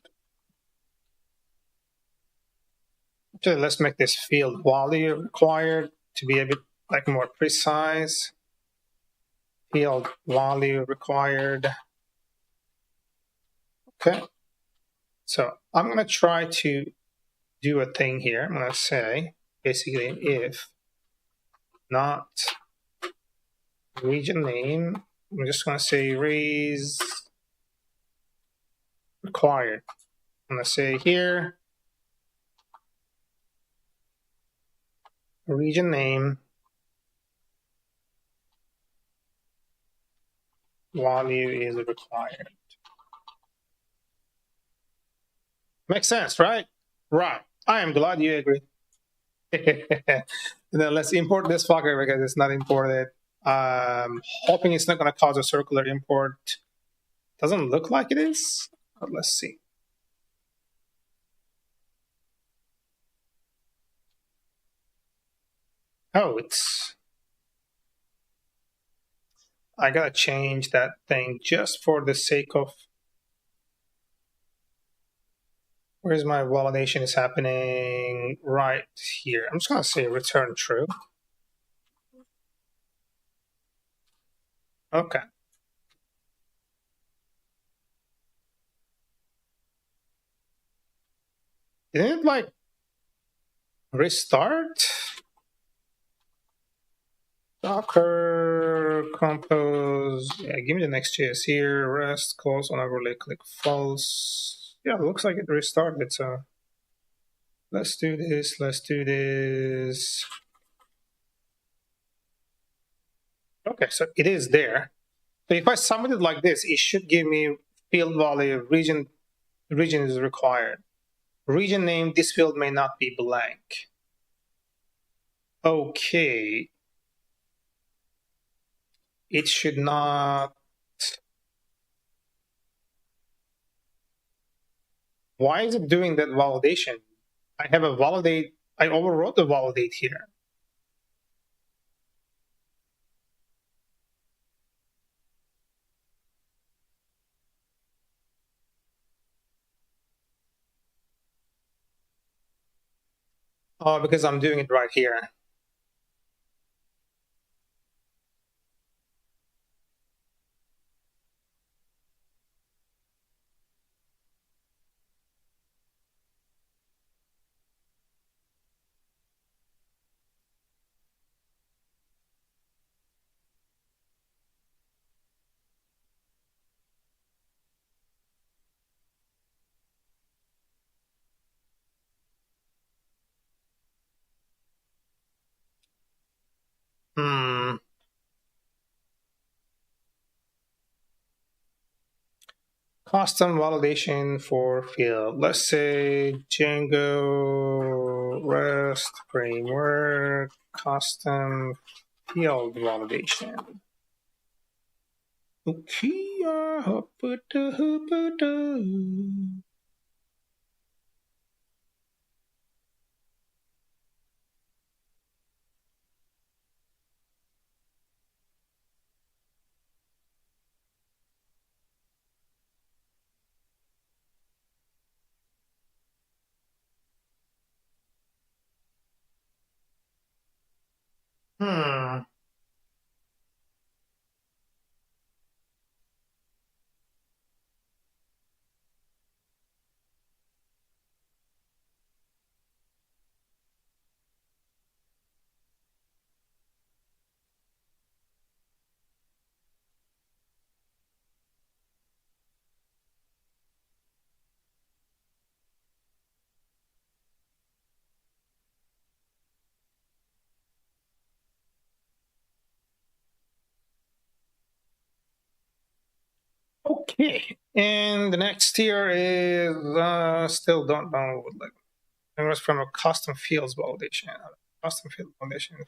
So let's make this field value required to be a bit like more precise. Field value required. Okay. So I'm going to try to do a thing here. I'm going to say basically if not region name. I'm just gonna say raise required. I'm gonna say here region name value is required. Makes sense, right? Right. I am glad you agree. Then let's import this fucker because it's not imported. Hoping it's not going to cause a circular import. Doesn't look like it is. But let's see. Oh, it's. I gotta change that thing just for the sake of. Where's my validation is happening right here. I'm just gonna say return true. Okay. Didn't it like restart? Docker compose. Yeah, give me the NextJS here. Rest close on overlay. Click false. Yeah, it looks like it restarted. So let's do this. Let's do this. Okay, so it is there. So if I submit it like this, it should give me field value region. Region is required. Region name. This field may not be blank. Okay. It should not. Why is it doing that validation? I have a validate. I overwrote the validate here. Oh, because I'm doing it right here. Hmm. Custom validation for field. Let's say Django REST framework custom field validation. Okay. Hmm. Okay. And the next tier is still don't know. Like it was from a custom fields validation. Custom field validation.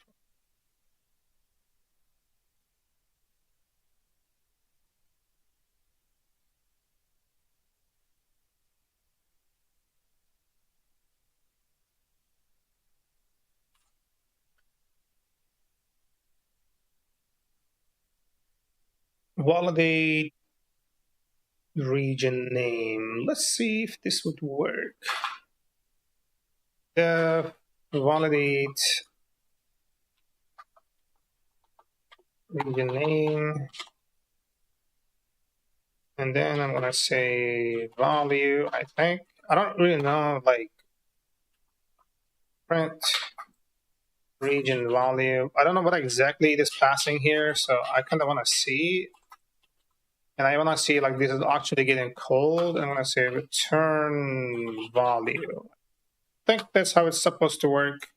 Validate region name. Let's see if this would work. Validate region name. And then I'm gonna say value, I think. I don't really know, like print region value. I don't know what exactly it is passing here, so I kind of want to see. And I want to see like this is actually getting cold. I'm going to say return value. I think that's how it's supposed to work.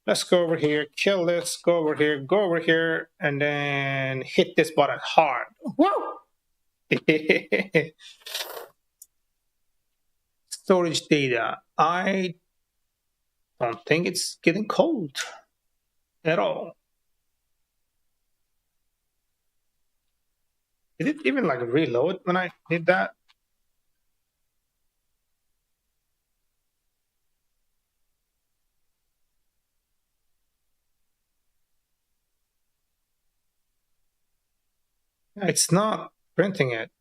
Let's go over here, kill this, go over here, and then hit this button hard. Whoa! Storage data. I don't think it's getting cold at all. Did it even like reload when I did that? It's not printing it.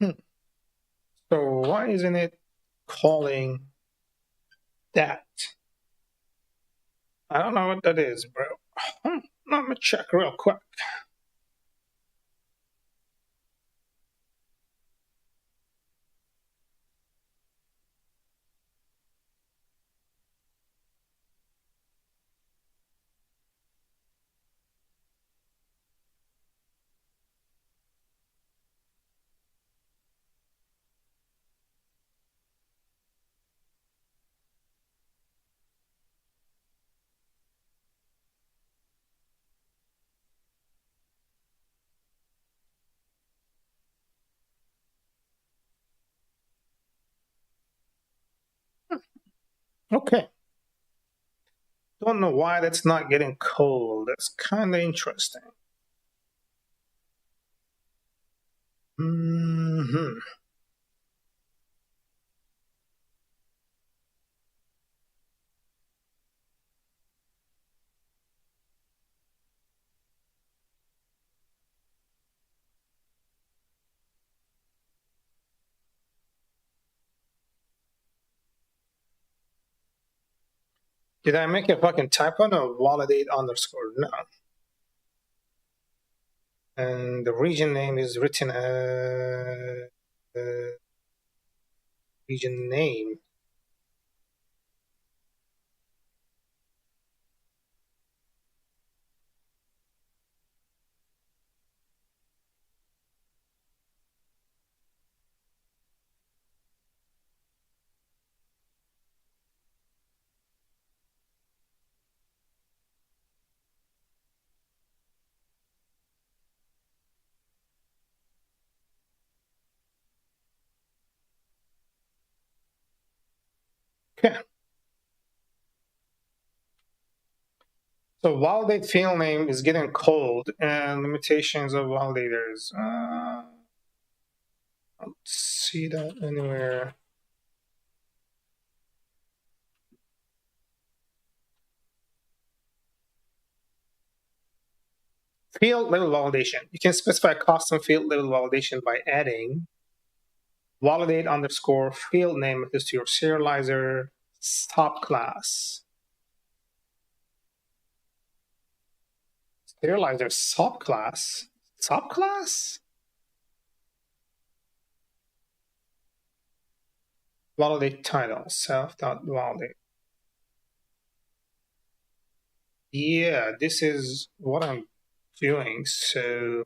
Hmm. So why isn't it calling that? I don't know what that is, bro. Let me check real quick. Okay. Don't know why that's not getting cold. That's kind of interesting. Hmm. Did I make a fucking typo? No, validate underscore. No. And the region name is written as region name. Okay. So validate field name is getting cold and limitations of validators. I don't see that anywhere. Field level validation. You can specify custom field level validation by adding validate underscore field name to your serializer subclass. Serializer subclass? Subclass? Validate title, self.validate. Yeah, this is what I'm doing. So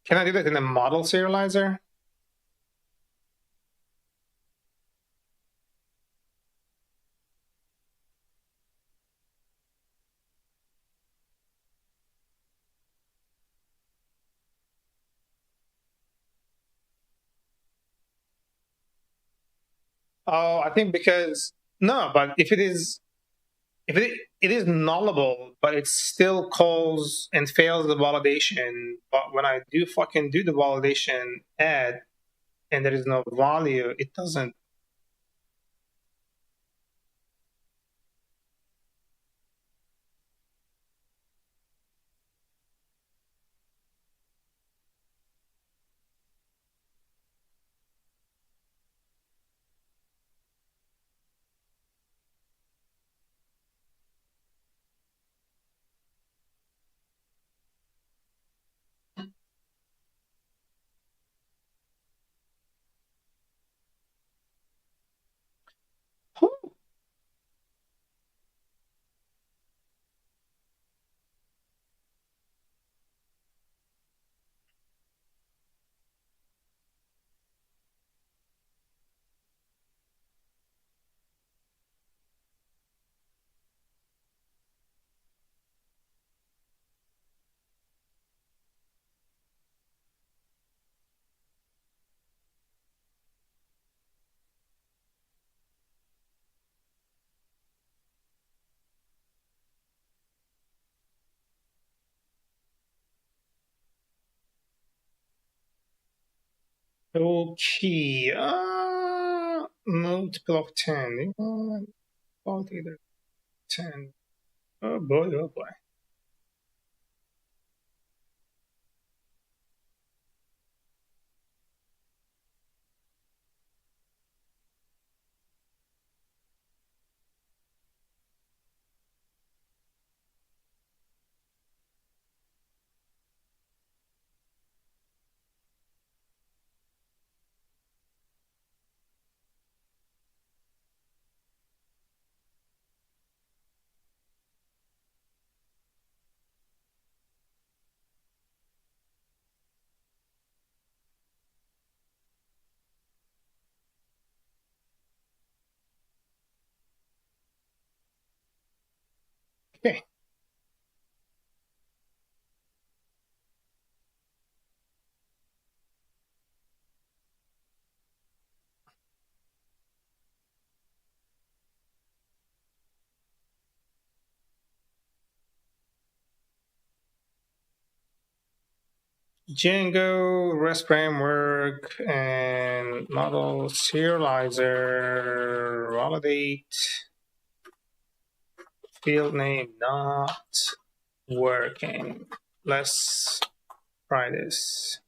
can I do that in a model serializer? Oh, I think because no, but if it is if it is nullable, but it still calls and fails the validation. But when I do fucking do the validation add and there is no value, it doesn't. Okay. Multiple of 10. Either 10. Oh boy, oh boy. Okay. Django, REST framework, and model serializer, validate, field name not working. Let's try this.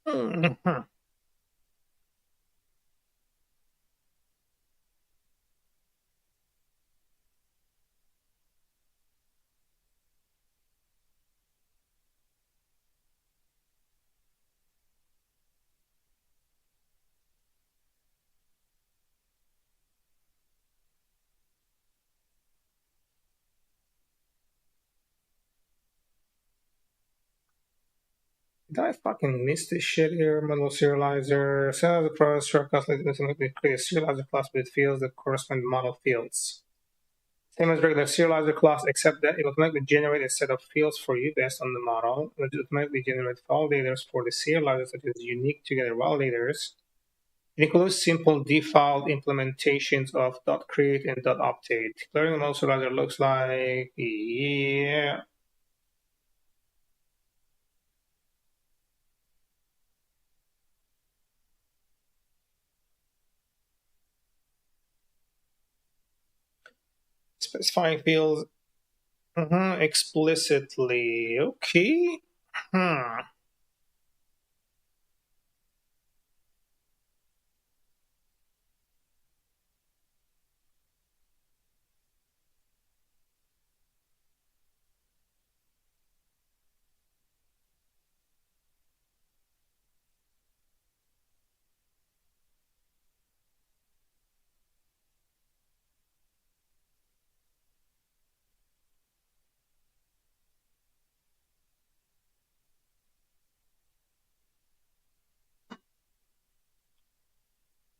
Mhm. Did I fucking miss this shit here? Model serializer. Serializer class shortcuts let ultimately create a serializer class with fields that correspond to model fields. Same as regular serializer class, except that it will automatically generate a set of fields for you based on the model. It will automatically generate validators for the serializer such as unique together validators. It includes simple default implementations of .create and .update. Declaring a model serializer looks like, yeah. Specifying fields explicitly. Okay. Hmm.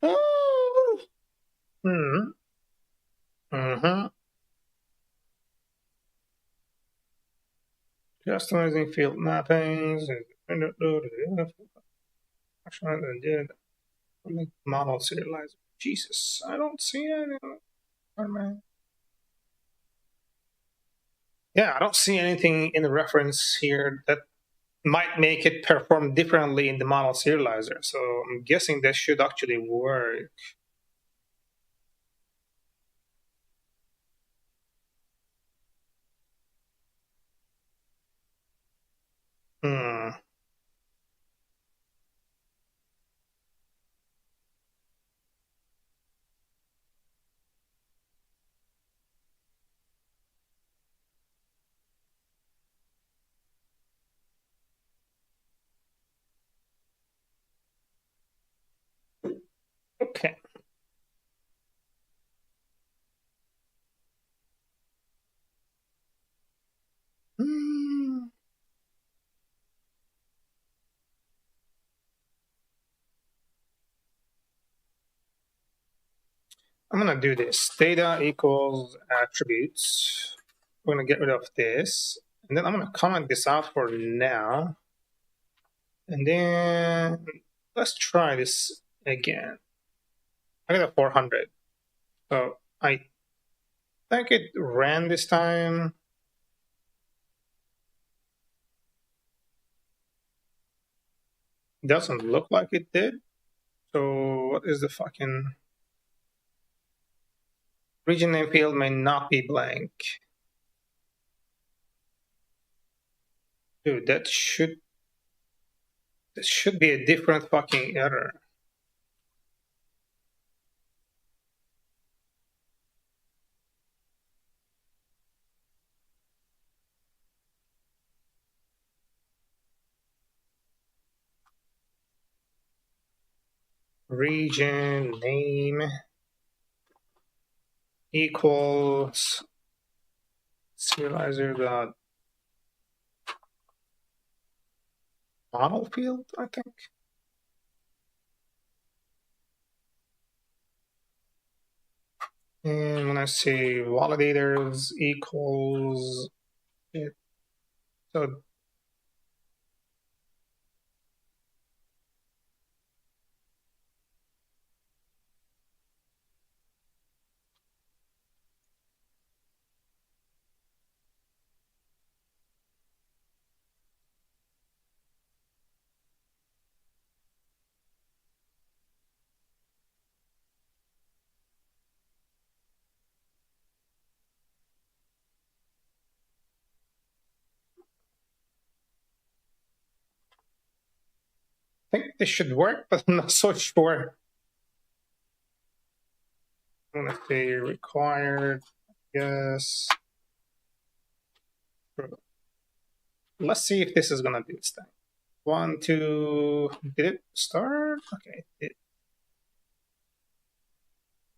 Oh. Hmm. Customizing field mappings. Model serializer. Jesus, I don't see any. Yeah, I don't see anything in the reference here that might make it perform differently in the model serializer. So I'm guessing that should actually work. Hmm. Okay. Hmm. I'm gonna do this. Data equals attributes. We're gonna get rid of this. And then I'm gonna comment this out for now. And then let's try this again. I got a 400. So I think it ran this time. Doesn't look like it did. So what is the fucking region name field may not be blank. Dude, that should be a different fucking error. Region name equals serializer dot model field, I think. And when I say validators equals it, so I think this should work, but I'm not so sure. I'm gonna say required, yes. Let's see if this is gonna do its thing. 1, 2, did it start? Okay,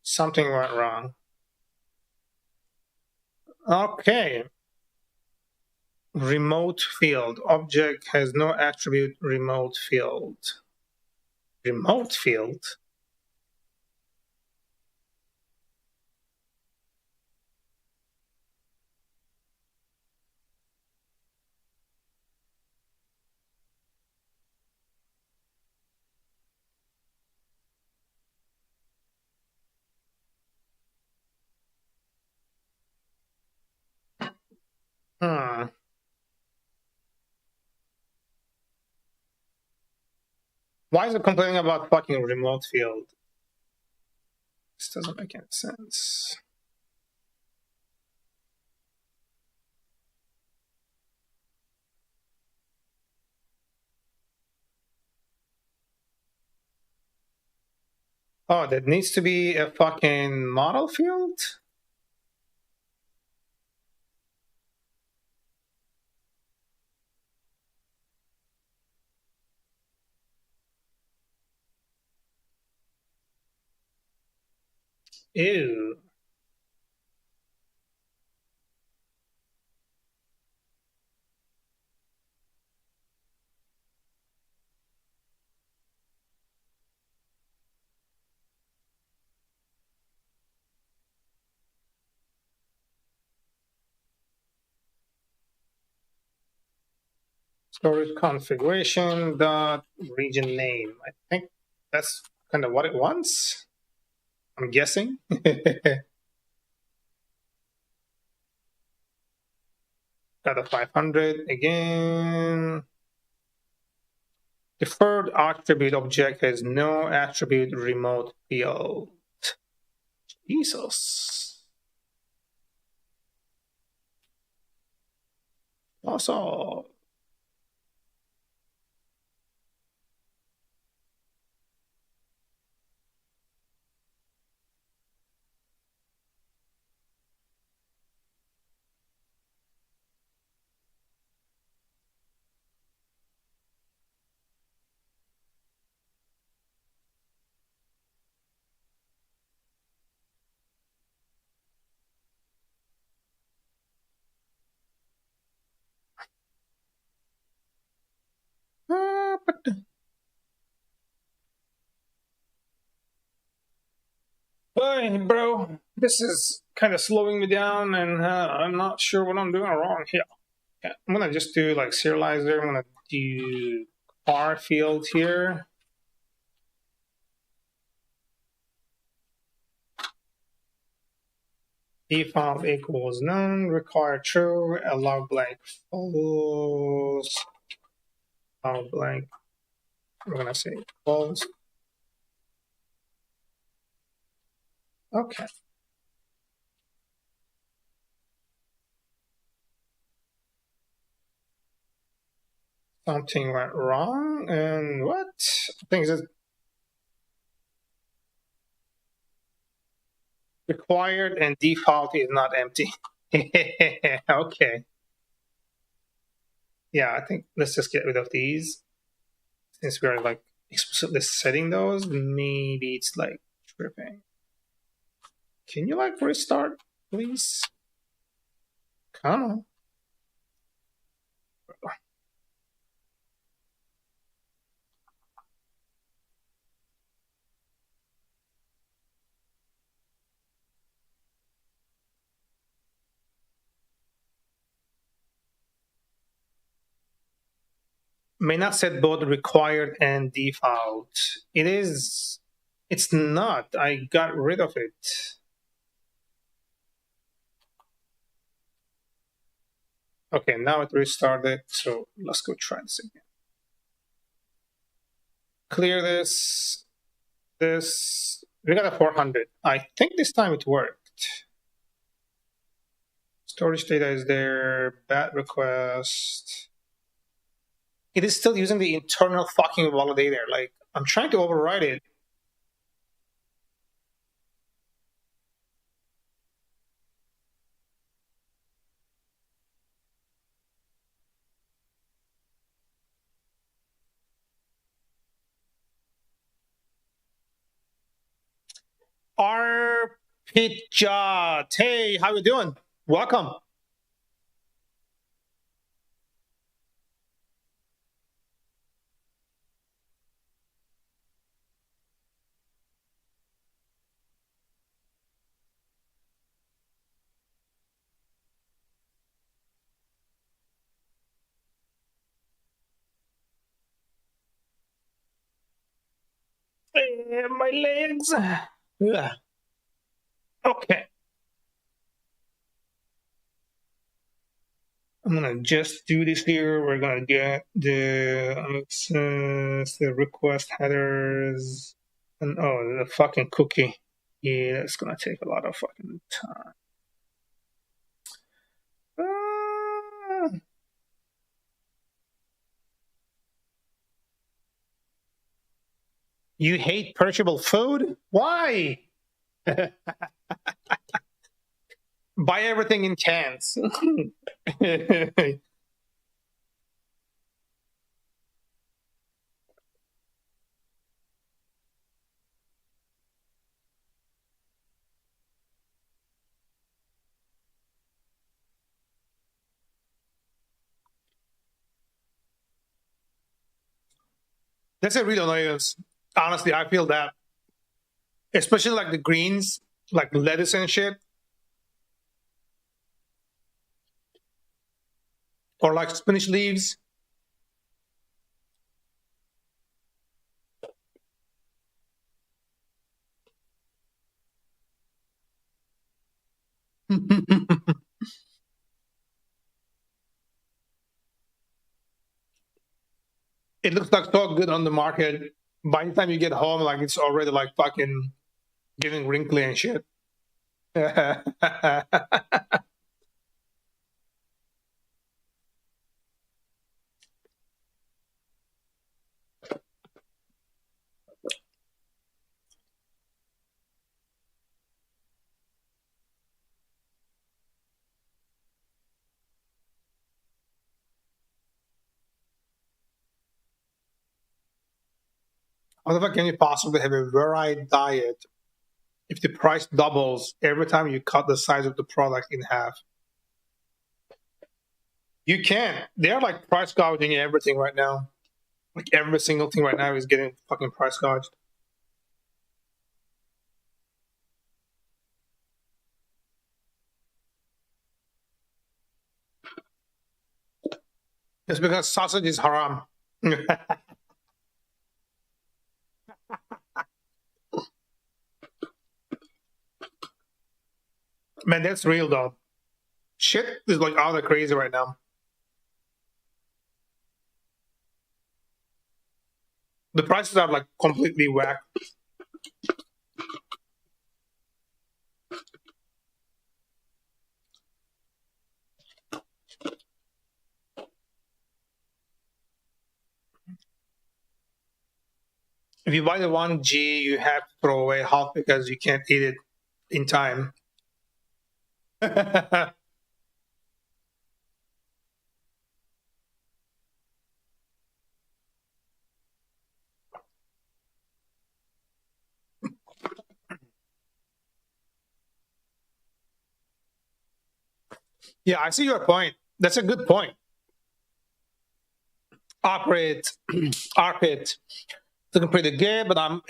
something went wrong. Okay. Remote field. Object has no attribute remote field. Remote field? Hmm. Why is it complaining about fucking remote field? This doesn't make any sense. Oh, that needs to be a fucking model field? Ew. storage configuration dot region name. I think that's kind of what it wants. I'm guessing. Got a 500 again. Deferred attribute object has no attribute remote field. Jesus. Also. Hey, bro, this is kind of slowing me down, and I'm not sure what I'm doing wrong here. Okay, I'm gonna just do like serializer. I'm gonna do car field here. Default equals none, require true, allow blank false, allow blank, we're gonna say false. Okay. Something went wrong, and what? I think it's required and default is not empty. Okay. Yeah, I think let's just get rid of these. Since we're like explicitly setting those, maybe it's like tripping. Can you like restart, please? Come on. May not set both required and default. It is. It's not. I got rid of it. Okay, now it restarted. So let's go try this again. Clear this. This. We got a 400. I think this time it worked. Storage data is there. Bat request. It is still using the internal fucking validator. Like, I'm trying to override it. Arpijat. Hey, how you doing? Welcome. My legs. Yeah. Okay. I'm gonna just do this here. We're gonna get the access, the request headers, and oh, the fucking cookie. Yeah, it's gonna take a lot of fucking time. You hate perishable food? Why? Buy everything in cans. That's a real annoyance. Honestly, I feel that. Especially like the greens, like lettuce and shit. Or like spinach leaves. It looks like so good on the market. By the time you get home, like it's already like fucking getting wrinkly and shit. How the fuck can you possibly have a varied diet if the price doubles every time you cut the size of the product in half? You can't. They're like price gouging everything right now. Like every single thing right now is getting fucking price gouged. It's because sausage is haram. Man, that's real though. Shit is like out of crazy right now. The prices are like completely whack. If you buy the 1G, you have to throw away half because you can't eat it in time. Yeah, I see your point. That's a good point. Operate, ARPit, looking pretty good, but I'm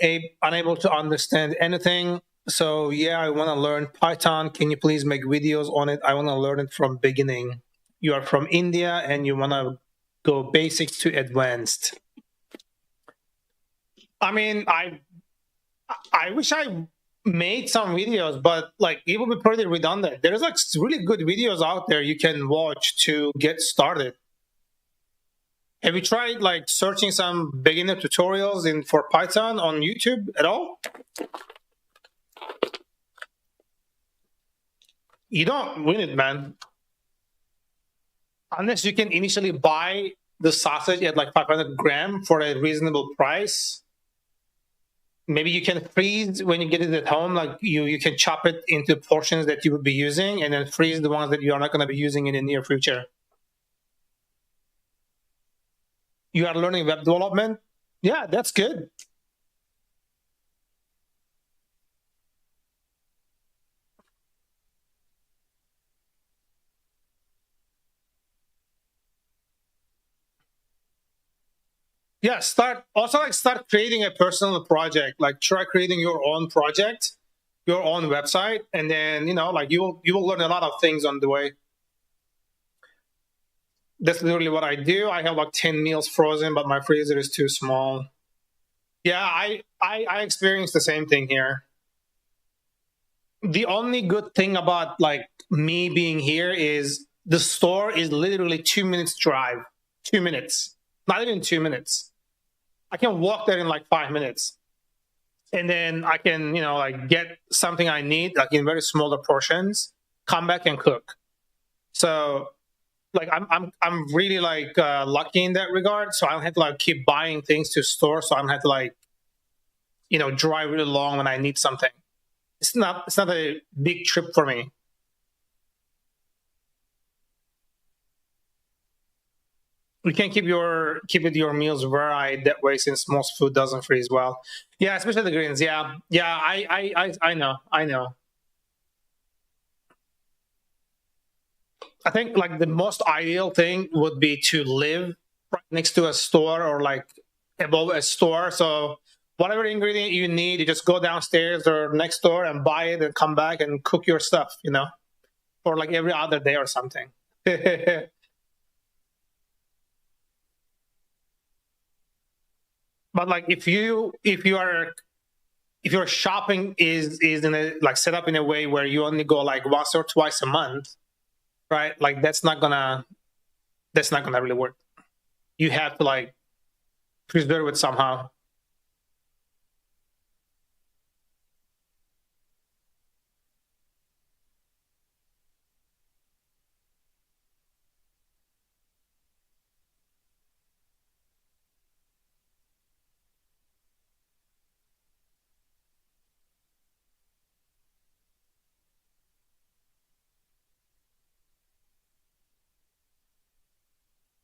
unable to understand anything. So yeah, I want to learn Python. Can you please make videos on it? I want to learn it from beginning. You are from India and you want to go basic to advanced. I mean, I wish I made some videos, but like it would be pretty redundant. There's like really good videos out there you can watch to get started. Have you tried like searching some beginner tutorials for Python on YouTube at all? You don't win it, man. Unless you can initially buy the sausage at like 500 gram for a reasonable price. Maybe you can freeze when you get it at home, like you can chop it into portions that you would be using and then freeze the ones that you are not going to be using in the near future. You are learning web development? Yeah, that's good. Yeah, start creating a personal project. Like try creating your own project, your own website, and then like you will learn a lot of things on the way. That's literally what I do. I have like 10 meals frozen, but my freezer is too small. Yeah, I experienced the same thing here. The only good thing about like me being here is the store is literally 2 minutes drive. 2 minutes. Not even 2 minutes. I can walk there in like 5 minutes. And then I can, like get something I need, like in very smaller portions, come back and cook. So like I'm really like lucky in that regard. So I don't have to like keep buying things to store. So I don't have to like, drive really long when I need something. It's not a big trip for me. You can keep your meals varied that way since most food doesn't freeze well. Yeah, especially the greens. Yeah, I know. I think like the most ideal thing would be to live right next to a store or like above a store. So whatever ingredient you need, you just go downstairs or next door and buy it and come back and cook your stuff, for like every other day or something. But like if you are if your shopping is in a like set up in a way where you only go like once or twice a month, right? Like that's not gonna really work. You have to like preserve it somehow.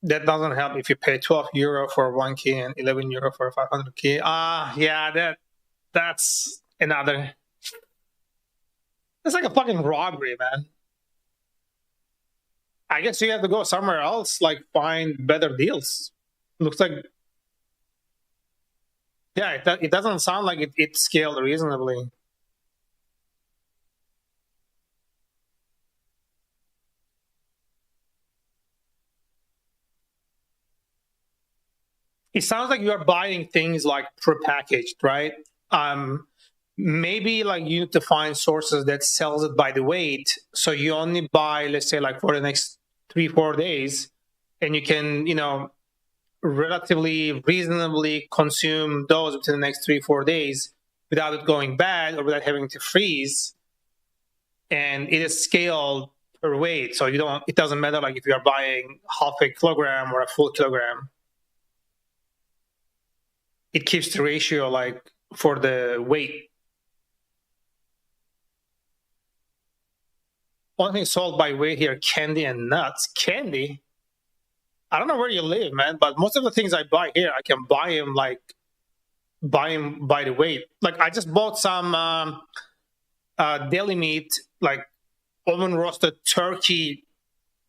That doesn't help if you pay 12 euro for one key and 11 euro for a 500 key. Yeah, that's another. It's like a fucking robbery, man. I guess you have to go somewhere else, like find better deals. Looks like, yeah, it doesn't sound like it scaled reasonably. It sounds like you are buying things like prepackaged, right? Maybe like you need to find sources that sells it by the weight, so you only buy, let's say, like for the next 3-4 days, and you can, relatively reasonably consume those within the next 3-4 days without it going bad or without having to freeze. And it is scaled per weight, so it doesn't matter like if you are buying half a kilogram or a full kilogram. It keeps the ratio like for the weight. Only thing sold by weight here, candy and nuts. Candy? I don't know where you live, man, but most of the things I buy here, I can buy them by the weight. Like I just bought some deli meat, like oven roasted turkey,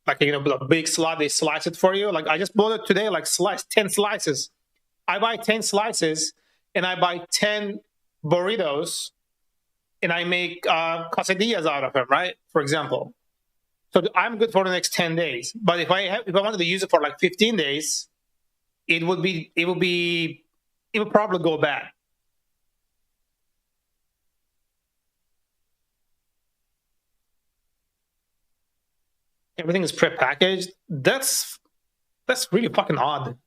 like a big slot. They slice it for you. Like I just bought it today, like 10 slices. I buy 10 slices and I buy 10 burritos and I make quesadillas out of them, right? For example. So I'm good for the next 10 days. But if I wanted to use it for like 15 days, it would probably go bad. Everything is prepackaged. That's really fucking odd.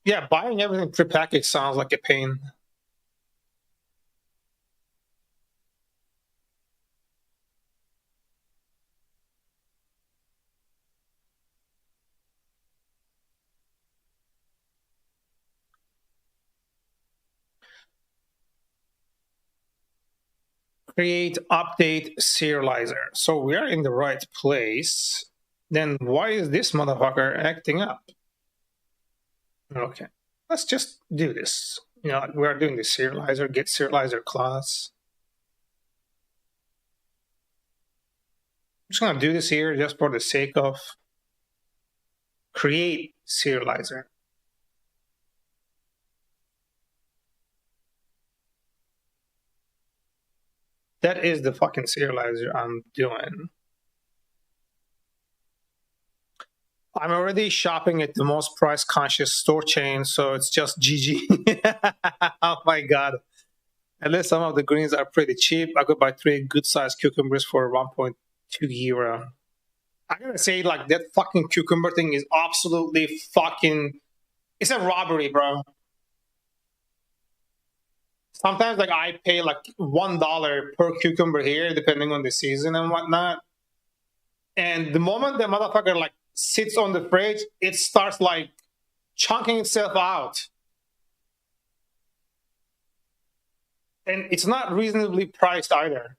Yeah, buying everything prepackaged sounds like a pain. Create update serializer. So we are in the right place. Then why is this motherfucker acting up? Okay, let's just do this. We are doing the serializer, get serializer class. I'm just gonna do this here just for the sake of create serializer. That is the fucking serializer I'm doing. I'm already shopping at the most price conscious store chain, so it's just GG. Oh my god. At least some of the greens are pretty cheap. I could buy 3 good sized cucumbers for 1.2 euro. I gotta say, like, that fucking cucumber thing is absolutely fucking. It's a robbery, bro. Sometimes, like, I pay like $1 per cucumber here, depending on the season and whatnot. And the moment the motherfucker like sits on the fridge, it starts like chunking itself out. And it's not reasonably priced either.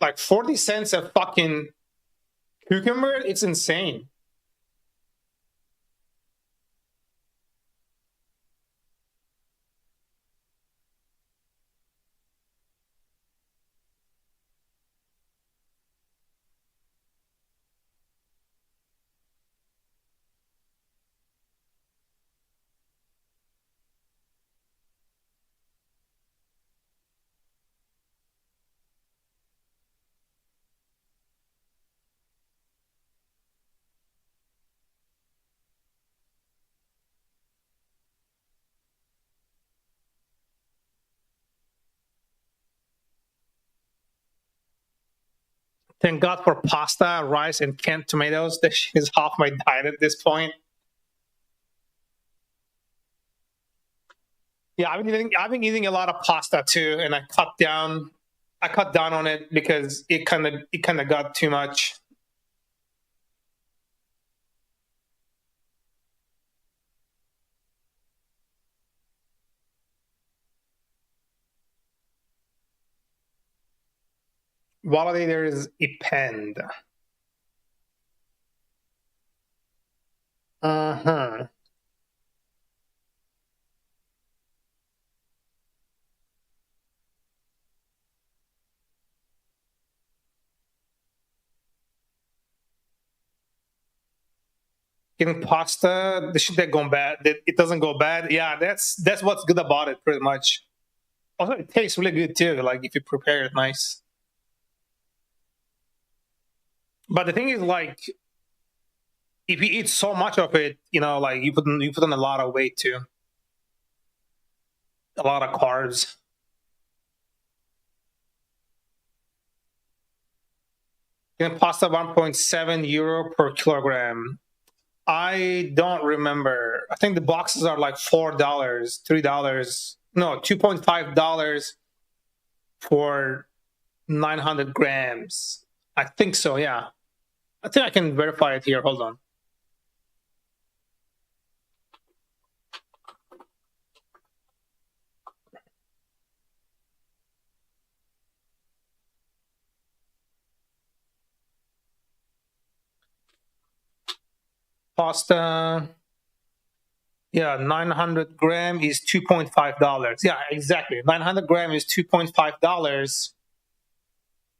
Like 40 cents a fucking cucumber, it's insane. Thank God for pasta, rice, and canned tomatoes. That shit is half my diet at this point. Yeah, I've been eating a lot of pasta too, and I cut down on it because it kind of got too much. Validators append. Uh-huh. Getting pasta, the shit that gone bad, it doesn't go bad. Yeah, that's what's good about it, pretty much. Also, it tastes really good too, like if you prepare it nice. But the thing is, like, if you eat so much of it, like you put on a lot of weight too, a lot of carbs. Getting pasta 1.7 euro per kilogram. I don't remember. I think the boxes are like $4, $3. No, $2.5 for 900 grams. I think so, yeah. I think I can verify it here. Hold on. Pasta. Yeah, 900 gram is $2.5. Yeah, exactly. 900 gram is $2.5.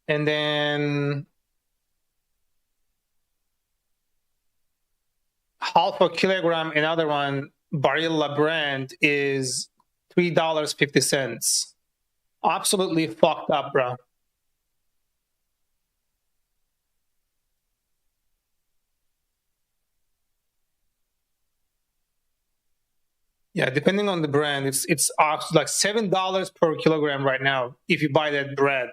And then half a kilogram, another one, Barilla brand, is $3.50. Absolutely fucked up, bro. Yeah, depending on the brand, it's like $7 per kilogram right now if you buy that bread,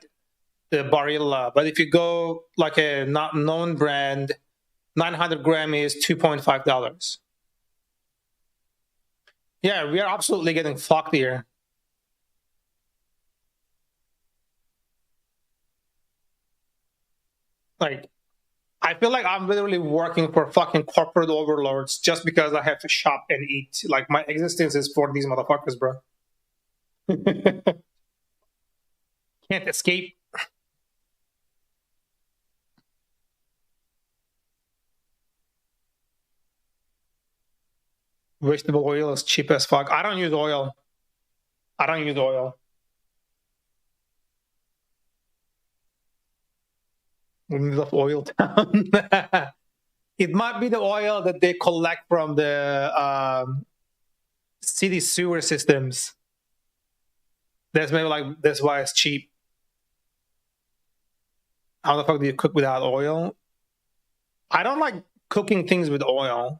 the Barilla. But if you go like a not known brand, 900 gram is $2.5. Yeah, we are absolutely getting fucked here. Like, I feel like I'm literally working for fucking corporate overlords just because I have to shop and eat. Like, my existence is for these motherfuckers, bro. Can't escape. Vegetable oil is cheap as fuck. I don't use oil. I don't use oil. We need of oil town. It might be the oil that they collect from the city sewer systems. That's maybe like that's why it's cheap. How the fuck do you cook without oil? I don't like cooking things with oil.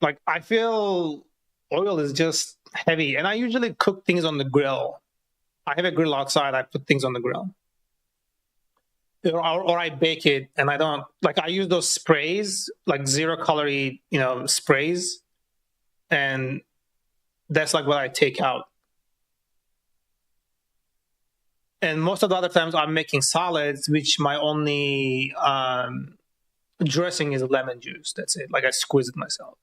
Like, I feel oil is just heavy, and I usually cook things on the grill. I have a grill outside. I put things on the grill, or I bake it, and I don't like. I use those sprays, like 0 calorie, sprays, and that's like what I take out. And most of the other times, I'm making salads, which my only dressing is lemon juice. That's it. Like, I squeeze it myself.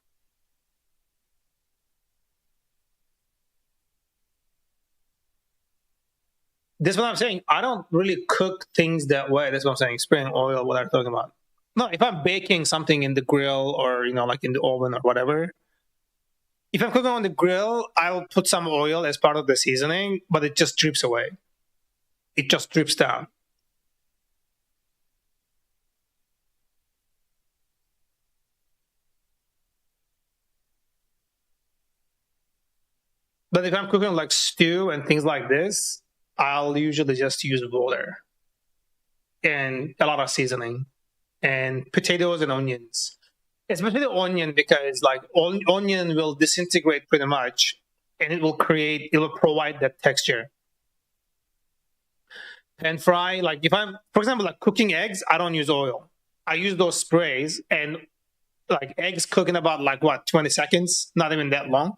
That's what I'm saying. I don't really cook things that way. That's what I'm saying. Spraying oil, what I'm talking about. No, if I'm baking something in the grill or, like in the oven or whatever, if I'm cooking on the grill, I'll put some oil as part of the seasoning, but it just drips away. It just drips down. But if I'm cooking like stew and things like this, I'll usually just use water and a lot of seasoning and potatoes and onions. Especially the onion, because like onion will disintegrate pretty much, and it will provide that texture. pan fry. Like if I'm, for example, like cooking eggs, I don't use oil. I use those sprays, and like eggs cook in about like what, 20 seconds, not even that long.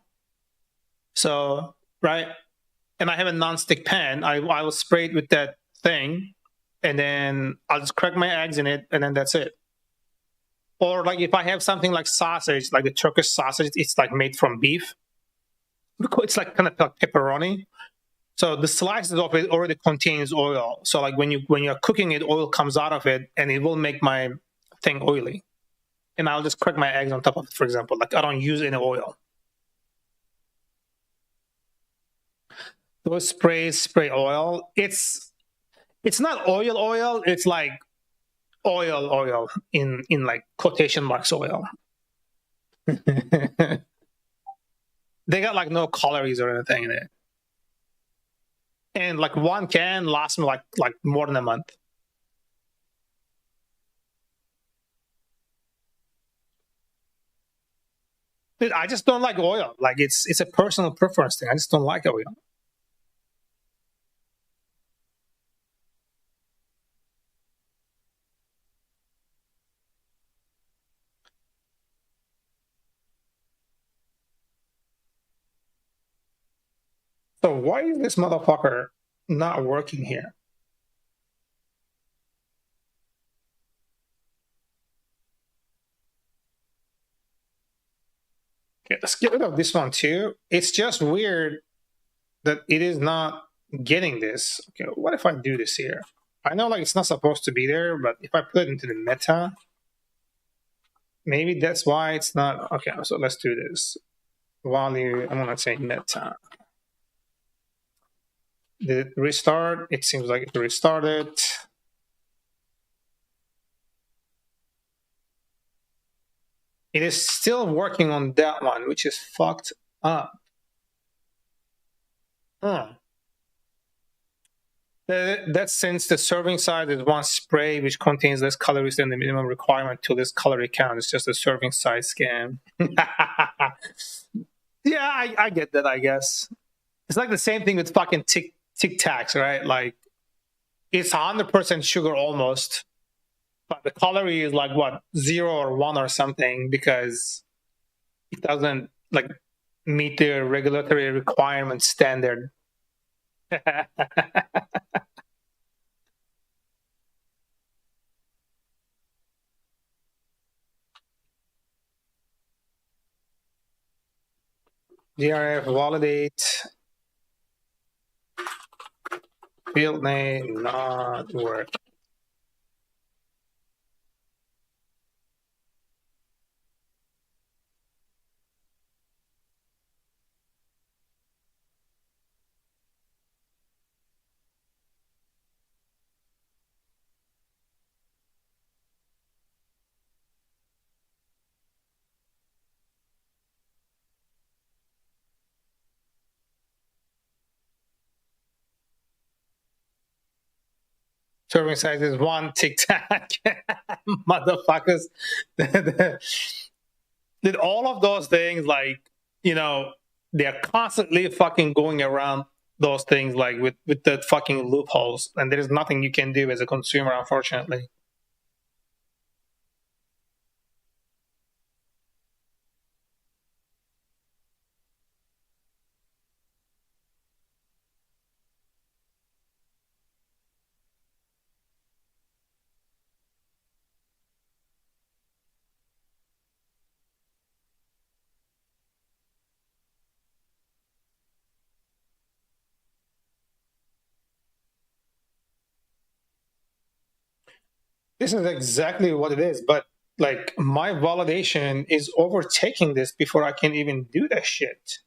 So right, and I have a non-stick pan. I will spray it with that thing, and then I'll just crack my eggs in it, and then that's it. Or like if I have something like sausage, like the Turkish sausage, it's like made from beef. It's like kind of like pepperoni. So the slices of it already contains oil. So like when you're cooking it, oil comes out of it, and it will make my thing oily. And I'll just crack my eggs on top of it, for example. Like I don't use any oil. Those sprays spray oil. It's not oil. It's like oil in like quotation marks oil. They got like no calories or anything in it. And like one can lasts me like more than a month. Dude, I just don't like oil. Like it's a personal preference thing. I just don't like oil. So why is this motherfucker not working here? Okay, let's get rid of this one too. It's just weird that it is not getting this. Okay, what if I do this here? I know like it's not supposed to be there, but if I put it into the meta, maybe that's why it's not. Okay, so let's do this. Value, I'm gonna say meta. Did it restart? It seems like it restarted. It is still working on that one, which is fucked up. Huh. That's since the serving size is one spray which contains less calories than the minimum requirement to this calorie count. It's just a serving size scam. Yeah, I get that, I guess. It's like the same thing with fucking Tic Tacs, right? Like it's 100% sugar almost, but the calorie is like what, 0 or 1 or something, because it doesn't like meet the regulatory requirement standard. DRF validate, field name not work. Serving size is 1 Tic Tac. Motherfuckers. Did all of those things, like, you know, they're constantly fucking going around those things like with the fucking loopholes, and there is nothing you can do as a consumer, unfortunately. This is exactly what it is, but like my validation is overtaking this before I can even do that shit.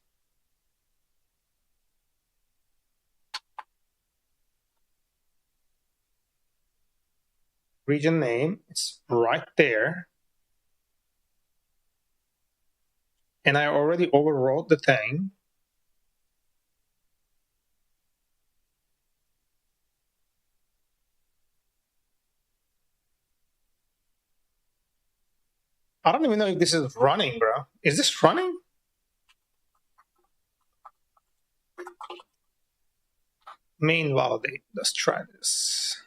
Region name, it's right there. And I already overwrote the thing. I don't even know if this is running, bro. Is this running? Main validate. Let's try this.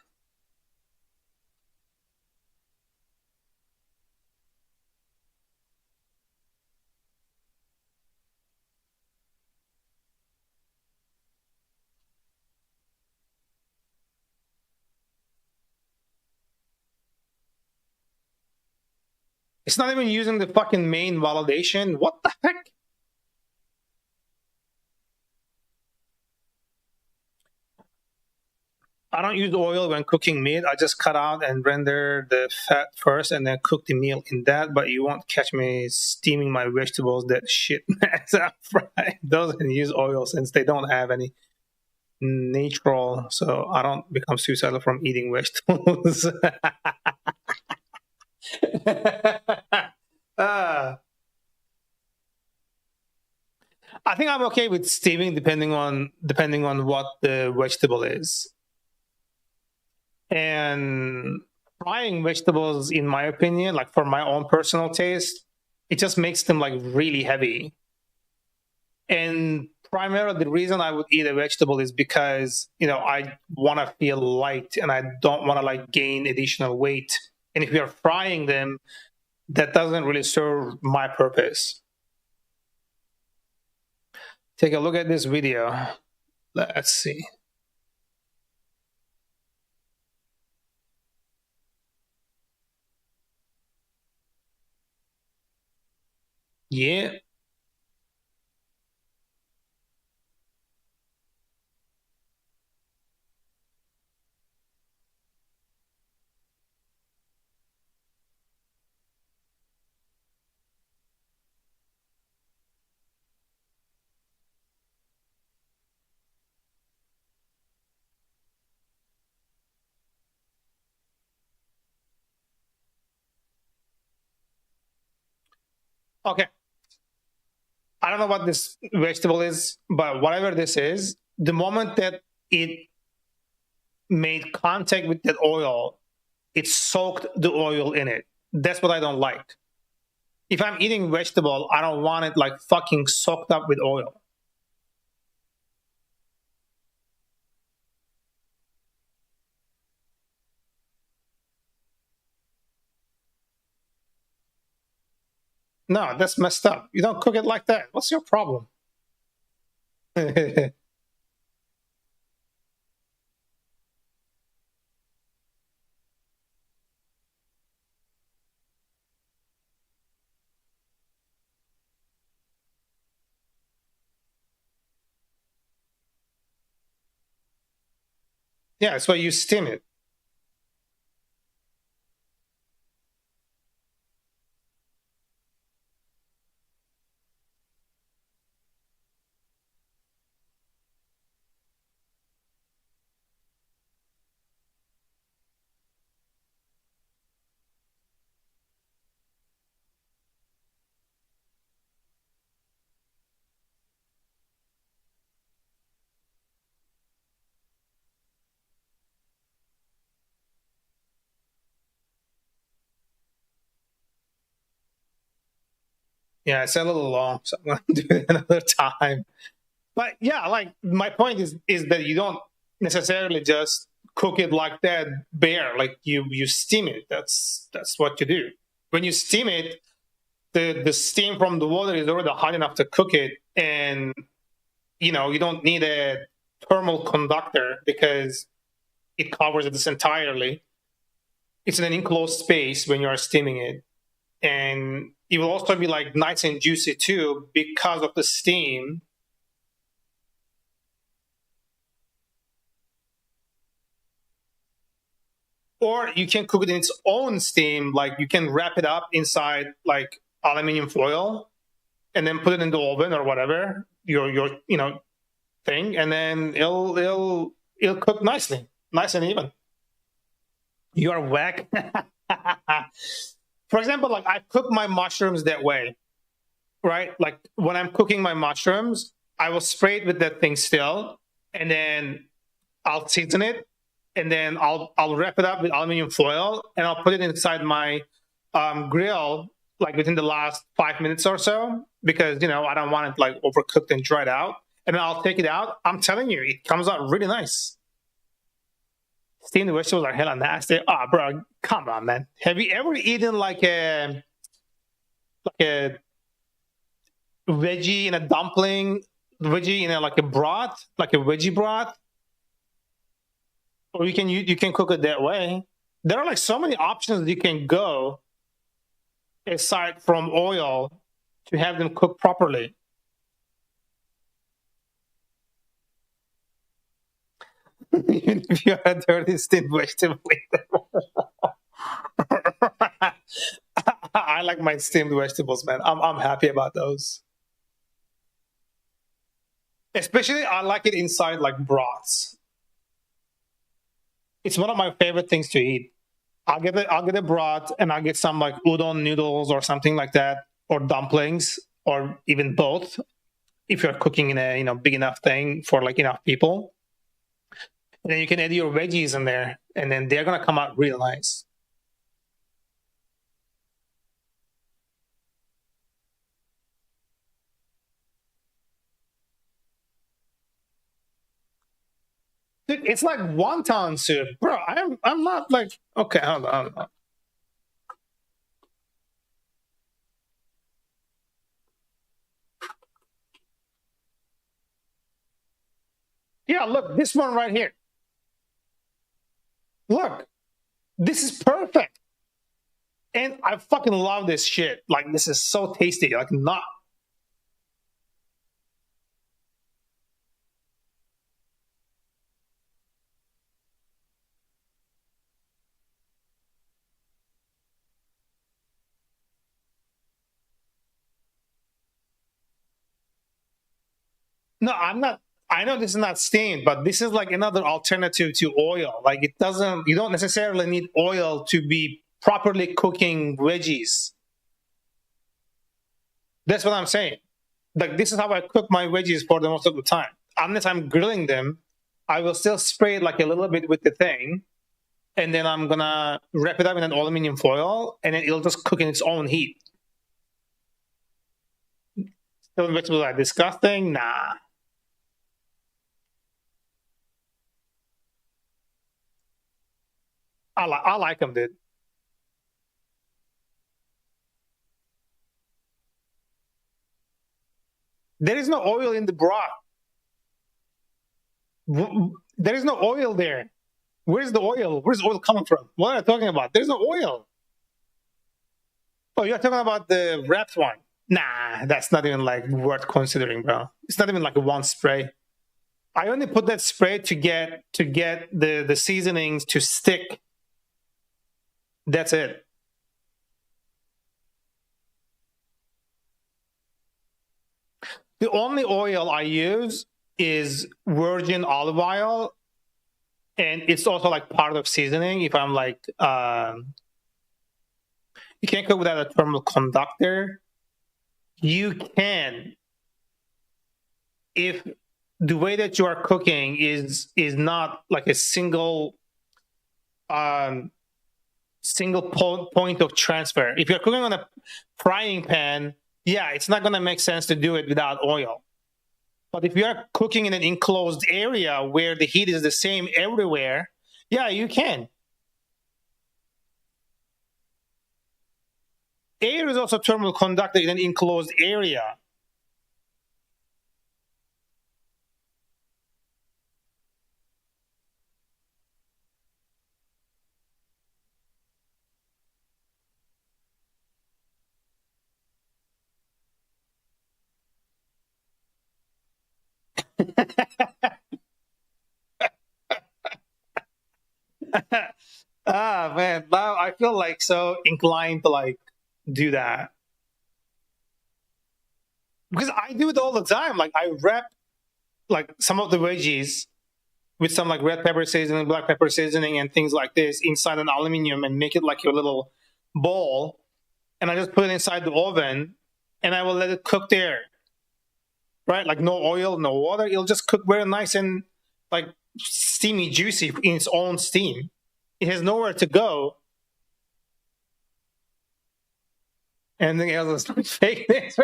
It's not even using the fucking main validation. What the heck? I don't use oil when cooking meat. I just cut out and render the fat first and then cook the meal in that. But you won't catch me steaming my vegetables. That shit fry doesn't use oil since they don't have any natural. So I don't become suicidal from eating vegetables. I think I'm okay with steaming depending on what the vegetable is. And frying vegetables, in my opinion, like for my own personal taste, it just makes them like really heavy. And primarily the reason I would eat a vegetable is because, you know, I want to feel light and I don't want to like gain additional weight. And if you're frying them, that doesn't really serve my purpose. Take a look at this video. Let's see. Yeah. Okay. I don't know what this vegetable is, but whatever this is, the moment that it made contact with that oil, it soaked the oil in it. That's what I don't like. If I'm eating vegetable, I don't want it like fucking soaked up with oil. No, that's messed up. You don't cook it like that. What's your problem? Yeah, that's why you steam it. Yeah, it's a little long, so I'm going to do it another time. But yeah, like my point is that you don't necessarily just cook it like that bare. Like you steam it. That's what you do. When you steam it, the steam from the water is already hot enough to cook it, and you know you don't need a thermal conductor because it covers this entirely. It's in an enclosed space when you are steaming it, and it will also be like nice and juicy too because of the steam. Or you can cook it in its own steam, like you can wrap it up inside like aluminum foil and then put it in the oven or whatever your you know thing, and then it'll cook nicely, nice and even. You are whack. For example, like I cook my mushrooms that way, right? Like when I'm cooking my mushrooms, I will spray it with that thing still, and then I'll season it, and then I'll wrap it up with aluminum foil, and I'll put it inside my grill like within the last 5 minutes or so, because you know I don't want it like overcooked and dried out. and then I'll take it out. I'm telling you, it comes out really nice. Steamed vegetables are hella nasty. Ah, bro, come on, man. Have you ever eaten like a veggie in a dumpling, veggie in like a broth, like a veggie broth? Or you can cook it that way. There are like so many options you can go aside from oil to have them cook properly. Even if you are dirty steamed vegetable. I like my steamed vegetables, man. I'm happy about those. Especially, I like it inside like broths. It's one of my favorite things to eat. I'll get a broth, and I'll get some like udon noodles or something like that, or dumplings, or even both. If you're cooking in a big enough thing for like enough people, and then you can add your veggies in there, and then they're gonna come out real nice. Dude, it's like wonton soup, bro. I'm not like, okay. Hold on. Yeah, look, this one right here. Look, this is perfect, and I fucking love this shit. Like, this is so tasty. Like, not. No, I'm not. I know this is not steamed, but this is like another alternative to oil. Like, it doesn't. You don't necessarily need oil to be properly cooking veggies. That's what I'm saying. Like, this is how I cook my veggies for the most of the time. Unless I'm grilling them, I will still spray it like a little bit with the thing, and then I'm gonna wrap it up in an aluminum foil, and then it'll just cook in its own heat. Still, vegetables are disgusting? Nah. I like them, dude. There is no oil in the broth. There is no oil there. Where's the oil? Where's the oil coming from? What are you talking about? There's no oil. Oh, you're talking about the wrapped one. Nah, that's not even like worth considering, bro. It's not even like a one spray. I only put that spray to get the seasonings to stick. That's it. The only oil I use is virgin olive oil, and it's also like part of seasoning. If I'm like, you can't cook without a thermal conductor. You can, if the way that you are cooking is not like a single point of transfer. If you're cooking on a frying pan, yeah, it's not going to make sense to do it without oil. But if you're cooking in an enclosed area where the heat is the same everywhere, yeah, you can. Air is also thermal conductor in an enclosed area. Ah, man, now I feel like so inclined to like do that, because I do it all the time. Like, I wrap like some of the veggies with some like red pepper seasoning, black pepper seasoning, and things like this inside an aluminum and make it like a little bowl, and I just put it inside the oven, and I will let it cook there. Right, like no oil, no water. It'll just cook very nice and like steamy, juicy in its own steam. It has nowhere to go. Anything else is fake news.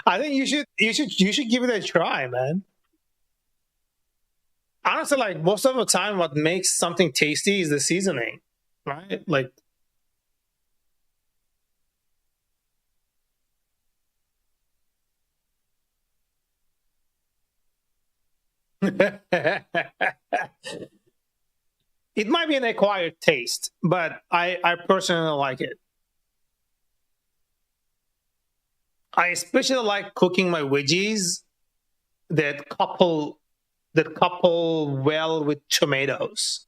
I think you should give it a try, man. Honestly, like most of the time, what makes something tasty is the seasoning, right? Like, it might be an acquired taste, but I personally like it. I especially like cooking my veggies that couple well with tomatoes.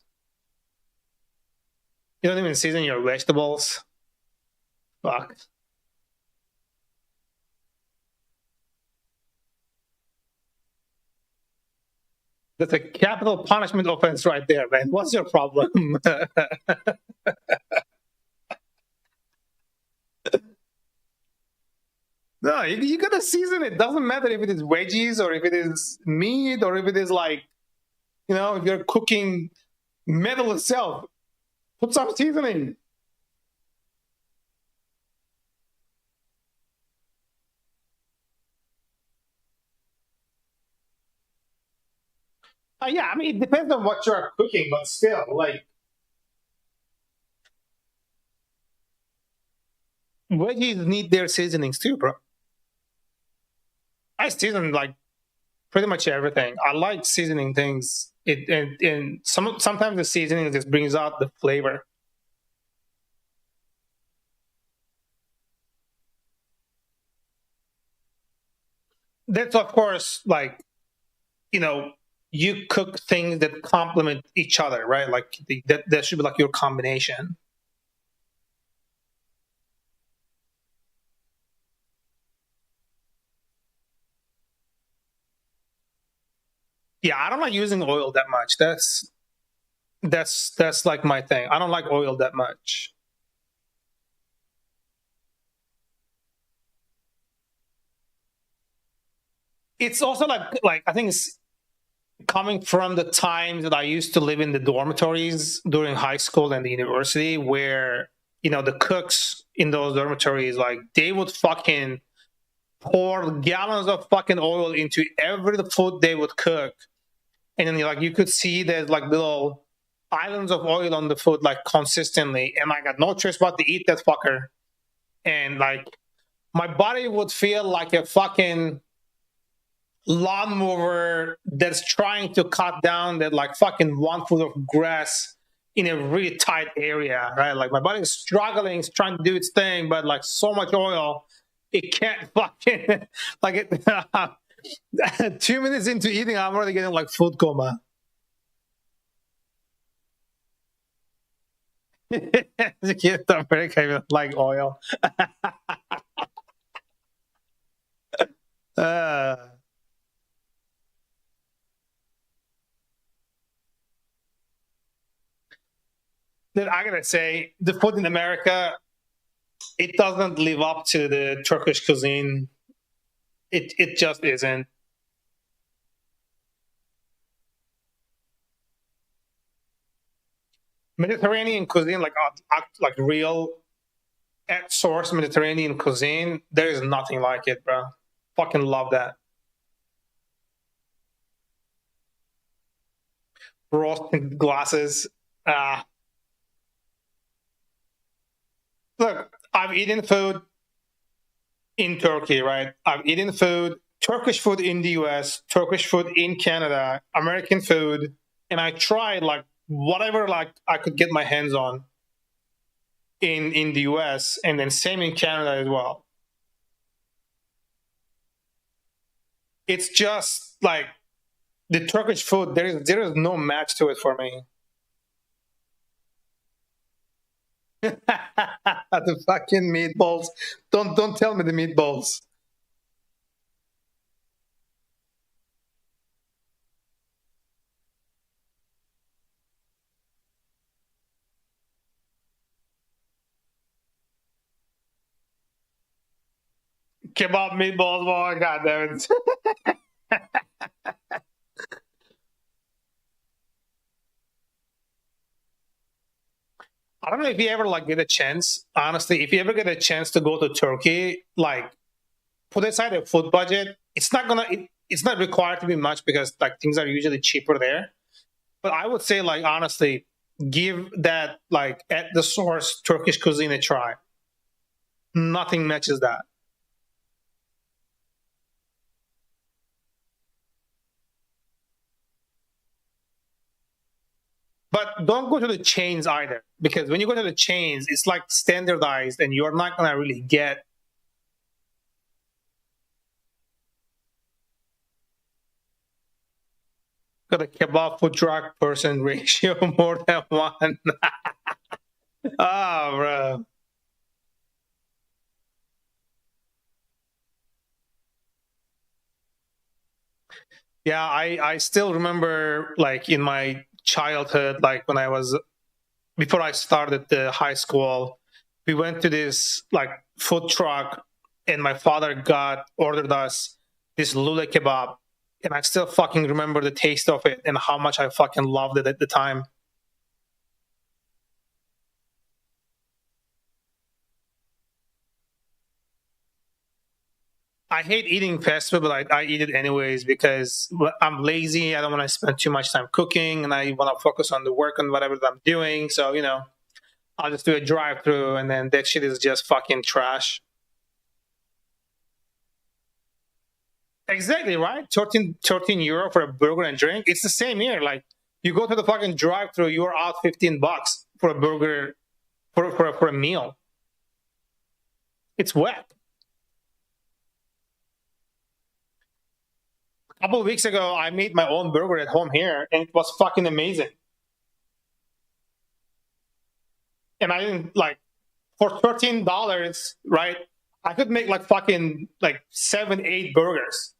You don't even season your vegetables. Fuck. That's a capital punishment offense right there, man. What's your problem? No, you gotta season it. Doesn't matter if it is veggies or if it is meat or if it is like, if you're cooking metal itself, put some seasoning. Yeah, I mean, it depends on what you're cooking, but still, like, veggies need their seasonings too, bro. I season like pretty much everything. I like seasoning things. And sometimes the seasoning just brings out the flavor. That's of course like, you know, you cook things that complement each other, right? Like that should be like your combination. Yeah, I don't like using oil that much. That's like my thing. I don't like oil that much. It's also like I think it's coming from the times that I used to live in the dormitories during high school and the university, where the cooks in those dormitories, like, they would fucking pour gallons of fucking oil into every food they would cook, and then like you could see there's like little islands of oil on the food like consistently, and I got no choice but to eat that fucker, and like my body would feel like a fucking lawnmower that's trying to cut down that like fucking 1 foot of grass in a really tight area, right? Like my body is struggling, it's trying to do its thing, but like so much oil, it can't fucking like it. 2 minutes into eating, I'm already getting like food coma. The kid in America like oil. uh, then I gotta say, the food in America, it doesn't live up to the Turkish cuisine. It just isn't. Mediterranean cuisine, like real at source Mediterranean cuisine, there is nothing like it, bro. Fucking love that. Roasting glasses. Uh, Look, I've eaten food in Turkey, right? I've eaten food, Turkish food in the US, Turkish food in Canada, American food, and I tried like whatever like I could get my hands on in the US, and then same in Canada as well. It's just like the Turkish food, there is no match to it for me. The fucking meatballs. Don't tell me the meatballs. Kebab meatballs, boy, god damn it. I don't know if you ever like get a chance. Honestly, if you ever get a chance to go to Turkey, like put aside a food budget. It's not it's not required to be much because like things are usually cheaper there. But I would say like honestly, give that like at the source Turkish cuisine a try. Nothing matches that. But don't go to the chains either, because when you go to the chains, it's like standardized, and you're not gonna really get. Got a kebab food truck person ratio more than one. Oh, bro. Yeah, I still remember like in my childhood, like when I was before I started the high school, we went to this like food truck, and my father got ordered us this lule kebab, and I still fucking remember the taste of it and how much I fucking loved it at the time. I hate eating fast food, but I eat it anyways because I'm lazy. I don't want to spend too much time cooking, and I want to focus on the work and whatever that I'm doing. So I'll just do a drive-through, and then that shit is just fucking trash. Exactly right. 13 euro for a burger and drink. It's the same here. Like you go to the fucking drive-through, you're out $15 for a burger for a meal. It's wet. A couple of weeks ago, I made my own burger at home here, and it was fucking amazing. And I didn't like for $13, right? I could make like fucking like 7, 8 burgers.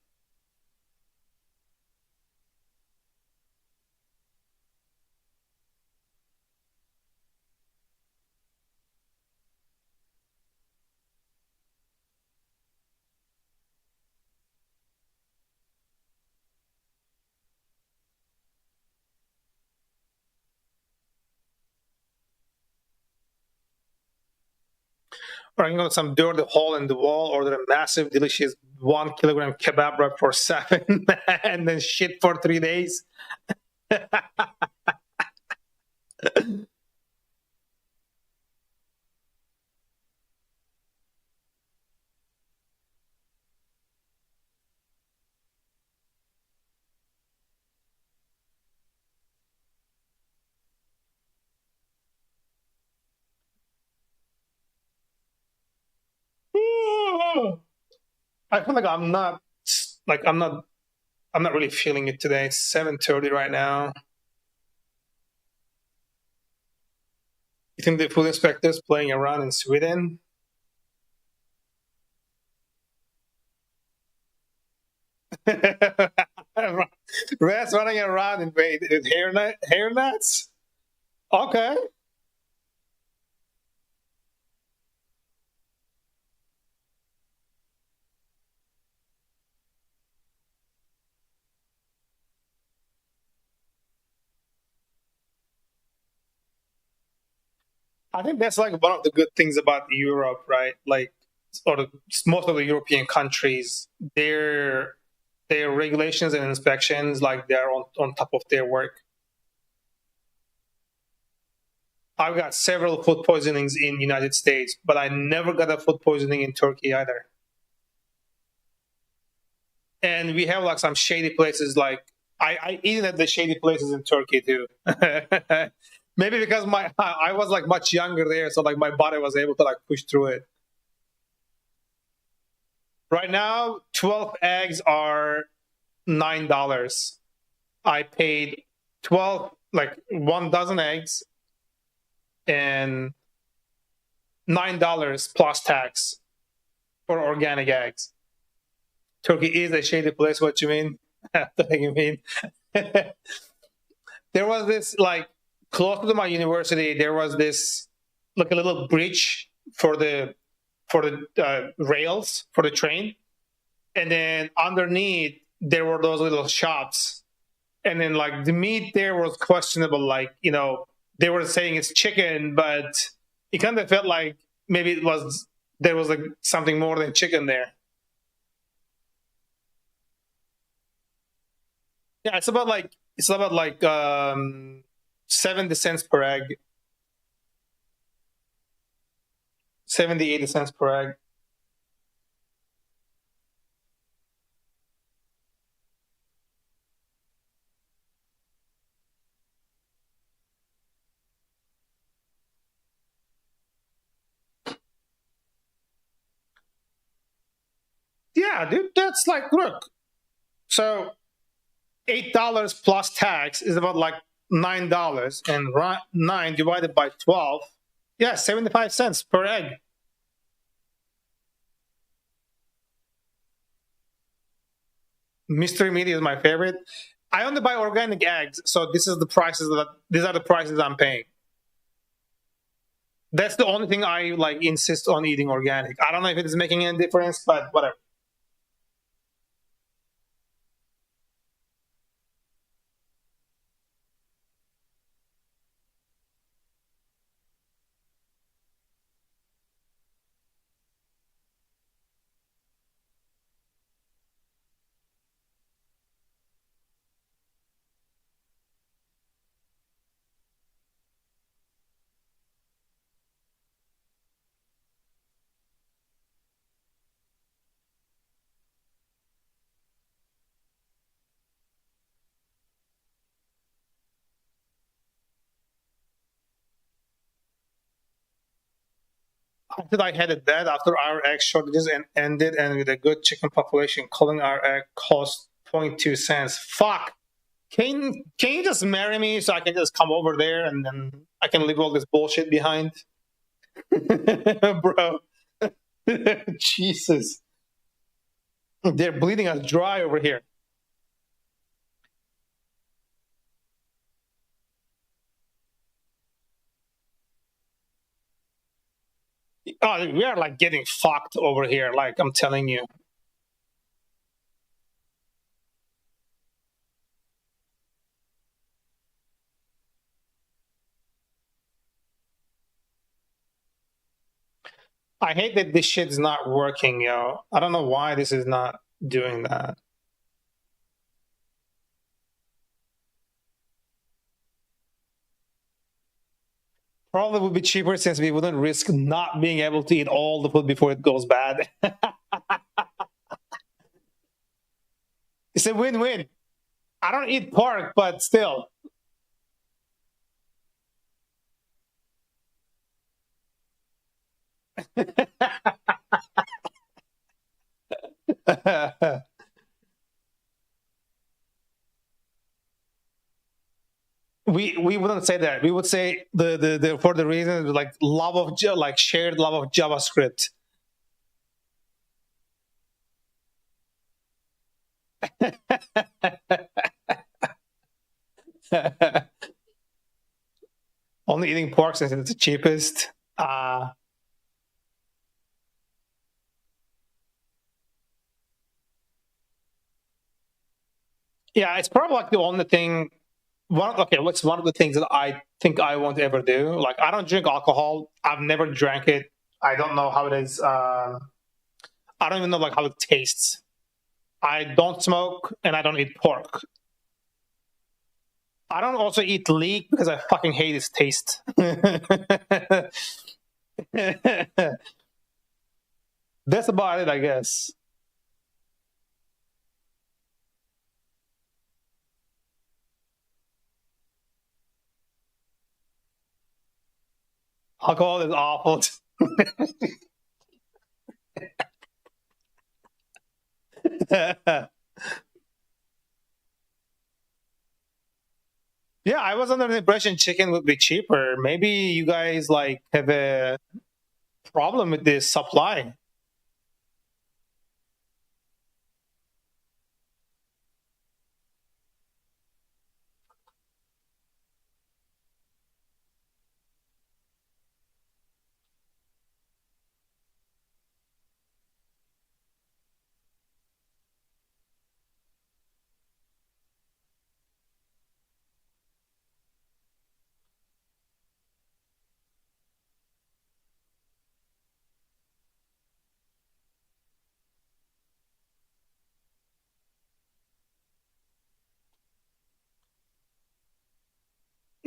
Or some dirty hole in the wall, order a massive, delicious 1 kilogram kebab wrap for seven, and then shit for 3 days. I feel like like I'm not really feeling it today. It's 7:30 right now. You think the food inspector's playing around in Sweden? Rats running around in with hair nets? Okay. I think that's like one of the good things about Europe, right? Like, most of the European countries, their regulations and inspections, like they're on top of their work. I've got several food poisonings in United States, but I never got a food poisoning in Turkey either. And we have like some shady places. Like I eat at the shady places in Turkey too. Maybe because I was like much younger there, so like my body was able to like push through it. Right now, 12 eggs are $9. I paid 12 like 1 dozen eggs and $9 plus tax for organic eggs. Turkey is a shady place. What you mean? What do you mean? There was this like close to my university. There was this like a little bridge for the rails for the train, and then underneath there were those little shops, and then like the meat there was questionable, like they were saying it's chicken, but it kind of felt like maybe there was like something more than chicken there. Yeah, it's about like 70 cents per egg. 70, 80 cents per egg. Yeah, dude, that's like, look. So $8 plus tax is about like $9, and 9 divided by 12, yeah, 75 cents per egg. Mystery meat is my favorite. I only buy organic eggs, so these are the prices I'm paying. That's the only thing I like insist on eating organic. I don't know if it is making any difference, but whatever. After I had it bad after our egg shortages and ended, and with a good chicken population, calling our egg cost 0.2 cents. Fuck. Can you just marry me so I can just come over there and then I can leave all this bullshit behind? Bro. Jesus. They're bleeding us dry over here. Oh, we are like getting fucked over here, like I'm telling you. I hate that this shit's not working, yo. I don't know why this is not doing that. Probably would be cheaper since we wouldn't risk not being able to eat all the food before it goes bad. It's a win-win. I don't eat pork, but still. We wouldn't say that. We would say the for the reason like love of like shared love of JavaScript. Only eating pork since it's the cheapest. Yeah, it's probably like the only thing. What's one of the things that I think I won't ever do? Like, I don't drink alcohol. I've never drank it. I don't know how it is. I don't even know like how it tastes. I don't smoke and I don't eat pork. I don't also eat leek because I fucking hate its taste. That's about it, I guess. Alcohol is awful. Yeah, I was under the impression chicken would be cheaper. Maybe you guys like have a problem with this supply.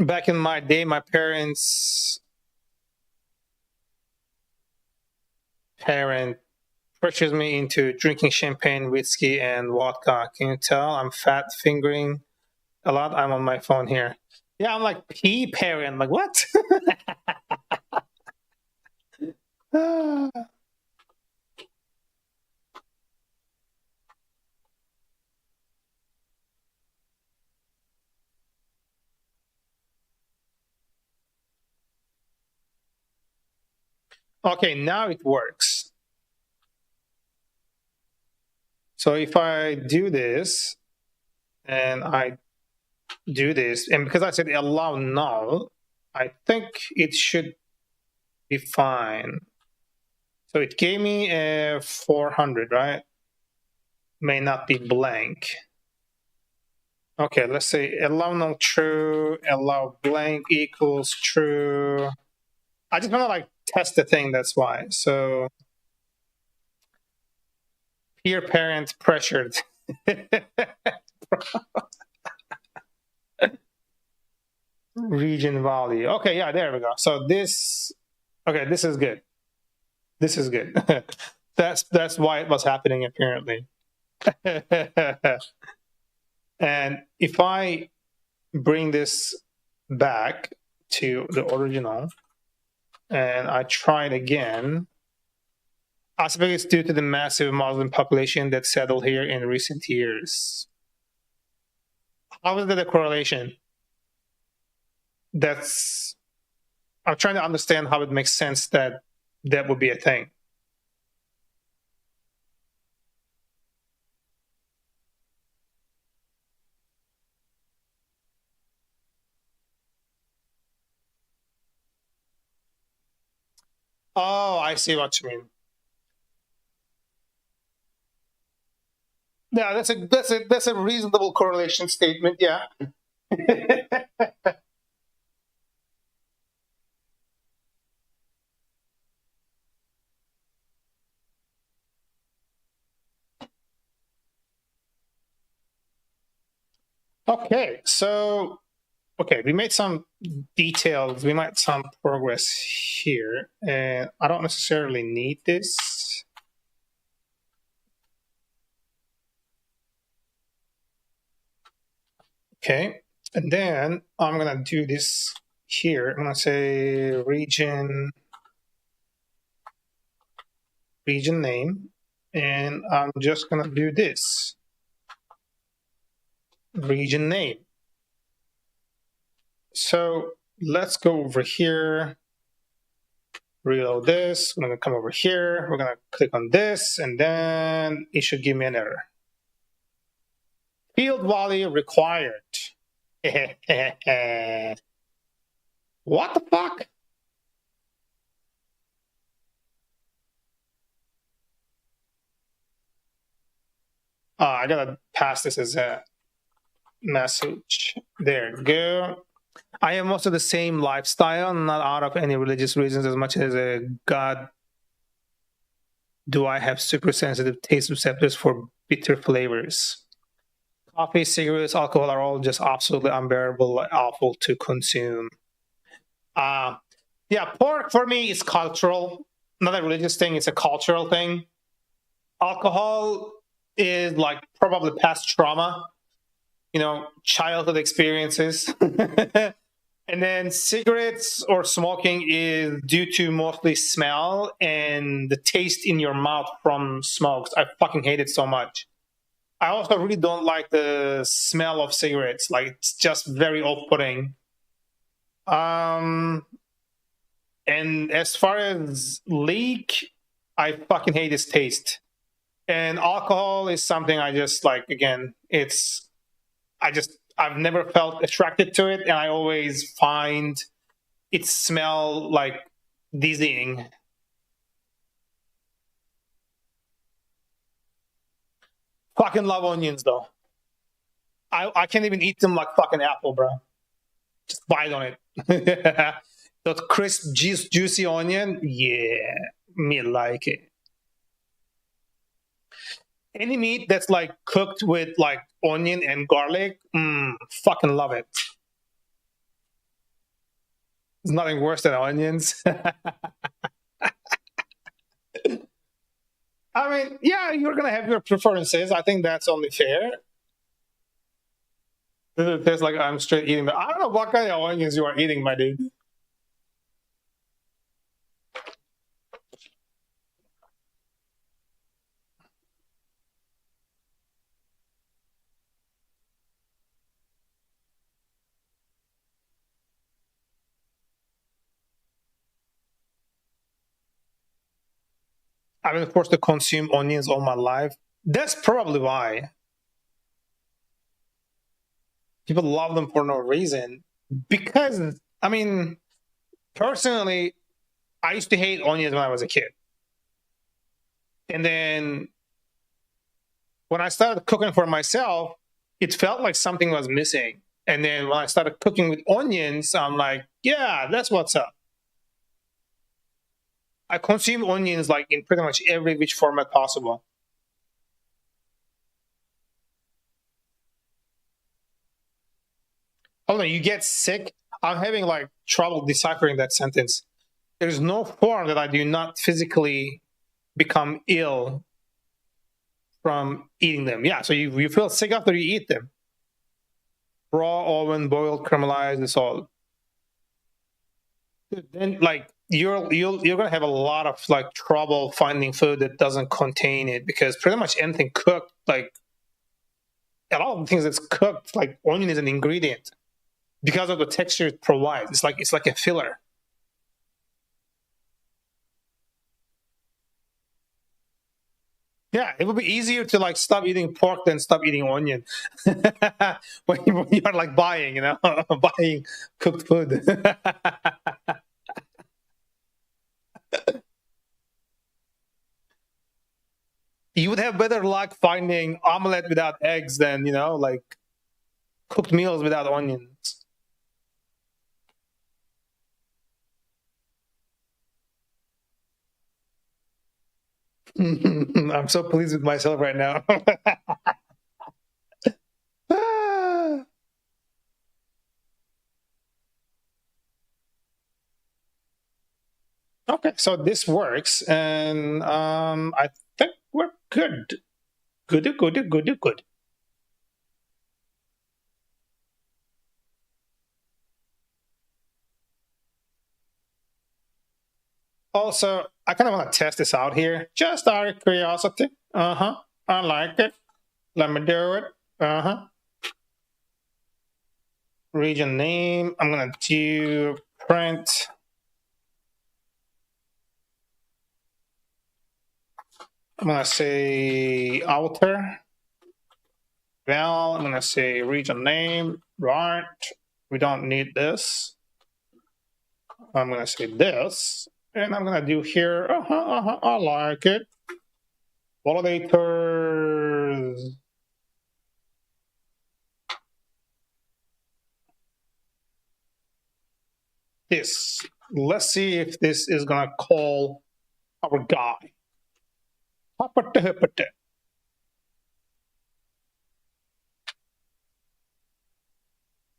back in my day, my parent pressured me into drinking champagne, whiskey, and vodka. Can you tell I'm fat fingering a lot? I'm on my phone here. Yeah, I'm like parent. Like what? Okay, now it works. So if I do this and I do this, and because I said allow null, I think it should be fine. So it gave me a 400, right? May not be blank. Okay, let's say allow null true, allow blank equals true. I just want to like test the thing, that's why. So peer parent pressured. Region value. Okay, yeah, there we go. So this, okay, this is good. This is good. That's why it was happening apparently. And if I bring this back to the original and I try it again, I suppose it's due to the massive Muslim population that settled here in recent years. How is that a correlation? That's, I'm trying to understand how it makes sense that that would be a thing. Oh, I see what you mean. Yeah, that's a reasonable correlation statement. Yeah. Okay, so okay, we made some details, we made some progress here, and I don't necessarily need this. Okay, and then I'm gonna do this here. I'm gonna say region name, and I'm just gonna do this region name. So let's go over here, reload this. We're gonna come over here. We're gonna click on this, and then it should give me an error. Field value required. What the fuck? I gotta pass this as a message. There we go. I am also the same lifestyle, not out of any religious reasons as much as a God. Do I have super sensitive taste receptors for bitter flavors? Coffee, cigarettes, alcohol are all just absolutely unbearable, awful to consume. Yeah, pork for me is cultural, not a religious thing, it's a cultural thing. Alcohol is like probably past trauma, you know, childhood experiences. And then cigarettes or smoking is due to mostly smell and the taste in your mouth from smokes. I fucking hate it so much. I also really don't like the smell of cigarettes. Like it's just very off-putting. And as far as leak, I fucking hate its taste. And alcohol is something I just like. Again, I've never felt attracted to it, and I always find it smell like dizzying. Fucking love onions though. I can't even eat them like fucking apple, bro. Just bite on it. That crisp, juicy onion, yeah, me like it. Any meat that's like cooked with like onion and garlic, fucking love it. There's nothing worse than onions. I mean, yeah, you're gonna have your preferences. I think that's only fair. Does it taste like I'm straight eating? I don't know what kind of onions you are eating, my dude. I've been forced to consume onions all my life. That's probably why people love them for no reason. Because, I mean, personally, I used to hate onions when I was a kid. And then when I started cooking for myself, it felt like something was missing. And then when I started cooking with onions, I'm like, yeah, that's what's up. I consume onions like in pretty much every which format possible. Oh no, you get sick. I'm having like trouble deciphering that sentence. There's no form that I do not physically become ill from eating them. Yeah, so you feel sick after you eat them. Raw, oven, boiled, caramelized, it's all. Then like you're gonna have a lot of like trouble finding food that doesn't contain it, because pretty much anything cooked, like a lot of the things that's cooked, like onion is an ingredient because of the texture it provides. It's like a filler. Yeah, it would be easier to like stop eating pork than stop eating onion. When you're like buying, buying cooked food. You would have better luck finding omelet without eggs than, like cooked meals without onions. I'm so pleased with myself right now. Okay, so this works, and I think we're good. Good. Also, I kind of want to test this out here, just out of curiosity. I like it. Let me do it. Region name. I'm gonna do print. I'm gonna say outer. Val. I'm gonna say region name. Right. We don't need this. I'm gonna say this, and I'm gonna do here. I like it. Validators. This. Let's see if this is gonna call our guy.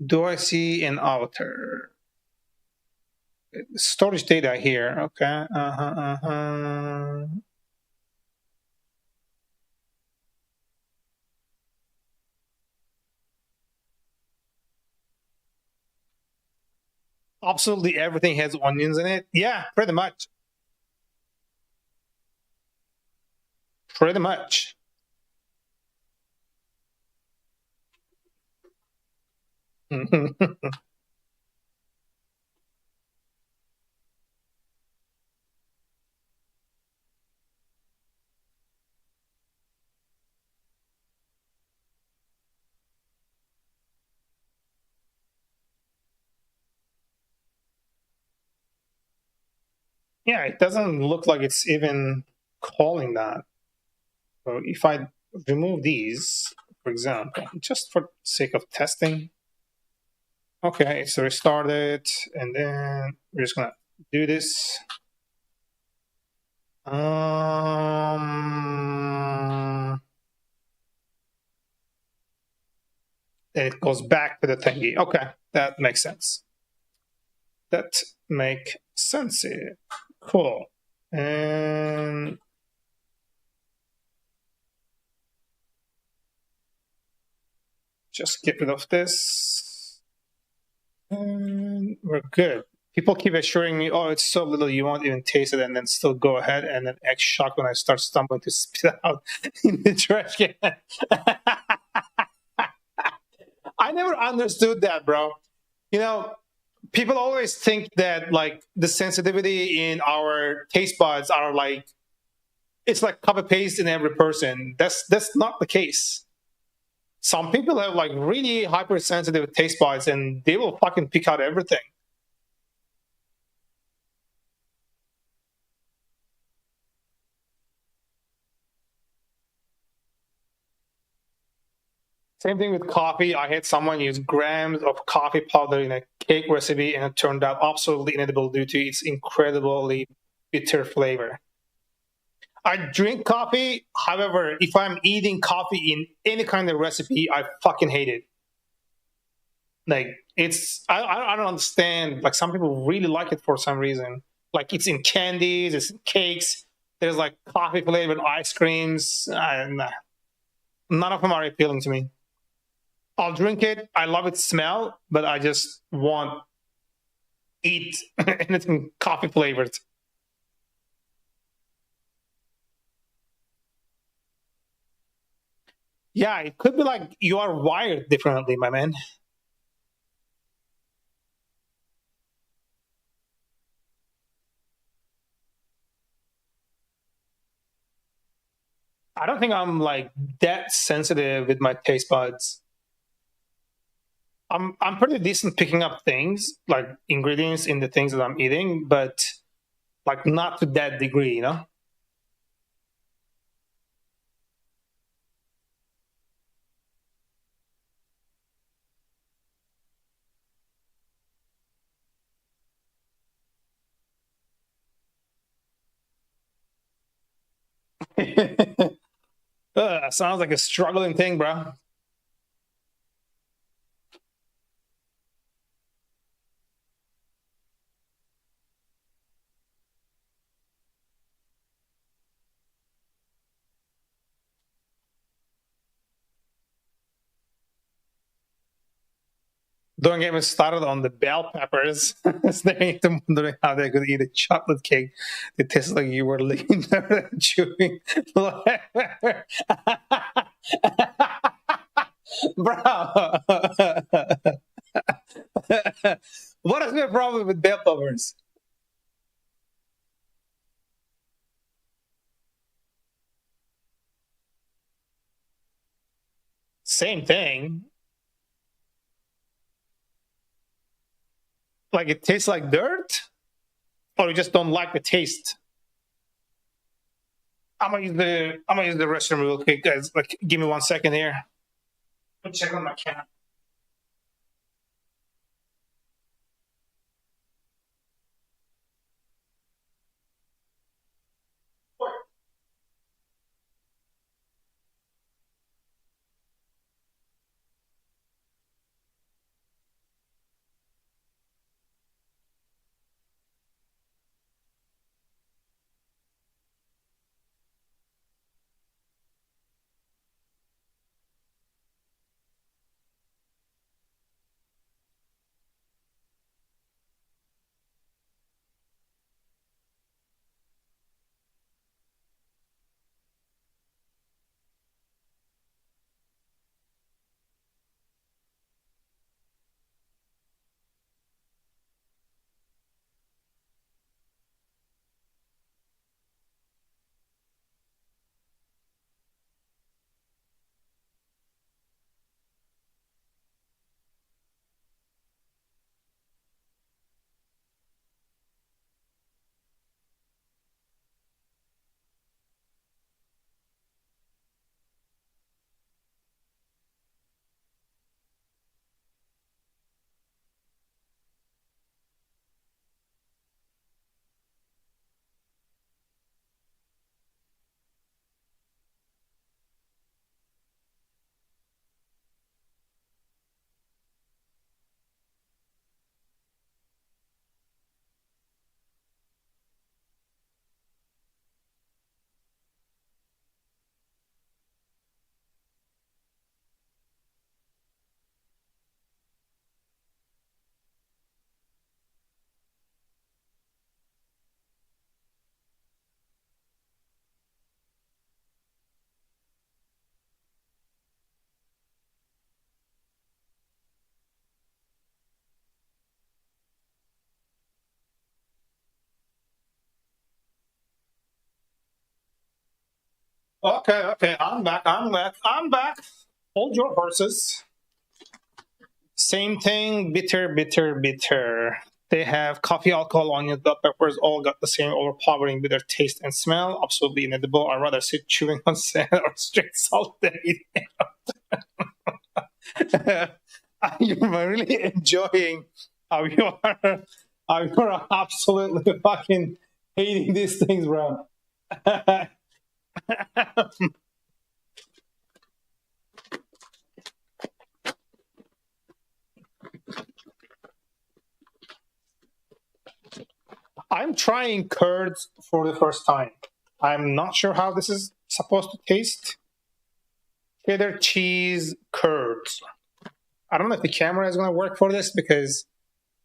Do I see an outer? Storage data here. Okay. Absolutely everything has onions in it. Yeah, pretty much. Pretty much. Yeah, it doesn't look like it's even calling that. So if I remove these, for example, just for sake of testing, okay, it's restarted, and then we're just gonna do this. And it goes back to the thingy. Okay, that makes sense. That make sense. Cool. And just get rid of this. And we're good. People keep assuring me, oh, it's so little you won't even taste it, and then still go ahead and then act shocked when I start stumbling to spit out in the trash can. I never understood that, bro. You know, people always think that like the sensitivity in our taste buds are like it's like copy paste in every person. That's not the case. Some people have like really hypersensitive taste buds and they will fucking pick out everything. Same thing with coffee. I had someone use grams of coffee powder in a cake recipe and it turned out absolutely inedible due to its incredibly bitter flavor. I drink coffee. However, if I'm eating coffee in any kind of recipe, I fucking hate it. Like I don't understand. Like some people really like it for some reason. Like it's in candies, it's in cakes. There's like coffee flavored ice creams. Nah. None of them are appealing to me. I'll drink it. I love its smell, but I just won't eat anything coffee flavored. Yeah, it could be like you are wired differently, my man. I don't think I'm like that sensitive with my taste buds. I'm pretty decent picking up things like ingredients in the things that I'm eating, but like not to that degree, you know. Sounds like a struggling thing, bro. Don't get me started on the bell peppers. Staring at them wondering how they could eat a chocolate cake that tastes like you were licking and chewing. Bro. What is my problem with bell peppers? Same thing. Like it tastes like dirt, or you just don't like the taste. I'm gonna use the restroom real quick, guys. Like, give me 1 second here. Let me check on my cat. Okay, I'm back. Hold your horses. Same thing, bitter. They have coffee, alcohol, onions, bell peppers, all got the same overpowering bitter taste and smell. Absolutely inedible. I'd rather sit chewing on sand or straight salt than eat it. I'm really enjoying how you're absolutely fucking hating these things, bro. I'm trying curds for the first time. I'm not sure how this is supposed to taste. Cheddar cheese curds. I don't know if the camera is going to work for this because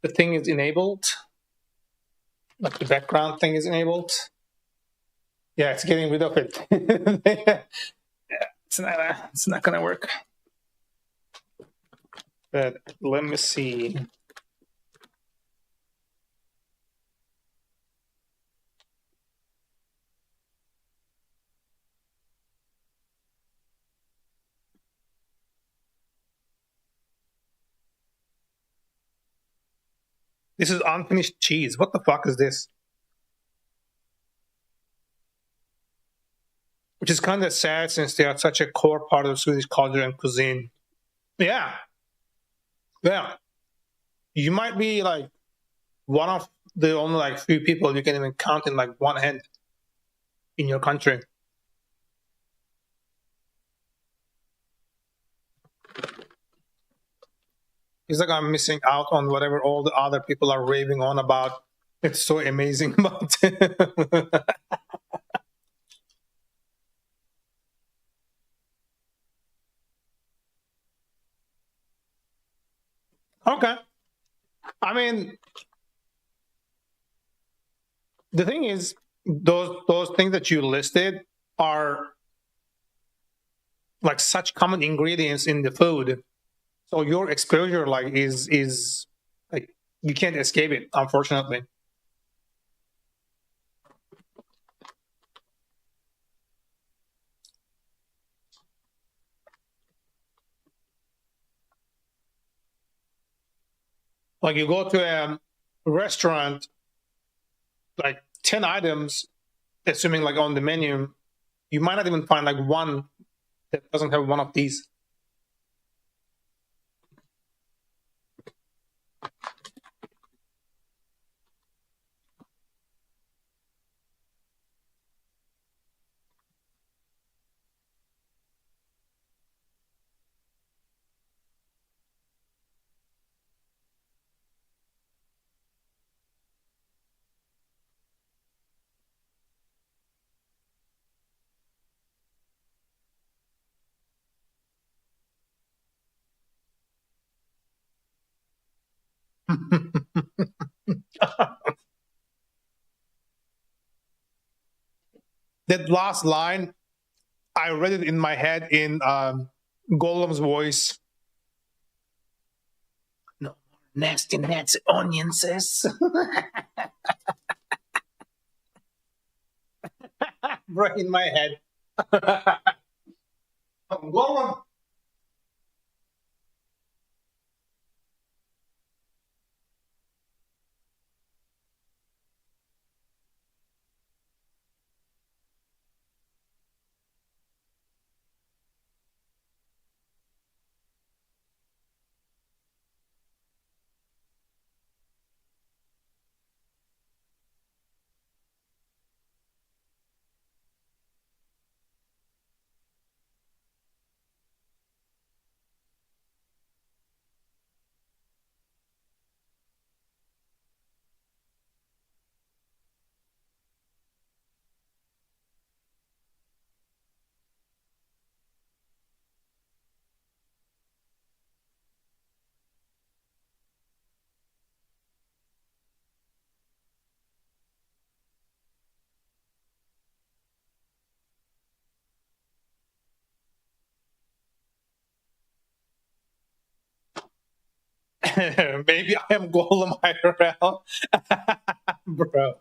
the thing is enabled. Like the background thing is enabled. Yeah, it's getting rid of it. Yeah, it's not going to work. But let me see. This is unfinished cheese. What the fuck is this? Which is kind of sad since they are such a core part of Swedish culture and cuisine. Yeah. Yeah. You might be like one of the only like few people you can even count in like one hand in your country. It's like I'm missing out on whatever all the other people are raving on about. It's so amazing, but okay. I mean, the thing is, those things that you listed are like such common ingredients in the food. So your exposure like is like you can't escape it, unfortunately. Like you go to a restaurant, like 10 items, assuming like on the menu, you might not even find like one that doesn't have one of these. That last line, I read it in my head in Golem's voice. No nasty onions, sis. Right in my head. Golem. Maybe I am Golem IRL. Bro.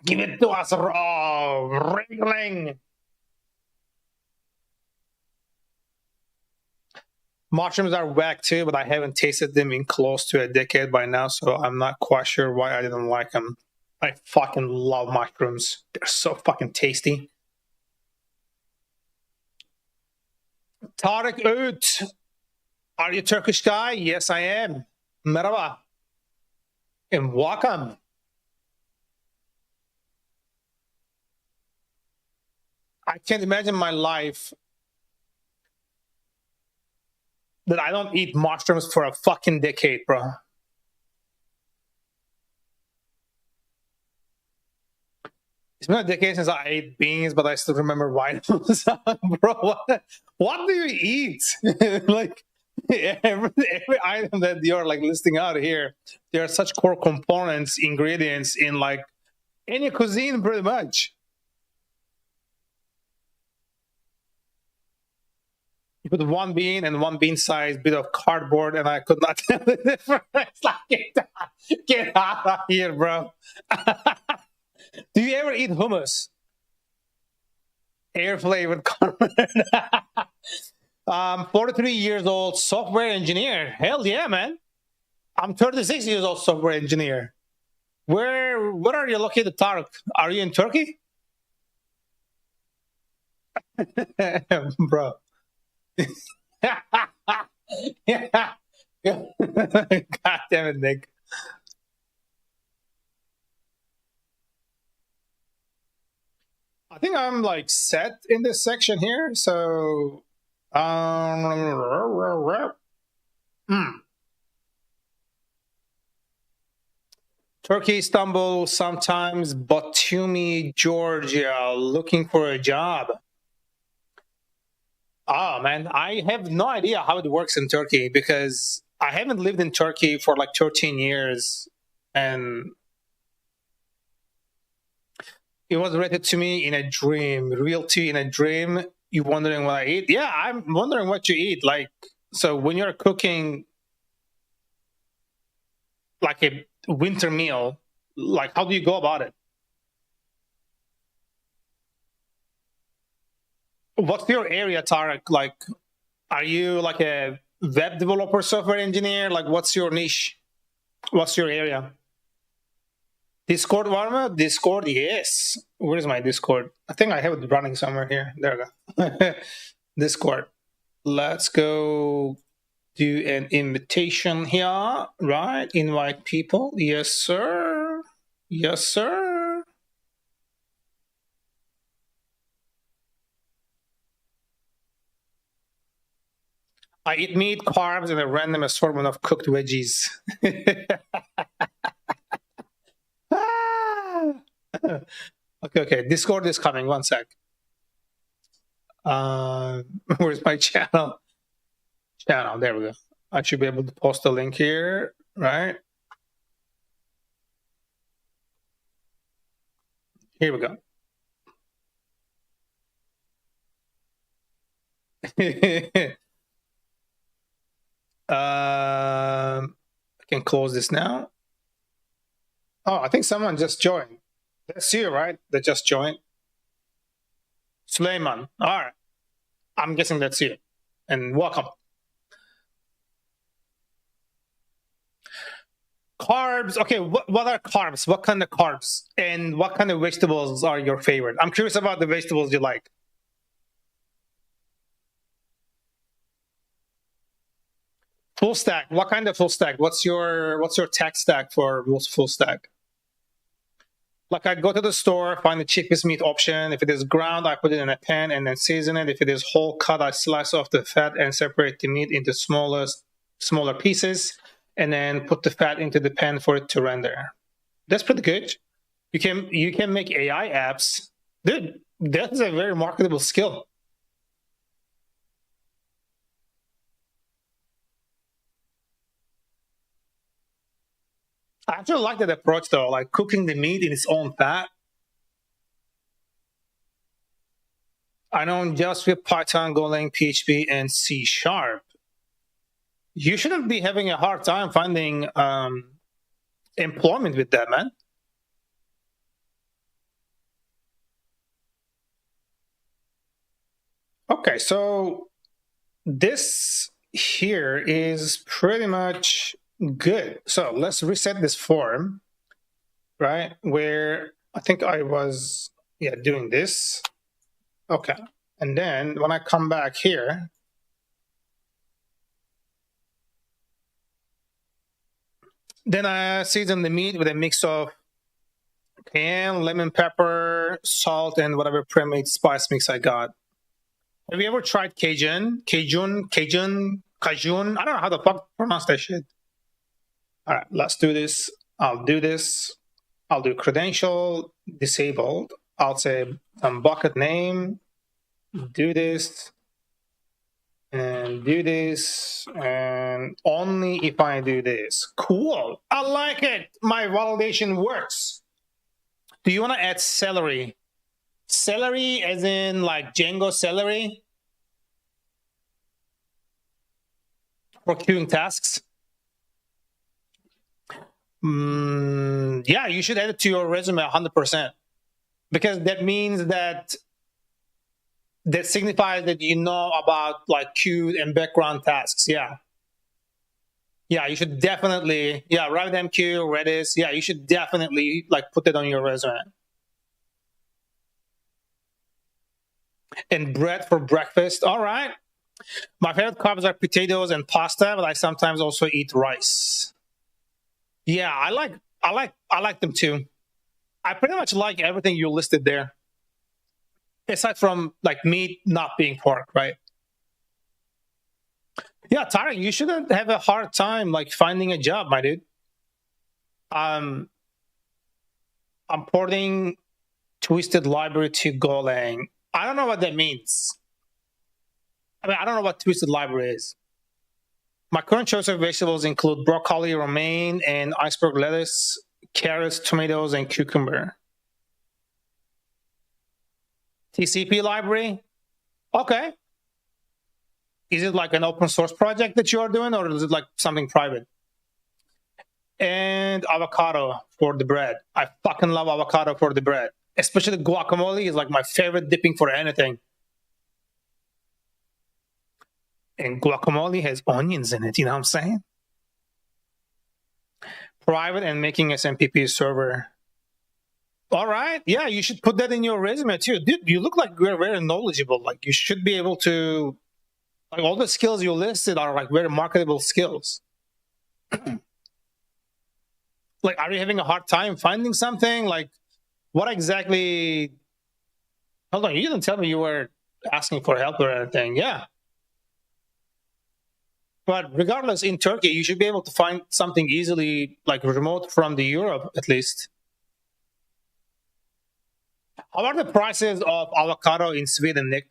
Give it to us raw, wriggling. Mushrooms are whack too, but I haven't tasted them in close to a decade by now, so I'm not quite sure why I didn't like them. I fucking love mushrooms. They're so fucking tasty. Tarık Öğüt. Are you Turkish guy? Yes, I am. Merhaba. And welcome. I can't imagine my life that I don't eat mushrooms for a fucking decade, bro. It's been a decade since I ate beans, but I still remember vitamins. Bro, what do you eat? Like every item that you're like listing out here, there are such core components, ingredients in like any cuisine, pretty much. You put one bean and one bean size bit of cardboard, and I could not tell the difference. Like, get out of here, bro. Do you ever eat hummus? Air flavored cornbread. 43 years old, software engineer. Hell yeah, man. I'm 36 years old, software engineer. Where are you located, Tarek? Are you in Turkey? Bro. Yeah. God damn it, Nick. I think I'm like set in this section here, so Turkey, Istanbul, sometimes Batumi, Georgia, looking for a job. Oh man, I have no idea how it works in Turkey because I haven't lived in Turkey for like 13 years, and it was related to me in a dream, realty in a dream. You wondering what I eat? Yeah, I'm wondering what you eat. Like, so when you're cooking like a winter meal, like how do you go about it? What's your area, Tarek? Like, are you like a web developer, software engineer? Like, what's your niche? What's your area? Discord, Varma? Discord, yes. Where is my Discord? I think I have it running somewhere here. There we go. Discord. Let's go do an invitation here, right? Invite people. Yes, sir. Yes, sir. I eat meat, carbs, and a random assortment of cooked veggies. Okay. Discord is coming. One sec. Where's my channel? There we go. I should be able to post a link here, right? Here we go. I can close this now. Oh, I think someone just joined. That's you, right? That just joined. Suleiman. All right. I'm guessing that's you. And welcome. Carbs. Okay, what are carbs? What kind of carbs? And what kind of vegetables are your favorite? I'm curious about the vegetables you like. Full stack. What kind of full stack? What's your tech stack for full stack? Like I go to the store, find the cheapest meat option. If it is ground, I put it in a pan and then season it. If it is whole cut, I slice off the fat and separate the meat into smaller pieces, and then put the fat into the pan for it to render. That's pretty good. You can make AI apps. Dude, that's a very marketable skill. I actually like that approach though, like cooking the meat in its own fat. I know JavaScript, Python, Golang, PHP, and C#. You shouldn't be having a hard time finding employment with that, man. Okay, so this here is pretty much good. So let's reset this form, right? Where I think I was, doing this. Okay. And then when I come back here, then I season the meat with a mix of cayenne, lemon pepper, salt, and whatever pre-made spice mix I got. Have you ever tried Cajun? Cajun? I don't know how the fuck pronounce that shit. All right, let's do this. I'll do this. I'll do credential disabled. I'll say bucket name, do this, and do this, and only if I do this. Cool. I like it. My validation works. Do you want to add celery? Celery as in like Django celery? For queuing tasks? Yeah, you should add it to your resume 100%. Because that means that signifies that you know about like queued and background tasks. Yeah, you should definitely, RabbitMQ, Redis. Yeah, you should definitely like put that on your resume. And bread for breakfast. All right. My favorite carbs are potatoes and pasta, but I sometimes also eat rice. Yeah, I like them too. I pretty much like everything you listed there, aside from like meat not being pork, right? Yeah, Tarek, you shouldn't have a hard time like finding a job, my dude. I'm porting Twisted Library to Golang. I don't know what that means. I mean, I don't know what Twisted Library is. My current choice of vegetables include broccoli, romaine, and iceberg lettuce, carrots, tomatoes, and cucumber. TCP library? Okay. Is it like an open source project that you are doing, or is it like something private? And avocado for the bread. I fucking love avocado for the bread. Especially guacamole is like my favorite dipping for anything. And guacamole has onions in it, you know what I'm saying? Private and making SMPP server. All right. Yeah, you should put that in your resume too. Dude, you look like you're very knowledgeable. Like you should be able to, like all the skills you listed are like very marketable skills. Like, are you having a hard time finding something? Like, what exactly? Hold on, you didn't tell me you were asking for help or anything. Yeah. But regardless, in Turkey, you should be able to find something easily, like remote from the Europe, at least. How are the prices of avocado in Sweden, Nick?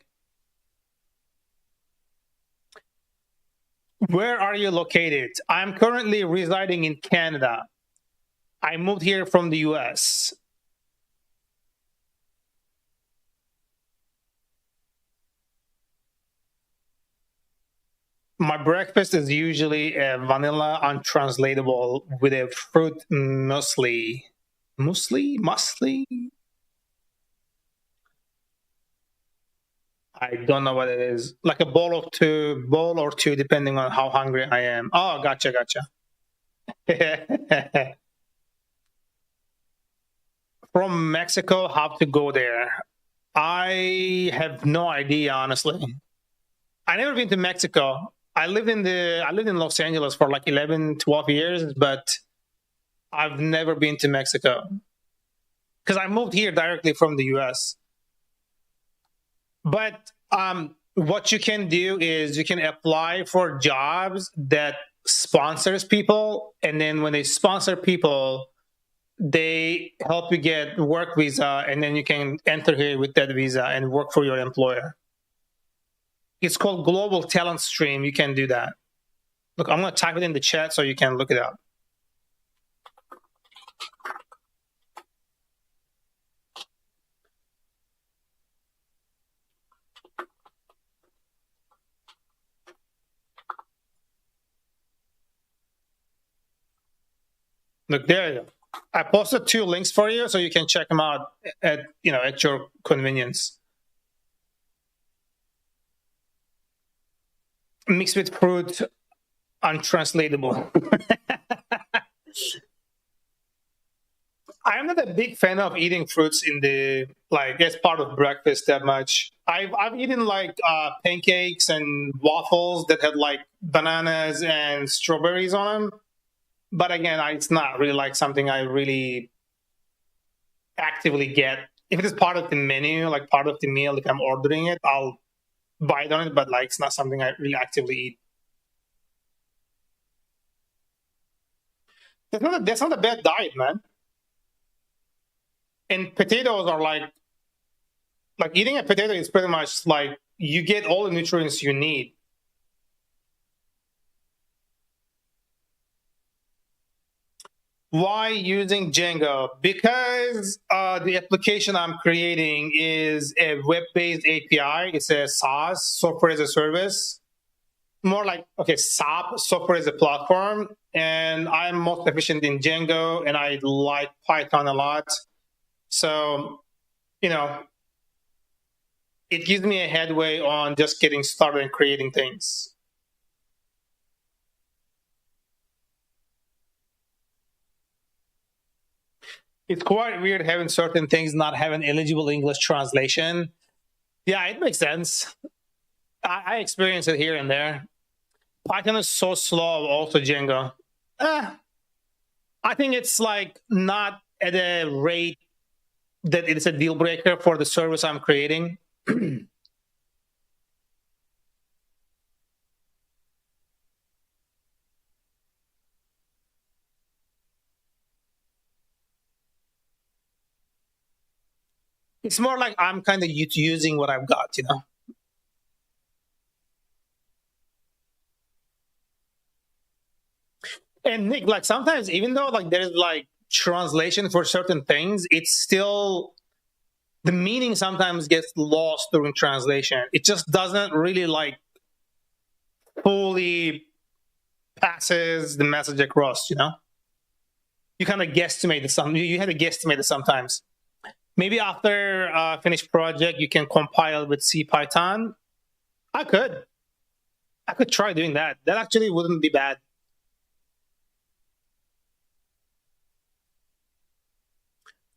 Where are you located? I'm currently residing in Canada. I moved here from the US. My breakfast is usually a vanilla untranslatable with a fruit muesli. Muesli? I don't know what it is. Like a bowl or two, depending on how hungry I am. Oh, gotcha. From Mexico, how to go there? I have no idea, honestly. I never been to Mexico. I lived in Los Angeles for like 11, 12 years, but I've never been to Mexico because I moved here directly from the US. But what you can do is you can apply for jobs that sponsors people, and then when they sponsor people, they help you get work visa, and then you can enter here with that visa and work for your employer. It's called Global Talent Stream. You can do that. Look, I'm going to type it in the chat so you can look it up. Look, there you go. I posted 2 links for you so you can check them out at your convenience. mixed with fruit, untranslatable. I'm not a big fan of eating fruits in the like as part of breakfast that much. I've eaten like pancakes and waffles that had like bananas and strawberries on them, but again, it's not really like something I really actively get. If it is part of the menu, like part of the meal, if I'm ordering it, I'll bite on it, but like it's not something I really actively eat. That's not a bad diet, man. And potatoes are like eating a potato is pretty much like you get all the nutrients you need. Why using Django? Because the application I'm creating is a web-based API. It's a SaaS, software as a service. More like, okay, SAP, software as a platform. And I'm most efficient in Django, and I like Python a lot. So, you know, it gives me a headway on just getting started and creating things. It's quite weird having certain things not having eligible English translation. Yeah, it makes sense. I experience it here and there. Python is so slow, also Django. Eh, I think it's like not at a rate that it's a deal breaker for the service I'm creating. It's more like I'm kind of using what I've got, you know? And Nick, like sometimes even though like there's like translation for certain things, it's still the meaning sometimes gets lost during translation. It just doesn't really like fully passes the message across, you know? You kind of guesstimate it some you had to guesstimate it sometimes. Maybe after finished project you can compile with C Python. I could. I could try doing that. That actually wouldn't be bad.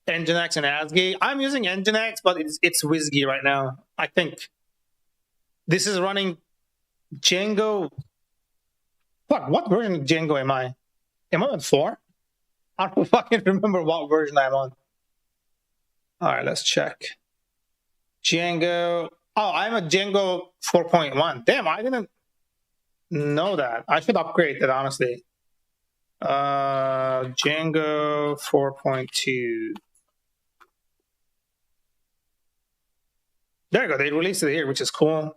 Nginx and ASCII. I'm using Nginx, but it's WSGI right now. I think this is running Django. What version of Django am I? Am I on 4? I don't fucking remember what version I'm on. All right, let's check. Django. Oh, I'm at Django 4.1. Damn, I didn't know that. I should upgrade that, honestly. Django 4.2. There you go. They released it here, which is cool.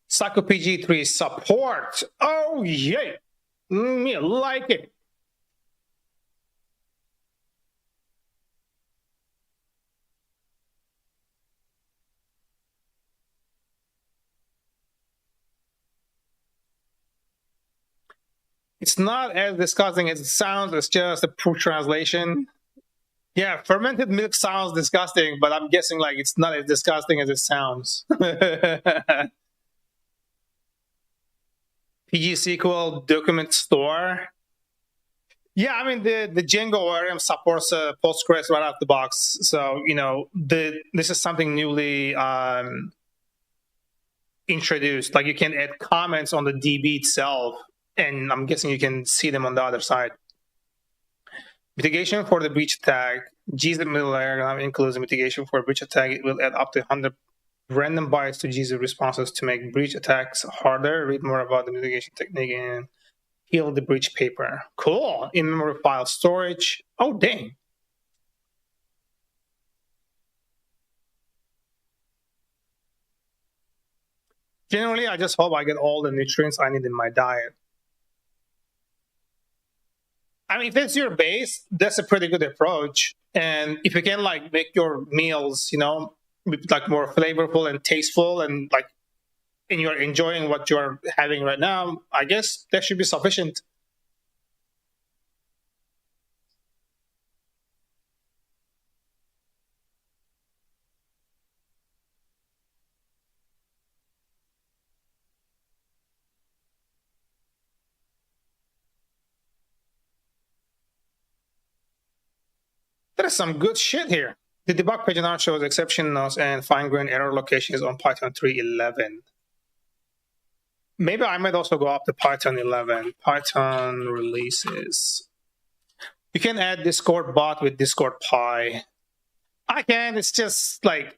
Psycho PG3 support. Oh, yeah. Me like it. It's not as disgusting as it sounds. It's just a poor translation. Yeah, fermented milk sounds disgusting, but I'm guessing like it's not as disgusting as it sounds. PG-SQL document store. Yeah, I mean the Django ORM supports Postgres right out the box. So you know this is something newly introduced. Like you can add comments on the DB itself, and I'm guessing you can see them on the other side. Mitigation for the breach attack. JSON middle layer includes a mitigation for a breach attack. It will add up to 100 random bytes to JSON responses to make breach attacks harder. Read more about the mitigation technique and heal the breach paper. Cool. In-memory file storage. Oh, dang. Generally, I just hope I get all the nutrients I need in my diet. I mean, if it's your base, that's a pretty good approach. And if you can like make your meals, you know, like more flavorful and tasteful, and like, and you're enjoying what you're having right now, I guess that should be sufficient. There is some good shit here. The debug page now shows exception nodes and fine-grained error locations on Python 3.11. Maybe I might also go up to Python 11. Python releases. You can add Discord bot with Discord Pi. I can. It's just like,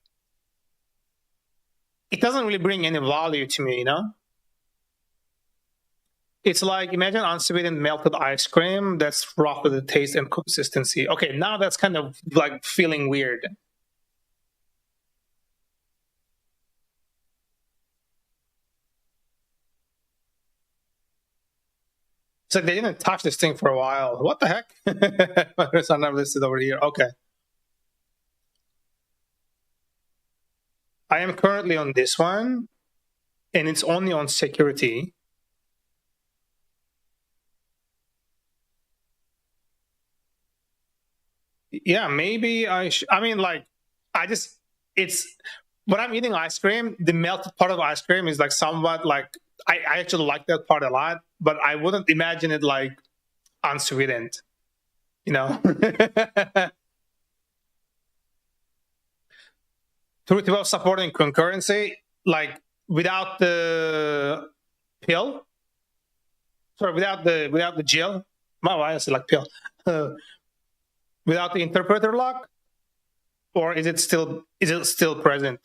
it doesn't really bring any value to me, you know? It's like, imagine unsweetened melted ice cream that's rough with the taste and consistency. Okay, now that's kind of like feeling weird. It's like they didn't touch this thing for a while. What the heck? It's not listed over here. Okay. I am currently on this one, and it's only on security. Yeah, maybe I mean, like, it's, when I'm eating ice cream, the melted part of ice cream is like somewhat like, I actually like that part a lot, but I wouldn't imagine it like unsweetened, you know? Truth about supporting concurrency, like without the pill, sorry, without the gel, why I say like pill, without the interpreter lock, or is it still present?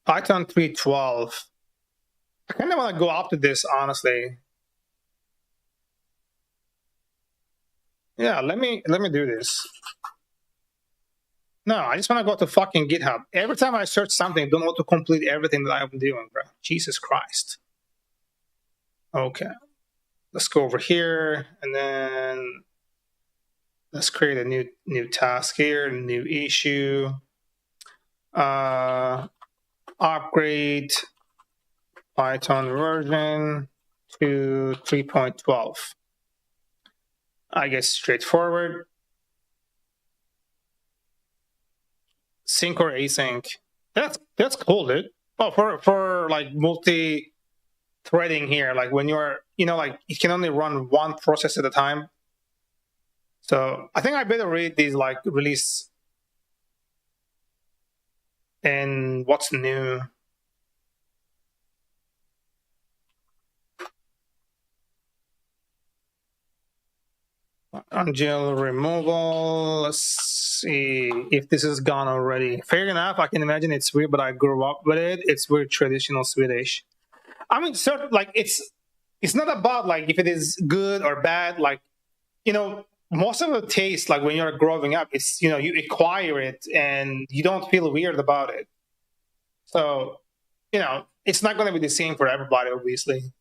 Python 3.12. I kind of want to go up to this, honestly. Yeah, let me do this. No, I just want to go to fucking GitHub. Every time I search something, I don't want to complete everything that I'm doing, bro. Jesus Christ. Okay. Let's go over here, and then let's create a new task here, new issue. Upgrade Python version to 3.12. I guess straightforward. Sync or async. That's cool, dude. Oh, for like multi-threading here, like when you're, like you can only run one process at a time. So I think I better read these like release and what's new. Ungel removal. Let's see if this is gone already. Fair enough. I can imagine it's weird, but I grew up with it. It's very traditional Swedish. I mean, certain, like it's not about like if it is good or bad. Like, most of the taste, like when you're growing up, it's you acquire it and you don't feel weird about it. So, it's not going to be the same for everybody, obviously.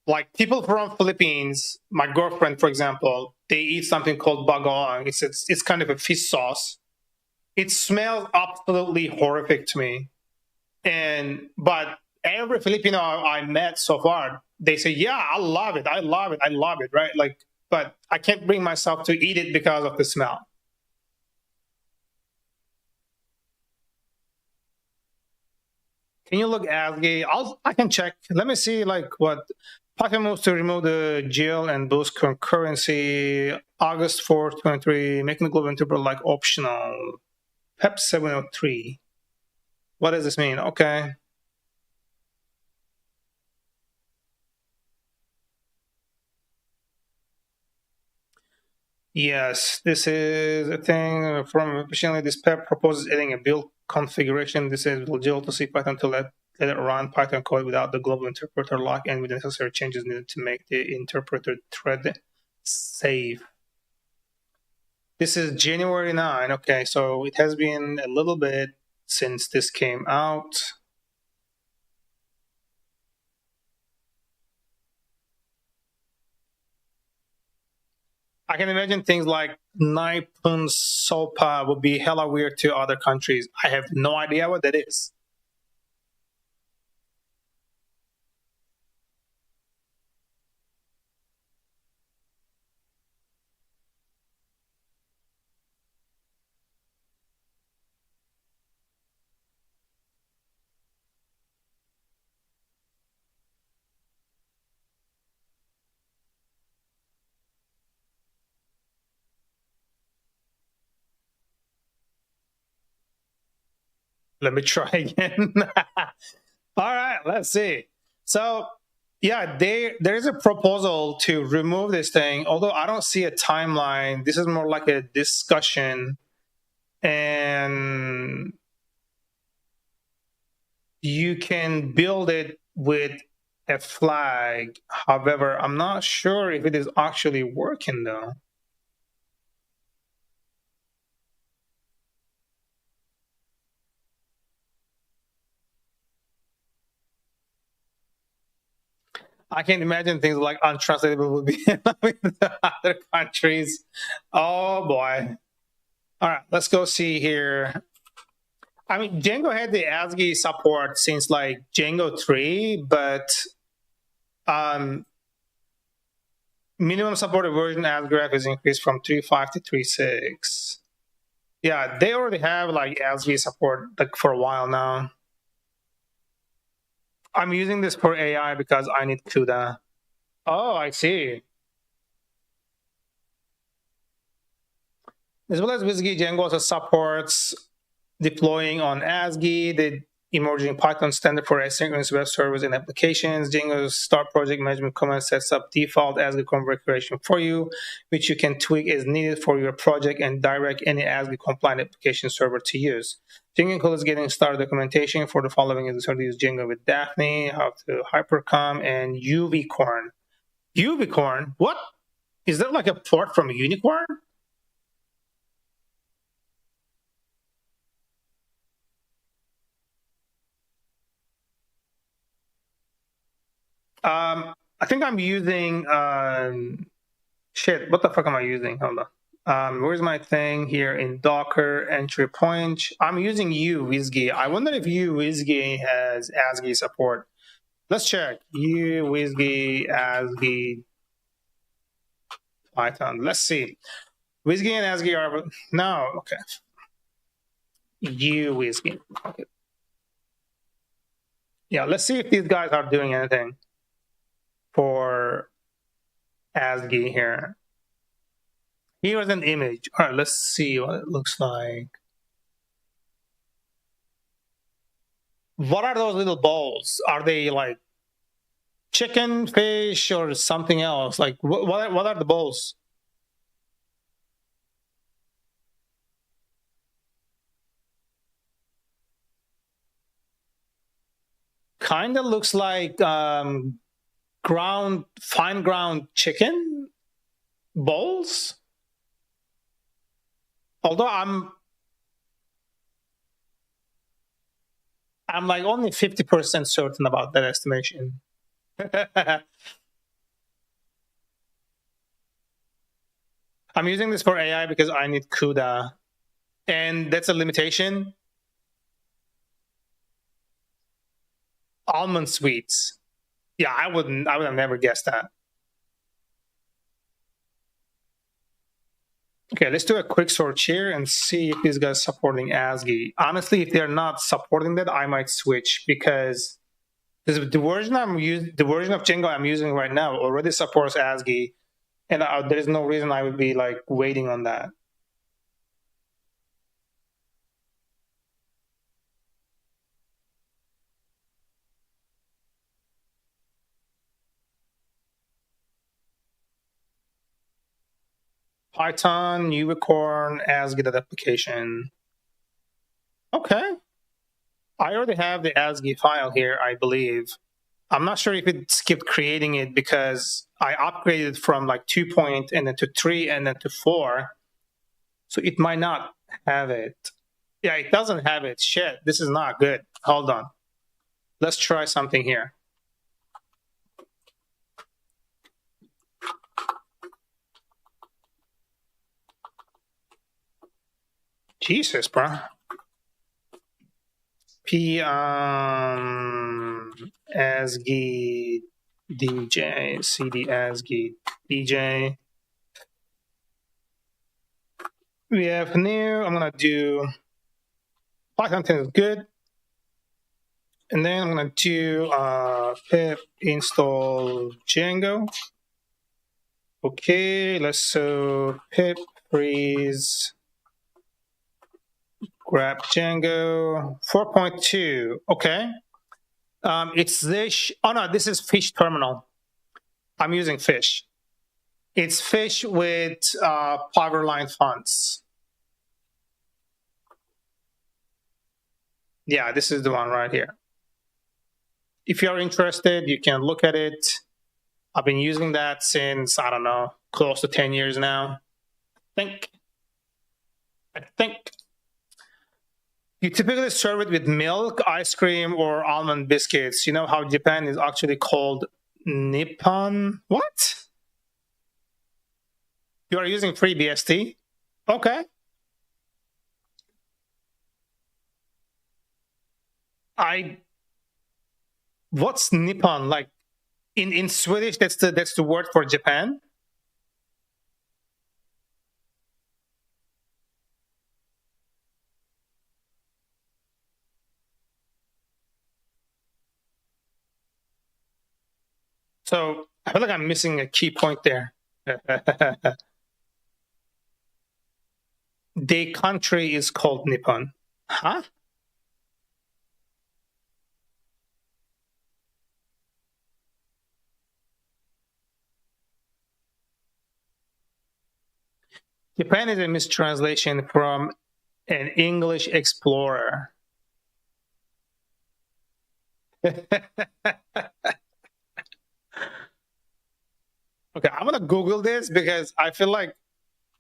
Like people from Philippines, my girlfriend, for example, they eat something called bagoong. It's kind of a fish sauce. It smells absolutely horrific to me. But every Filipino I met so far, they say, "Yeah, I love it. I love it. I love it." Right? Like, but I can't bring myself to eat it because of the smell. Can you look ASCII? I can check. Let me see like what Python moves to remove the GL and boost concurrency. August 4th, 23, making the global interpreter like optional. PEP 703. What does this mean? Okay. Yes, this is a thing from efficiently. This PEP proposes adding a build configuration. This is GL to see Python to let it run Python code without the global interpreter lock and with the necessary changes needed to make the interpreter thread safe. This is January 9. Okay, so it has been a little bit since this came out. I can imagine things like Naipun Sopa would be hella weird to other countries. I have no idea what that is. Let me try again. All right, let's see. So yeah, there is a proposal to remove this thing, although I don't see a timeline. This is more like a discussion, and you can build it with a flag. However, I'm not sure if it is actually working though. I can imagine things like untranslatable would be in other countries. Oh boy. All right, let's go see here. I mean, Django had the ASCII support since like Django 3, but minimum supported version ASCII graph is increased from 3.5 to 3.6. Yeah, they already have like ASCII support like for a while now. I'm using this for AI because I need CUDA. Oh, I see. As well as WSGI, Django also supports deploying on ASCII, the emerging Python standard for asynchronous web servers and applications. Django's start project management command sets up default ASCII configuration for you, which you can tweak as needed for your project and direct any ASCII compliant application server to use. Django includes getting started documentation for the following is to use Django with Daphne, how to hypercom, and UVcorn. UVcorn? What? Is that like a port from Unicorn? I think I'm using shit. What the fuck am I using? Hold on. Where's my thing here in Docker entry point? I'm using UWSGI. I wonder if UWSGI has ASCII support. Let's check. UWSGI ASCII Python. Let's see. WSGI and ASCII are no. Okay. UWSGI. Okay. Yeah. Let's see if these guys are doing anything for ASCII here. Here's an image. All right, let's see what it looks like. What are those little balls? Are they like chicken, fish, or something else? Like, what are the balls? Kind of looks like fine ground chicken balls. Although I'm like only 50% certain about that estimation. I'm using this for AI because I need CUDA, and that's a limitation. Almond sweets. Yeah, I would have never guessed that. Okay, let's do a quick search here and see if these guys supporting ASCII. Honestly, if they're not supporting that, I might switch because the version of Django I'm using right now already supports ASCII, and there is no reason I would be like waiting on that. Python, Unicorn, ASCII that application. Okay. I already have the ASCII file here, I believe. I'm not sure if it skipped creating it because I upgraded from like 2 point and then to 3 and then to 4. So it might not have it. Yeah, it doesn't have it. Shit, this is not good. Hold on. Let's try something here. Jesus, bro. ASCII DJ CD ASCII DJ. We have new. I'm gonna do Python 10 is good, and then I'm gonna do pip install Django. Okay, let's so pip freeze grab Django 4.2. Okay. It's this. Oh no, this is Fish Terminal. I'm using Fish. It's Fish with Powerline fonts. Yeah, this is the one right here. If you're interested, you can look at it. I've been using that since, I don't know, close to 10 years now. I think. You typically serve it with milk, ice cream, or almond biscuits. You know how Japan is actually called Nippon? What? You are using FreeBSD? Okay. What's Nippon? Like in Swedish, that's the word for Japan? So I feel like I'm missing a key point there. The country is called Nippon. Huh? Japan is a mistranslation from an English explorer. Okay, I'm gonna Google this because I feel like,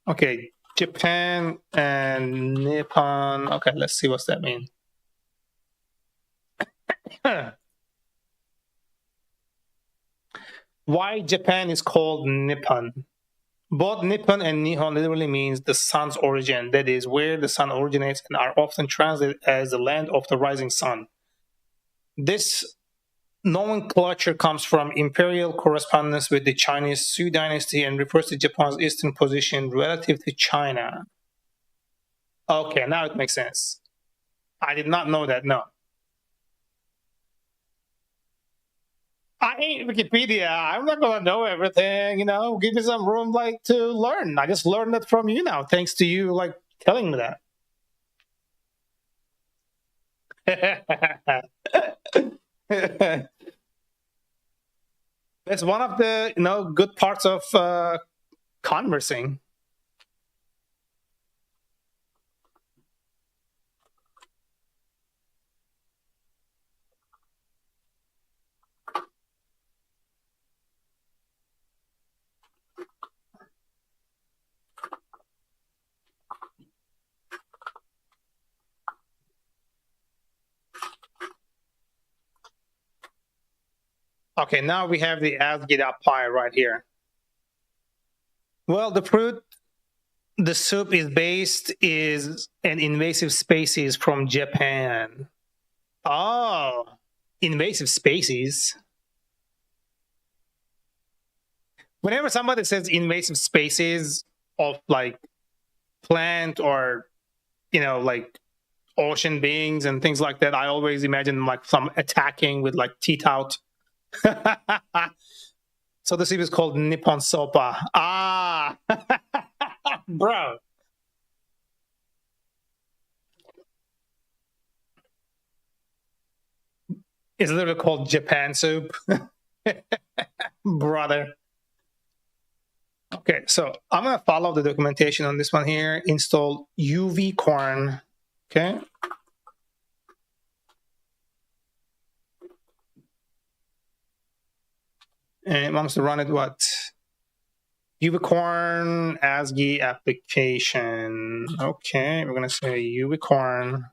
okay, Japan and Nippon. Okay, let's see what's that mean. Why Japan is called Nippon? Both Nippon and Nihon literally means the sun's origin, that is, where the sun originates, and are often translated as the land of the rising sun. This nomenclature comes from imperial correspondence with the Chinese Sui dynasty and refers to Japan's eastern position relative to China. Okay, now it makes sense. I did not know that, no. I ain't Wikipedia. I'm not gonna know everything, you know. Give me some room like to learn. I just learned it from you now, thanks to you like telling me that. That's one of the good parts of conversing. Okay, now we have the ASCII.py right here. Well, the fruit the soup is based is an invasive species from Japan. Oh, invasive species. Whenever somebody says invasive species of like plant or like ocean beings and things like that, I always imagine like some attacking with like teeth out. So the soup is called Nippon Sopa. Ah, bro. It's literally called Japan soup. Brother. Okay, so I'm going to follow the documentation on this one here. Install UVcorn. Okay. And it wants to run it what? UVcorn ASCII application. Okay, we're going to say UVcorn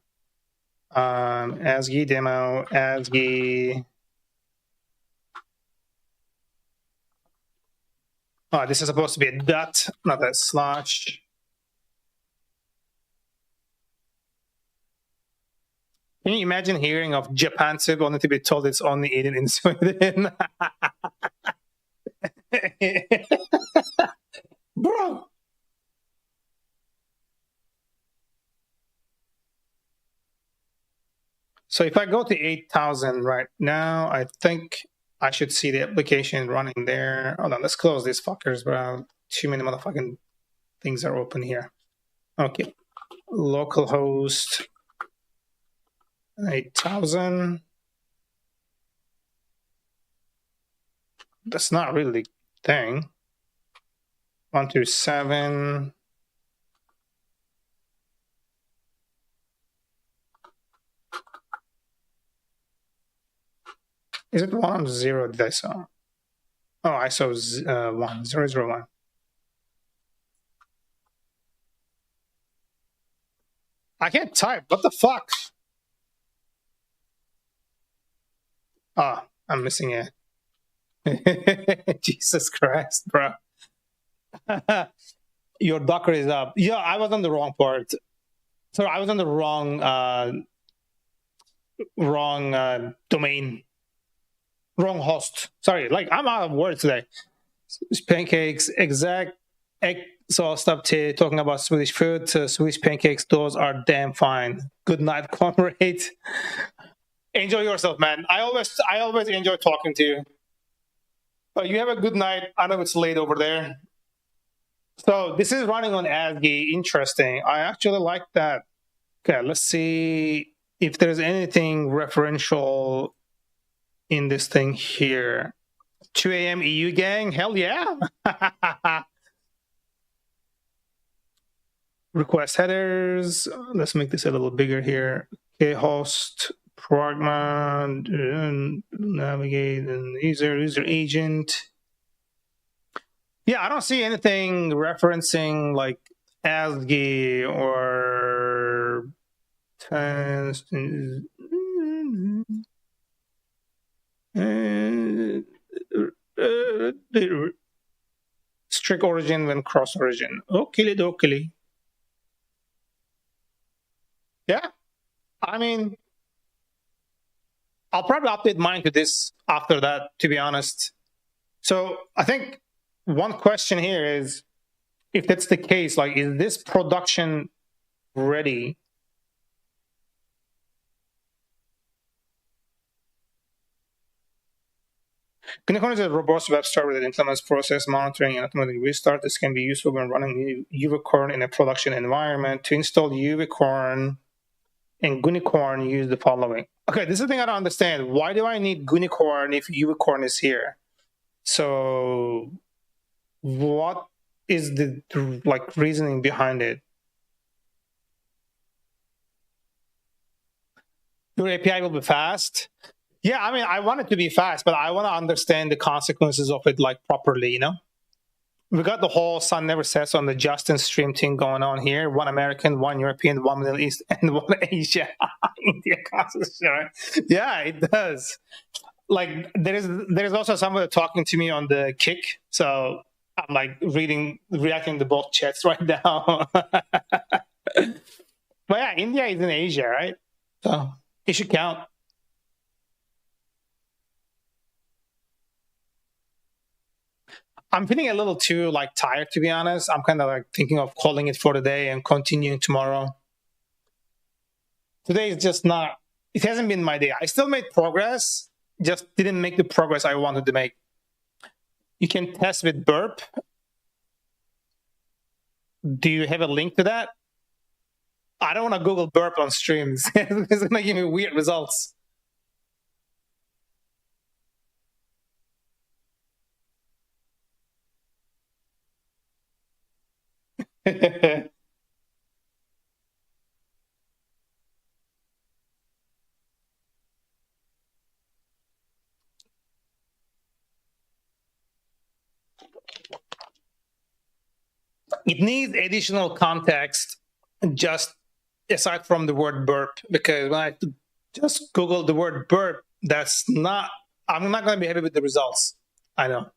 ASCII demo, ASCII. Oh, this is supposed to be a dot, not a slash. Can you imagine hearing of Japan soup only to be told it's only eaten in Sweden? Bro. So if I go to 8,000 right now, I think I should see the application running there. Hold on, let's close these fuckers, bro. Too many motherfucking things are open here. Okay. localhost 8000. That's not really the thing. 127. Is it 110? Did I saw? Oh, I saw 1001. I can't type. What the fuck? Ah, I'm missing it. Jesus Christ, bro. Your Docker is up. Yeah, I was on the wrong part. So I was on the wrong domain, wrong host. Sorry, like I'm out of words today. Pancakes, exact. So I'll stop talking about Swedish food. Swedish pancakes, those are damn fine. Good night, comrade. Enjoy yourself, man. I always enjoy talking to you. But you have a good night. I know it's late over there. So this is running on ASCII. Interesting. I actually like that. Okay, let's see if there's anything referential in this thing here. 2 a.m. EU gang? Hell yeah. Request headers. Let's make this a little bigger here. Okay, host, pragma, navigate, and user agent. Yeah, I don't see anything referencing like ASCII or strict origin when cross origin. Okie. Yeah, I mean, I'll probably update mine to this after that, to be honest. So I think one question here is, if that's the case, like, is this production ready? Unicorn is a robust web server that implements process monitoring and automatic restart. This can be useful when running Unicorn in a production environment. To install Unicorn and Gunicorn, use the following. Okay, this is the thing I don't understand. Why do I need Gunicorn if Unicorn is here? So what is the like reasoning behind it? Your API will be fast. Yeah, I mean, I want it to be fast, but I want to understand the consequences of it like properly, you know? We got the whole sun never sets on the Justin stream thing going on here. One American, one European, one Middle East, and one Asia. India causes, right? Yeah, it does. Like there's also somebody talking to me on the Kick, so I'm like reacting to both chats right now. But yeah, India is in Asia, right? So it should count. I'm feeling a little too like tired, to be honest. I'm kind of like thinking of calling it for the day and continuing tomorrow. Today is just not, it hasn't been my day. I still made progress, just didn't make the progress I wanted to make. You can test with burp. Do you have a link to that? I don't want to Google burp on streams. It's going to give me weird results. It needs additional context just aside from the word burp, because when I just Google the word burp, I'm not going to be happy with the results. I know.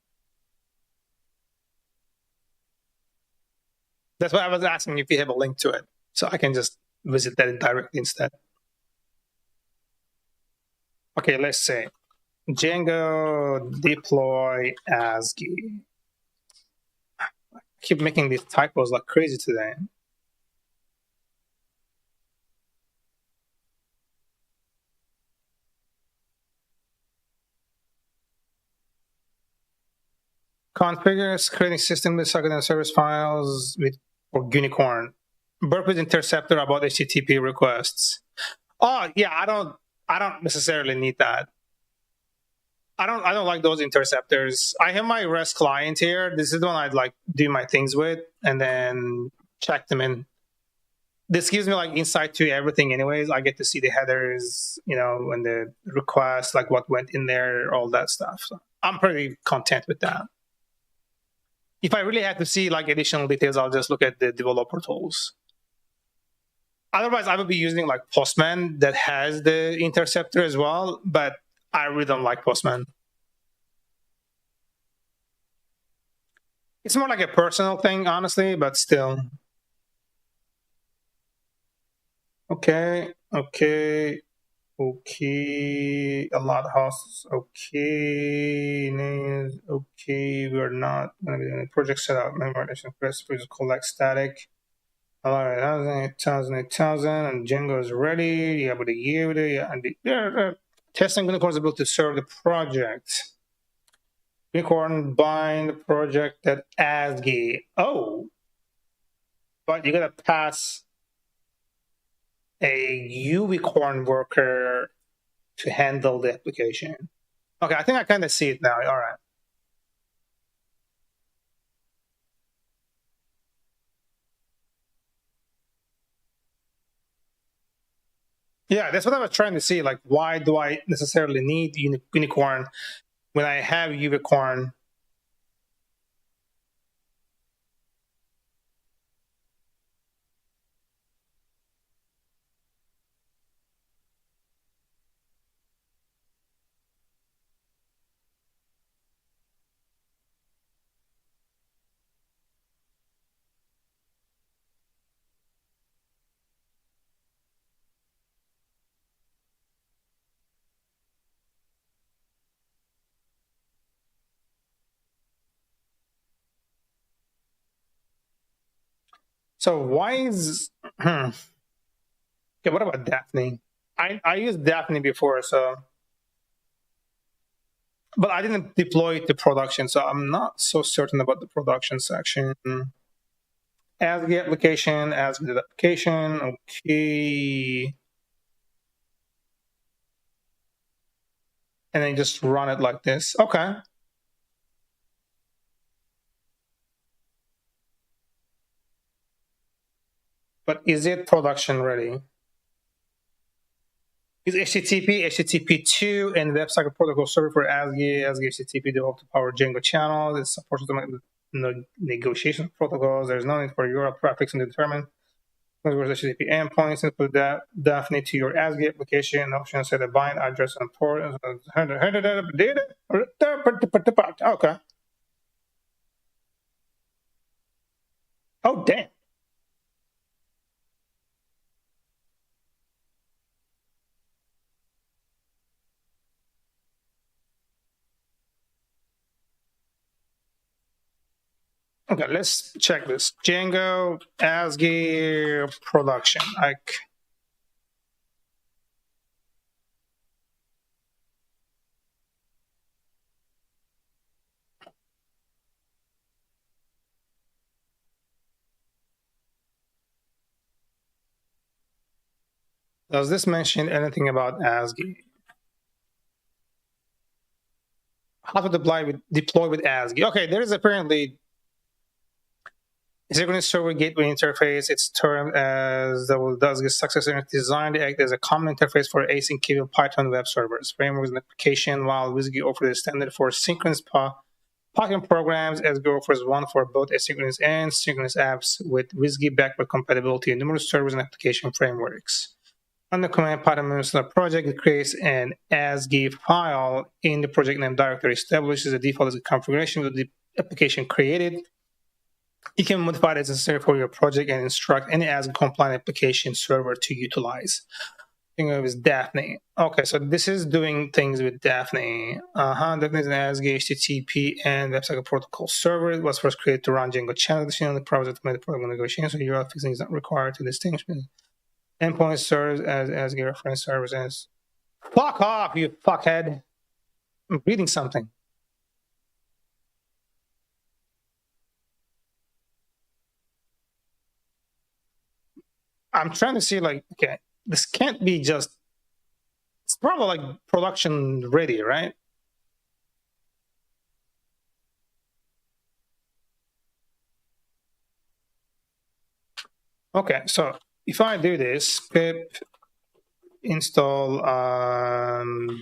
That's why I was asking if you have a link to it, so I can just visit that directly instead. Okay, let's say Django deploy ASCII. I keep making these typos like crazy today. Configure creating system with socket and service files with or Unicorn. Burp with interceptor about HTTP requests. Oh yeah, I don't necessarily need that. I don't like those interceptors. I have my REST client here. This is the one I'd like do my things with and then check them in. This gives me like insight to everything anyways. I get to see the headers, and the requests, like what went in there, all that stuff. So I'm pretty content with that. If I really have to see like additional details, I'll just look at the developer tools. Otherwise, I would be using like Postman that has the interceptor as well, but I really don't like Postman. It's more like a personal thing, honestly, but still. Okay. A lot of hosts. Okay. Names. Okay. We're not going to be doing a project setup. Memorialization press. Please collect static. 8,000, and Django is ready. Yeah, but testing Unicorn is able to serve the project. Unicorn bind the project at ASCII. Oh, but you gotta pass a unicorn worker to handle the application. Okay, I think I kind of see it now. All right. Yeah, that's what I was trying to see. Like, why do I necessarily need unicorn when I have unicorn? So why is okay? What about Daphne? I used Daphne before, so but I didn't deploy it to production, so I'm not so certain about the production section. ASCII application, ASCII application, okay. And then just run it like this. Okay. But is it production ready? Is HTTP2, and WebSocket protocol server for ASCII HTTP developed to power Django channels. It supports the negotiation protocols. There's no need for URL prefix and determine where's HTTP endpoints. Input that Daphne to your ASCII application. Option set a bind address and port. Okay. Oh, damn. Okay, let's check this. Django ASCII production. Does this mention anything about ASCII? How to deploy with ASCII? Okay, there is apparently synchronous server gateway interface. It's termed as the ASCII successor designed to act as a common interface for async capable Python web servers, frameworks, and application. While WSGI offers a standard for synchronous Python programs, ASCII offers one for both asynchronous and synchronous apps with WSGI backward compatibility in numerous servers and application frameworks. On the command Python project, it creates an ASCII file in the project name directory, establishes the default as a configuration of the application created. You can modify it as necessary for your project and instruct any ASCII compliant application server to utilize. I think it was Daphne. Okay, so this is doing things with Daphne. Daphne is an ASCII HTTP and WebSocket protocol server. It was first created to run Django channel. The project made the program negotiation, so URL fixing is not required to distinguish. Endpoint serves as ASCII reference services. Fuck off, you fuckhead. I'm reading something. I'm trying to see like, okay, this can't be just, it's probably like production ready, right? Okay, so if I do this, pip install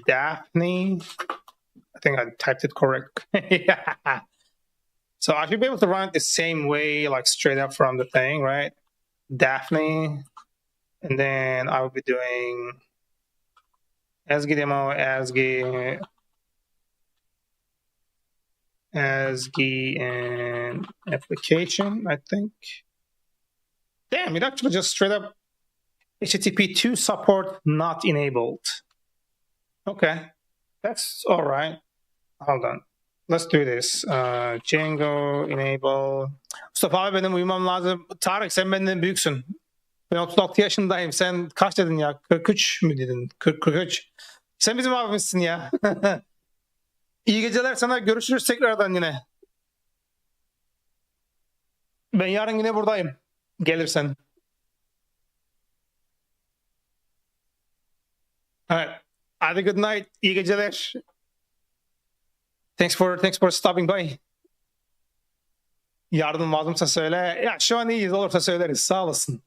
Daphne, I think I typed it correct. Yeah. So I should be able to run it the same way, like straight up from the thing, right? Daphne, and then I will be doing ASCII demo, ASCII and application, I think. Damn, it actually just straight up HTTP2 support not enabled. Okay, that's all right. Hold on. Let's do this. Django enable. Mustafa abi benim uyumam lazım. Tarık sen benden büyüksün. Ben 36 yaşındayım. Sen kaç dedin ya? 43 mü dedin? 43. Sen bizim abimizsin ya. İyi geceler sana. Görüşürüz tekrardan yine. Ben yarın yine buradayım. Gelirsen. Evet. Hadi good night. İyi geceler. Thanks for stopping by. Yardım lazımsa söyle. Ya şu an iyiyiz. Olursa söyleriz. Sağ olasın.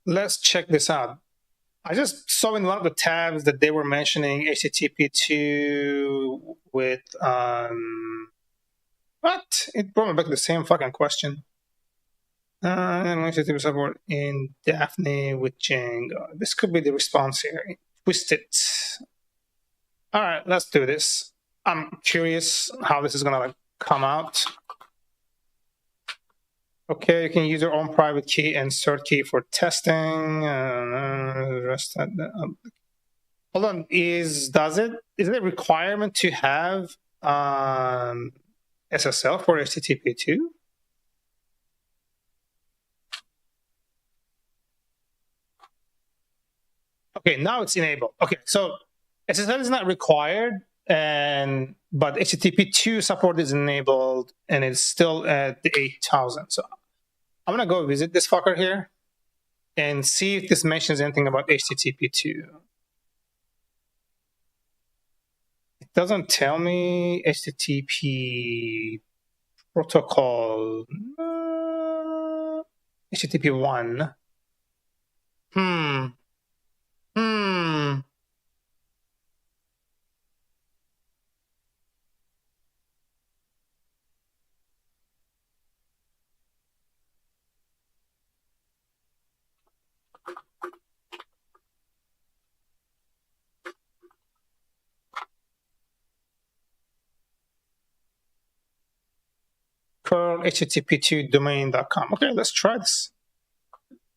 Let's check this out. I just saw in one of the tabs that they were mentioning HTTP2 with what? It brought me back to the same fucking question. HTTP support in Daphne with Django. This could be the response here. Twist it. All right, let's do this. I'm curious how this is gonna like come out. Okay, you can use your own private key and cert key for testing. Hold on, is it a requirement to have SSL for HTTP2? Okay, now it's enabled. Okay, so SSL is not required, but HTTP2 support is enabled, and it's still at the 8,000. So I'm gonna go visit this fucker here and see if this mentions anything about HTTP2. It doesn't tell me HTTP protocol. HTTP1. Curl http2 domain.com. Okay, let's try this.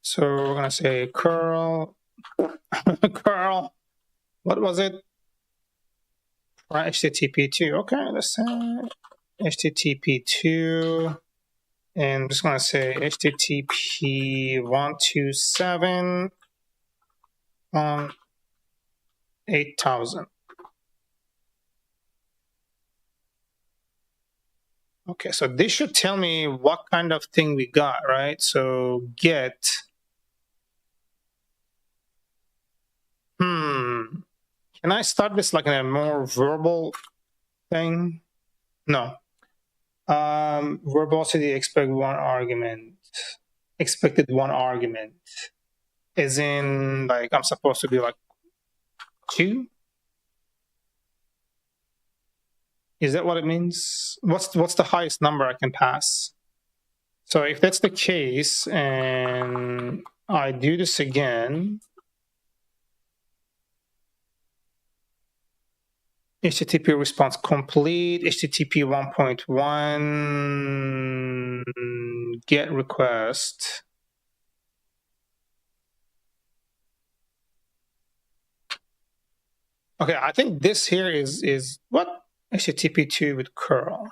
So we're gonna say curl curl. What was it? HTTP2. Okay, let's say HTTP2, and I'm just gonna say HTTP 127 on 8,000. Okay, so this should tell me what kind of thing we got, right? So get. Can I start this like in a more verbal thing? No. Verbosity expected one argument. As in, like, I'm supposed to be like 2? Is that what it means? What's the highest number I can pass? So if that's the case, and I do this again, HTTP response complete, HTTP 1.1 get request. Okay, I think this here is what? HTTP2 with curl.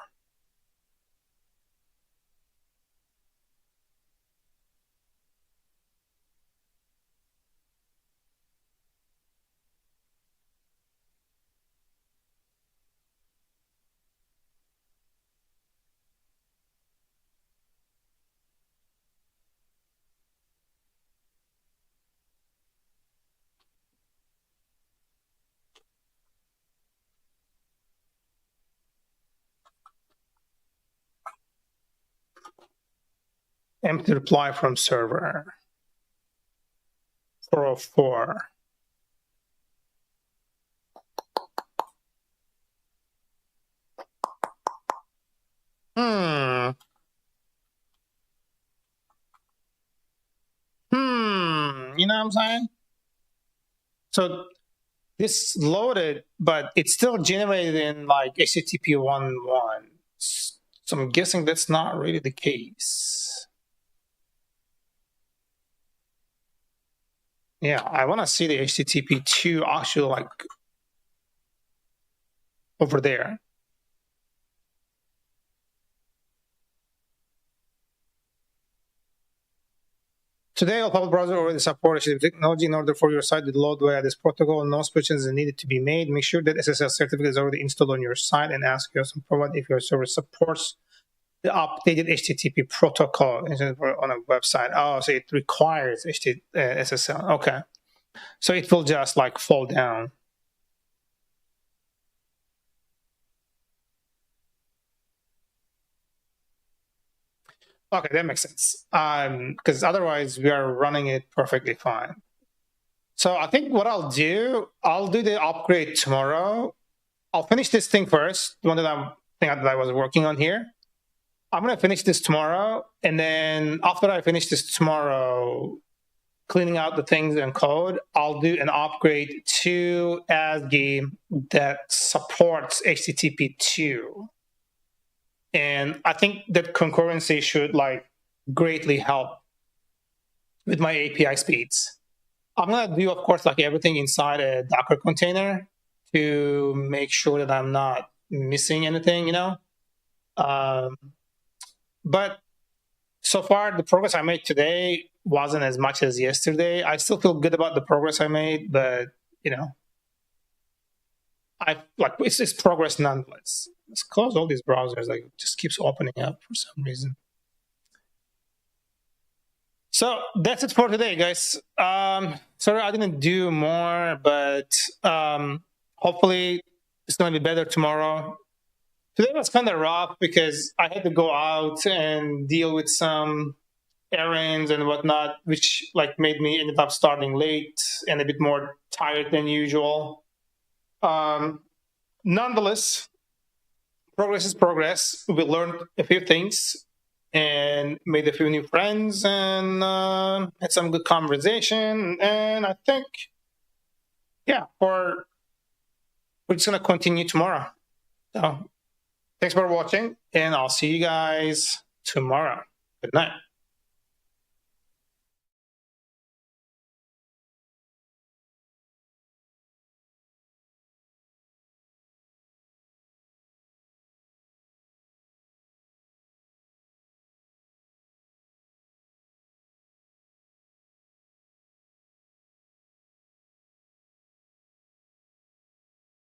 Empty reply from server. 404. You know what I'm saying? So this loaded, but it's still generated in like HTTP 1.1. So I'm guessing that's not really the case. Yeah, I want to see the HTTP 2 actually like over there. Today, all public browsers already support HTTP technology. In order for your site to load via this protocol, no switches are needed to be made. Make sure that SSL certificate is already installed on your site and AXIOS and provide if your server supports the updated HTTP protocol on a website. Oh, so it requires SSL. Okay. So it will just like fall down. Okay, that makes sense. Because otherwise we are running it perfectly fine. So I think what I'll do the upgrade tomorrow. I'll finish this thing first, the one that I was working on here. I'm gonna finish this tomorrow, and then after I finish this tomorrow, cleaning out the things and code, I'll do an upgrade to ASCII that supports HTTP 2. And I think that concurrency should like greatly help with my API speeds. I'm gonna do, of course, like everything inside a Docker container to make sure that I'm not missing anything, you know. But so far, the progress I made today wasn't as much as yesterday. I still feel good about the progress I made, but you know, it's progress nonetheless. Let's close all these browsers. Like, it just keeps opening up for some reason. So that's it for today, guys. Sorry I didn't do more, but hopefully it's going to be better tomorrow. Today was kind of rough because I had to go out and deal with some errands and whatnot, which like made me ended up starting late and a bit more tired than usual. Nonetheless, progress is progress. We learned a few things and made a few new friends and had some good conversation. And I think, yeah, we're just going to continue tomorrow. So thanks for watching, and I'll see you guys tomorrow. Good night.